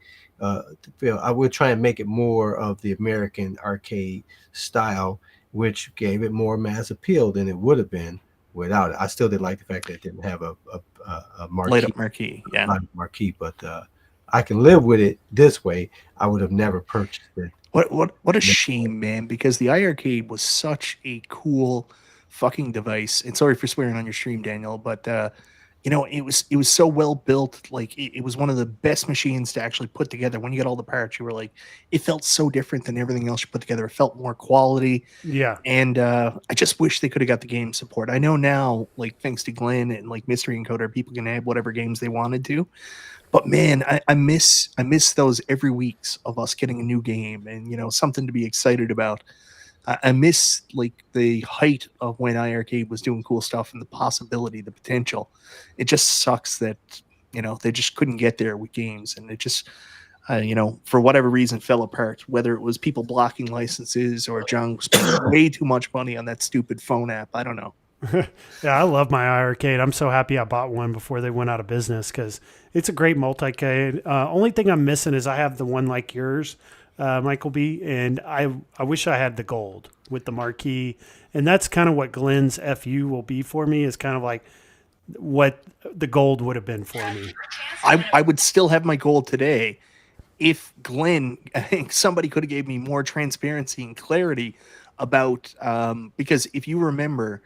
feel. I would try and make it more of the American arcade style, which gave it more mass appeal than it would have been without it. I still did like the fact that it didn't have a marquee, light up marquee, but I can live with it this way. I would have never purchased it. What a shame, man, because the iArcade was such a cool fucking device. And sorry for swearing on your stream, Daniel, but it was so well built. Like, it was one of the best machines to actually put together. When you get all the parts, you were like, it felt so different than everything else you put together. It felt more quality. Yeah. And I just wish they could have got the game support. I know now, like, thanks to Glenn and like Mystery Encoder, people can add whatever games they wanted to. But man, I miss those every weeks of us getting a new game and something to be excited about. I miss like the height of when iArcade was doing cool stuff and the possibility, the potential. It just sucks that they just couldn't get there with games, and it just for whatever reason fell apart. Whether it was people blocking licenses or John spent way too much money on that stupid phone app, I don't know. Yeah, I love my iArcade. I'm so happy I bought one before they went out of business because it's a great multi-cade. Only thing I'm missing is I have the one like yours, Michael B., and I wish I had the gold with the marquee. And that's kind of what Glenn's FU will be for me, is kind of like what the gold would have been for me. I would still have my gold today if Glenn, I think somebody could have gave me more transparency and clarity about, because if you remember,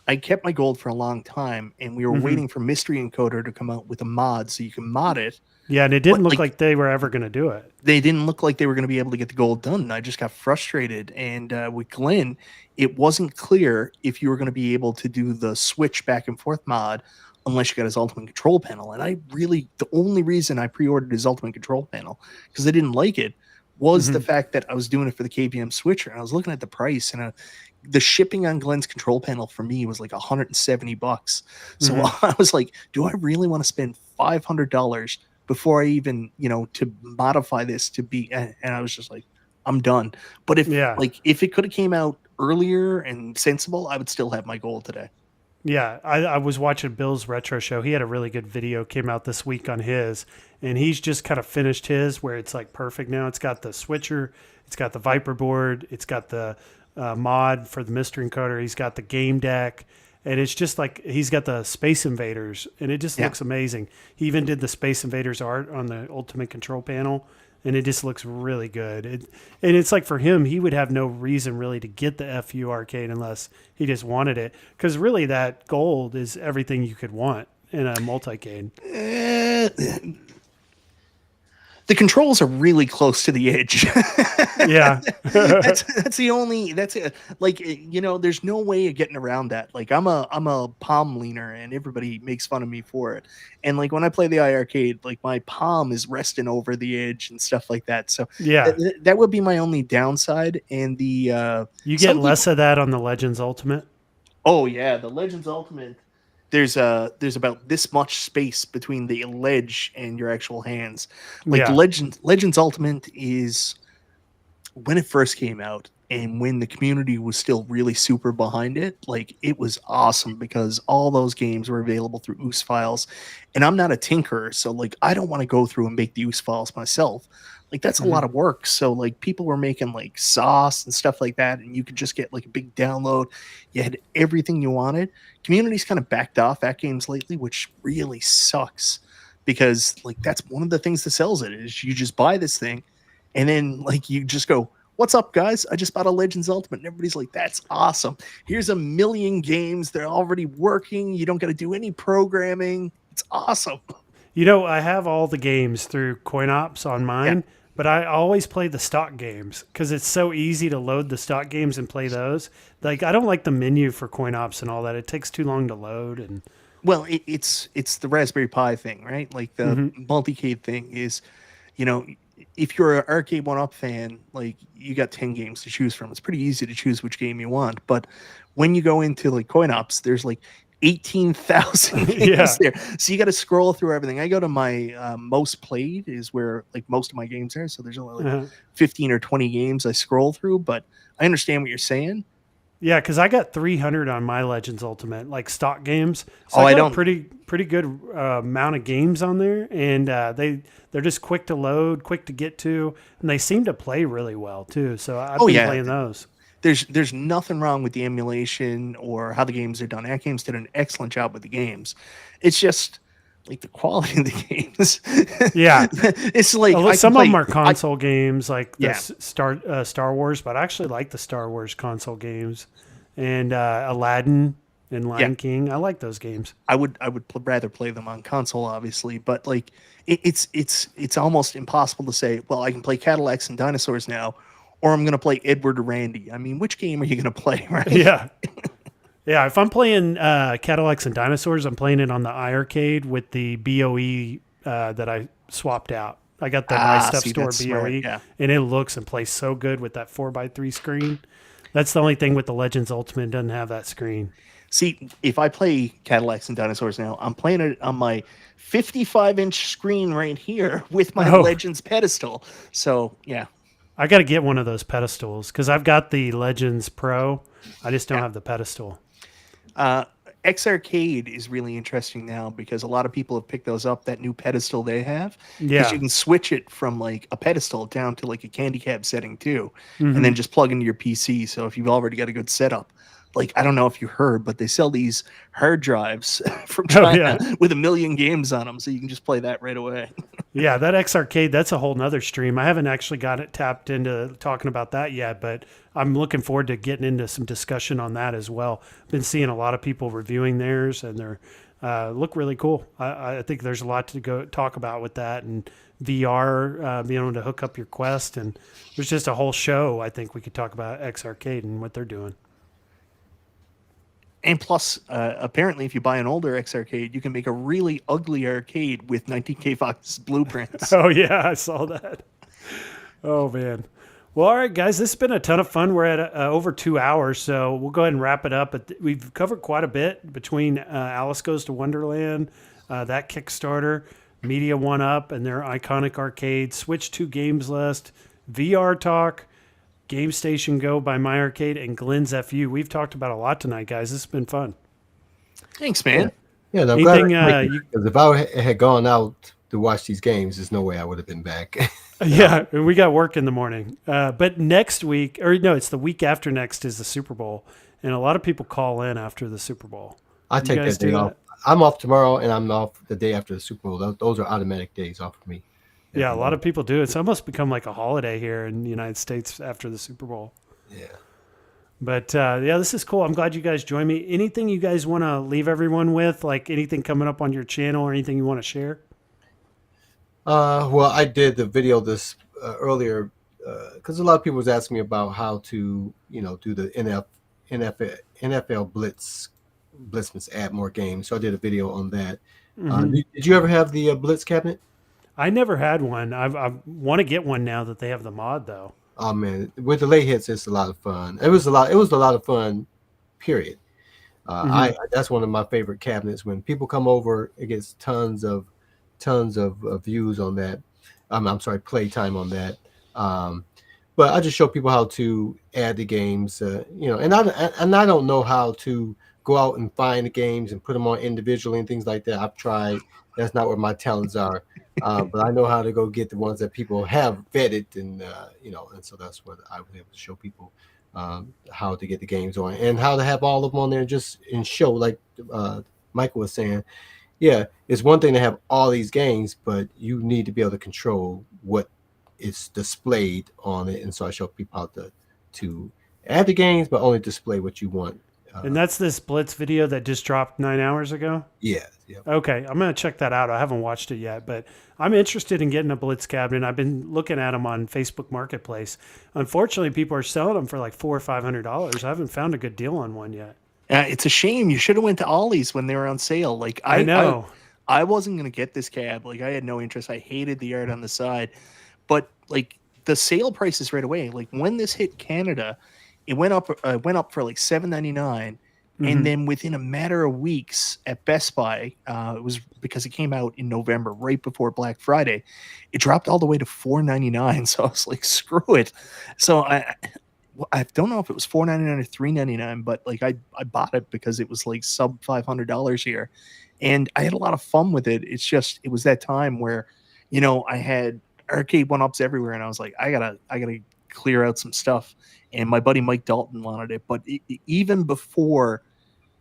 I kept my gold for a long time, and we were waiting for Mystery Encoder to come out with a mod so you can mod it. Yeah, and it didn't look like they were ever going to do it. They didn't look like they were going to be able to get the gold done. And I just got frustrated. And with Glenn, it wasn't clear if you were going to be able to do the switch back and forth mod unless you got his Ultimate Control Panel. And the only reason I pre-ordered his Ultimate Control Panel, because I didn't like it, was the fact that I was doing it for the KVM switcher. And I was looking at the price, and the shipping on Glenn's control panel for me was like $170. So I was like, do I really want to spend $500 before I even, to modify this to be, and I was just like, I'm done. But if it could have came out earlier and sensible, I would still have my gold today. Yeah, I was watching Bill's retro show. He had a really good video came out this week on his, and he's just kind of finished his where it's like perfect now. It's got the switcher, it's got the Viper board, it's got the mod for the Mystery Encoder, he's got the game deck, and it's just like he's got the Space Invaders, and it just looks amazing. He even did the Space Invaders art on the Ultimate Control Panel, and it just looks really good. And it's like for him, he would have no reason really to get the FU Arcade unless he just wanted it, because really that gold is everything you could want in a multi-cade. The controls are really close to the edge. Yeah. that's the only, there's no way of getting around that. Like, I'm a palm leaner, and everybody makes fun of me for it. And like when I play the iArcade, like my palm is resting over the edge and stuff like that. So yeah, that would be my only downside. And the you get less of that on the Legends Ultimate. Oh yeah, the Legends Ultimate. There's about this much space between the ledge and your actual hands. Like Legends Ultimate is, when it first came out, And when the community was still really super behind it, like it was awesome because all those games were available through OOS files. And I'm not a tinkerer, so like I don't want to go through and make the OOS files myself. Like that's a lot of work. So like people were making like sauce and stuff like that, and you could just get like a big download. You had everything you wanted. Community's kind of backed off at games lately, which really sucks because like that's one of the things that sells it is you just buy this thing and then like you just go, what's up, guys? I just bought a Legends Ultimate. And everybody's like, that's awesome. Here's a million games. They're already working. You don't got to do any programming. It's awesome. You know, I have all the games through CoinOps on mine, but I always play the stock games because it's so easy to load the stock games and play those. Like, I don't like the menu for CoinOps and all that. It takes too long to load. And well, it's the Raspberry Pi thing, right? Like the multicade thing is, you know, if you're an Arcade 1-Up fan, like you got 10 games to choose from. It's pretty easy to choose which game you want. But when you go into like CoinOps, there's like 18,000 games there. So you got to scroll through everything. I go to my most played is where like most of my games are. So there's only like 15 or 20 games I scroll through, but I understand what you're saying. Yeah, because I got 300 on my Legends Ultimate, like stock games. So I got don't. a pretty good amount of games on there, and they're just quick to load, quick to get to, and they seem to play really well too. So I've been playing those. There's nothing wrong with the emulation or how the games are done. At Games did an excellent job with the games. It's just like the quality of the games. Yeah, it's like some of them are console games, like the Star Wars. But I actually like the Star Wars console games, and Aladdin and Lion King. I like those games. I would rather play them on console, obviously, but like it's almost impossible to say, well, I can play Cadillacs and Dinosaurs now, or I'm going to play Edward or Randy. I mean, which game are you going to play, right? Yeah. Yeah, if I'm playing Cadillacs and Dinosaurs, I'm playing it on the iArcade with the BOE that I swapped out. I got the My Stuff Store BOE, and it looks and plays so good with that 4x3 screen. That's the only thing with the Legends Ultimate, it doesn't have that screen. See, if I play Cadillacs and Dinosaurs now, I'm playing it on my 55-inch screen right here with my Legends pedestal. So, yeah. I got to get one of those pedestals because I've got the Legends Pro. I just don't have the pedestal. X Arcade is really interesting now because a lot of people have picked those up, that new pedestal they have. Because you can switch it from like a pedestal down to like a candy cab setting too, and then just plug into your PC. So if you've already got a good setup, like I don't know if you heard, but they sell these hard drives from China with 1 million games on them, so you can just play that right away. Yeah, that X Arcade, that's a whole nother stream. I haven't actually got it tapped into talking about that yet, but I'm looking forward to getting into some discussion on that as well. Been seeing a lot of people reviewing theirs, and they're look really cool. I think there's a lot to go talk about with that, and VR, being able to hook up your Quest, and there's just a whole show I think we could talk about X Arcade and what they're doing. And plus, apparently, if you buy an older X Arcade, you can make a really ugly arcade with 19K Fox blueprints. Oh, yeah, I saw that. Oh, man. Well, all right, guys, this has been a ton of fun. We're at over 2 hours, so we'll go ahead and wrap it up. But we've covered quite a bit between Alice Goes to Wonderland, that Kickstarter, Media 1-Up, and their iconic arcade, Switch 2 games list, VR talk, Gamestation Go by My Arcade, and Glenn's FU. We've talked about a lot tonight, guys. This has been fun. Thanks, man. Yeah, I'm glad because if I had gone out to watch these games, there's no way I would have been back. Yeah, we got work in the morning. But next week, or no, it's the week after next is the Super Bowl, and a lot of people call in after the Super Bowl. I take that day off. I'm off tomorrow, and I'm off the day after the Super Bowl. Those are automatic days off for me. Yeah, a lot of people do. It's almost become like a holiday here in the United States after the Super Bowl. Yeah. But, this is cool. I'm glad you guys joined me. Anything you guys want to leave everyone with, like anything coming up on your channel or anything you want to share? Well, I did the video this earlier because a lot of people was asking me about how to, do the NFL Blitzmas, add more games. So I did a video on that. Did you ever have the Blitz cabinet? I never had one. I want to get one now that they have the mod, though. Oh man, with the late hits, it's a lot of fun. It was a lot of fun. Period. That's one of my favorite cabinets. When people come over, it gets tons of views on that. I'm sorry, play time on that. but I just show people how to add the games, and I don't know how to go out and find the games and put them on individually and things like that. I've tried. That's not where my talents are. But I know how to go get the ones that people have vetted, and so that's what I was able to show people how to get the games on and how to have all of them on there just and show, like Michael was saying. Yeah, it's one thing to have all these games, but you need to be able to control what is displayed on it. And so I show people how to add the games, but only display what you want. And that's this Blitz video that just dropped 9 hours ago? Yeah. Okay, I'm going to check that out. I haven't watched it yet, but I'm interested in getting a Blitz cabinet. I've been looking at them on Facebook Marketplace. Unfortunately, people are selling them for like $400 or $500. I haven't found a good deal on one yet. It's a shame. You should have went to Ollie's when they were on sale. Like I know. I wasn't going to get this cab. Like I had no interest. I hated the art on the side. But like the sale prices right away. Like when this hit Canada, it went up for like $7.99, and then within a matter of weeks at Best Buy, it was because it came out in November, right before Black Friday, it dropped all the way to $4.99. So I was like, screw it. So I don't know if it was $4.99 or $3.99, but like I bought it because it was like sub $500 here, and I had a lot of fun with it. It's just it was that time where, I had arcade 1-ups everywhere, and I was like, I gotta clear out some stuff. And my buddy Mike Dalton wanted it, but even before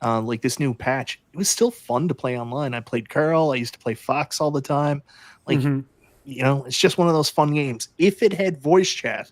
like this new patch, it was still fun to play online. I played Carl. I used to play Fox all the time. Like it's just one of those fun games. If it had voice chat,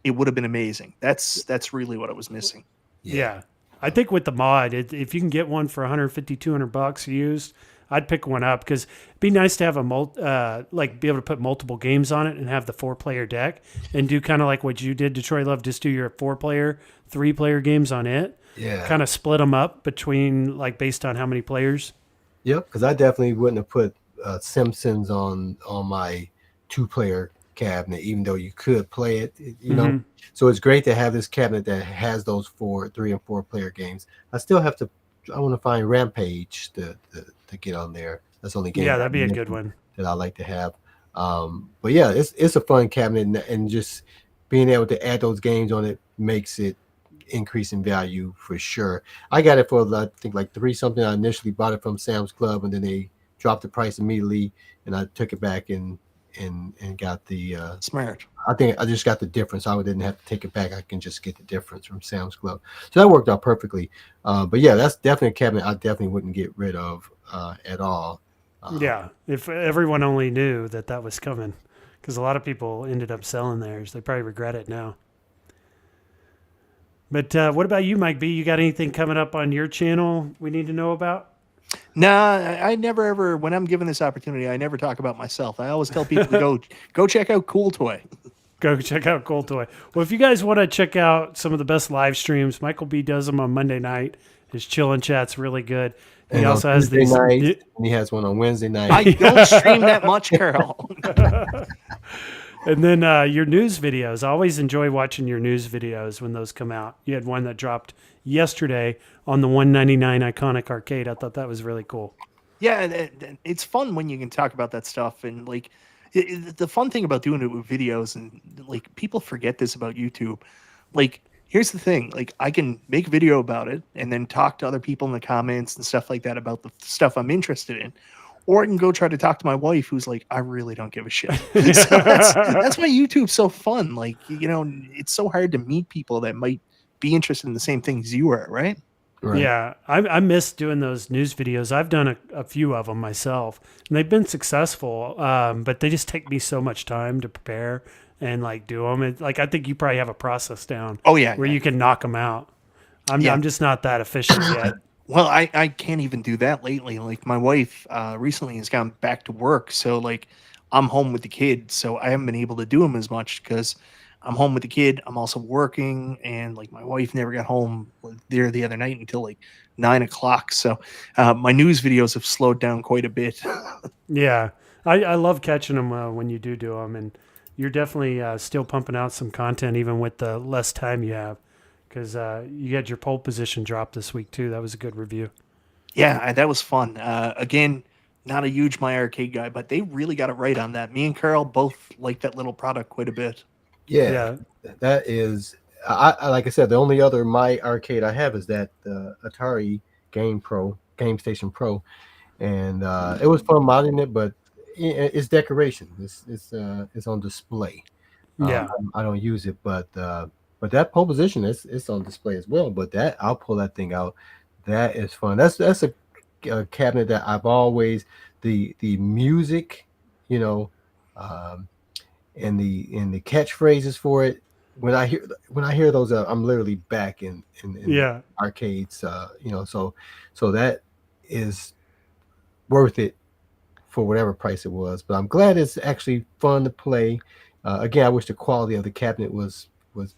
it would have been amazing. That's really what I was missing. Yeah. I think with the mod, if you can get one for $150, $200 used, I'd pick one up because it'd be nice to have be able to put multiple games on it and have the 4-player deck and do kind of like what you did, Detroit Love, just do your 4-player, 3-player games on it. Yeah. Kind of split them up between based on how many players. Yep. Because I definitely wouldn't have put Simpsons on my 2-player cabinet, even though you could play it, know. So it's great to have this cabinet that has those 3 and 4-player games. I want to find Rampage to get on there. That's the only game. Yeah, that'd be a good one that I like to have. But yeah, it's a fun cabinet, and just being able to add those games on it makes it increase in value for sure. I got it for I think like $3 something. I initially bought it from Sam's Club, and then they dropped the price immediately, and I took it back and got the smart. I think I just got the difference. I didn't have to take it back. I can just get the difference from Sam's Club. So that worked out perfectly. But yeah, that's definitely a cabinet I definitely wouldn't get rid of at all. Yeah, if everyone only knew that was coming, because a lot of people ended up selling theirs. They probably regret it now. But what about you, Mike B? You got anything coming up on your channel we need to know about? Nah, I never ever, when I'm given this opportunity, I never talk about myself. I always tell people to go check out Cool Toy. Go check out Cool Toy. Well, if you guys want to check out some of the best live streams, Michael B does them on Monday night. His chill and chat's really good. He also has these. And he has one on Wednesday night. I don't stream that much, Carol. And then your news videos. I always enjoy watching your news videos when those come out. You had one that dropped yesterday on the $199 Iconic Arcade. I thought that was really cool. Yeah, it's fun when you can talk about that stuff. And like the fun thing about doing it with videos, and like people forget this about YouTube. Like, here's the thing. Like, I can make a video about it and then talk to other people in the comments and stuff like that about the stuff I'm interested in. Or I can go try to talk to my wife, who's like, I really don't give a shit. So that's why YouTube's so fun. Like, it's so hard to meet people that might be interested in the same things you are, right? Right. Yeah, I miss doing those news videos. I've done a few of them myself, and they've been successful, but they just take me so much time to prepare and do them. I think you probably have a process down. Oh, yeah. Where you can knock them out. I'm just not that efficient yet. Well, I can't even do that lately. Like, my wife recently has gone back to work, so I'm home with the kid, so I haven't been able to do them as much because I'm home with the kid. I'm also working, and my wife never got home there the other night until 9 o'clock. So my news videos have slowed down quite a bit. Yeah, I love catching them when you do them, and you're definitely still pumping out some content even with the less time you have. Because you had your pole position drop this week, too. That was a good review. Yeah, that was fun. Again, not a huge My Arcade guy, but they really got it right on that. Me and Carl both like that little product quite a bit. Yeah. that is, I like I said, the only other my arcade I have is that Atari Gamestation Pro, and it was fun modding it, but it's decoration. It's on display. Yeah. I don't use it, but that pole position it's on display as well. But that I'll pull that thing out. That is fun. That's a cabinet that I've always the music, you know, and the catchphrases for it. When I hear those, I'm literally back in Yeah. arcades. You know, so that is worth it for whatever price it was. But I'm glad it's actually fun to play. Again, I wish the quality of the cabinet was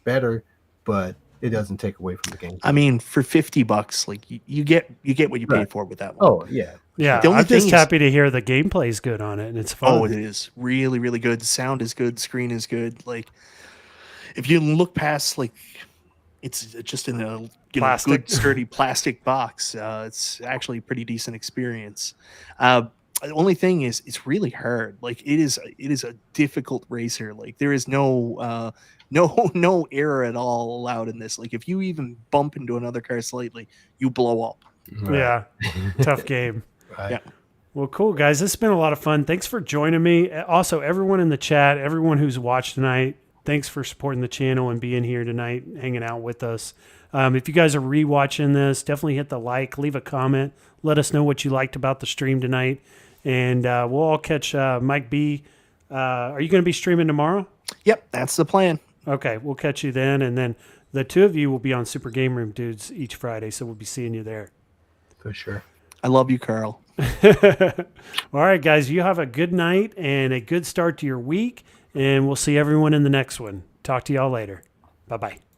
better, but it doesn't take away from the game. I mean, for $50, like you get what you pay for with that one. Oh yeah. Yeah. The only I'm just thing is- happy to hear the gameplay's good on it and it's fun. Oh, it is really, really good. Sound is good. Screen is good. Like, if you look past, like, it's just in a Plastic. good sturdy plastic box. It's actually a pretty decent experience. The only thing is, it's really hard. Like, it is a difficult racer. Like, there is no error at all allowed in this. Like, if you even bump into another car slightly, you blow up. Yeah. Tough game. Right. Yeah. Well, cool, guys. This has been a lot of fun. Thanks for joining me. Also, everyone in the chat, everyone who's watched tonight, thanks for supporting the channel and being here tonight, hanging out with us. If you guys are rewatching this, definitely hit the like, leave a comment. Let us know what you liked about the stream tonight. And we'll all catch Mike B. Are you going to be streaming tomorrow? Yep, that's the plan. Okay, we'll catch you then. And then the two of you will be on Super Game Room Dudes each Friday, so we'll be seeing you there. For sure. I love you, Carl. All right, guys, you have a good night and a good start to your week, and we'll see everyone in the next one. Talk to y'all later. Bye-bye.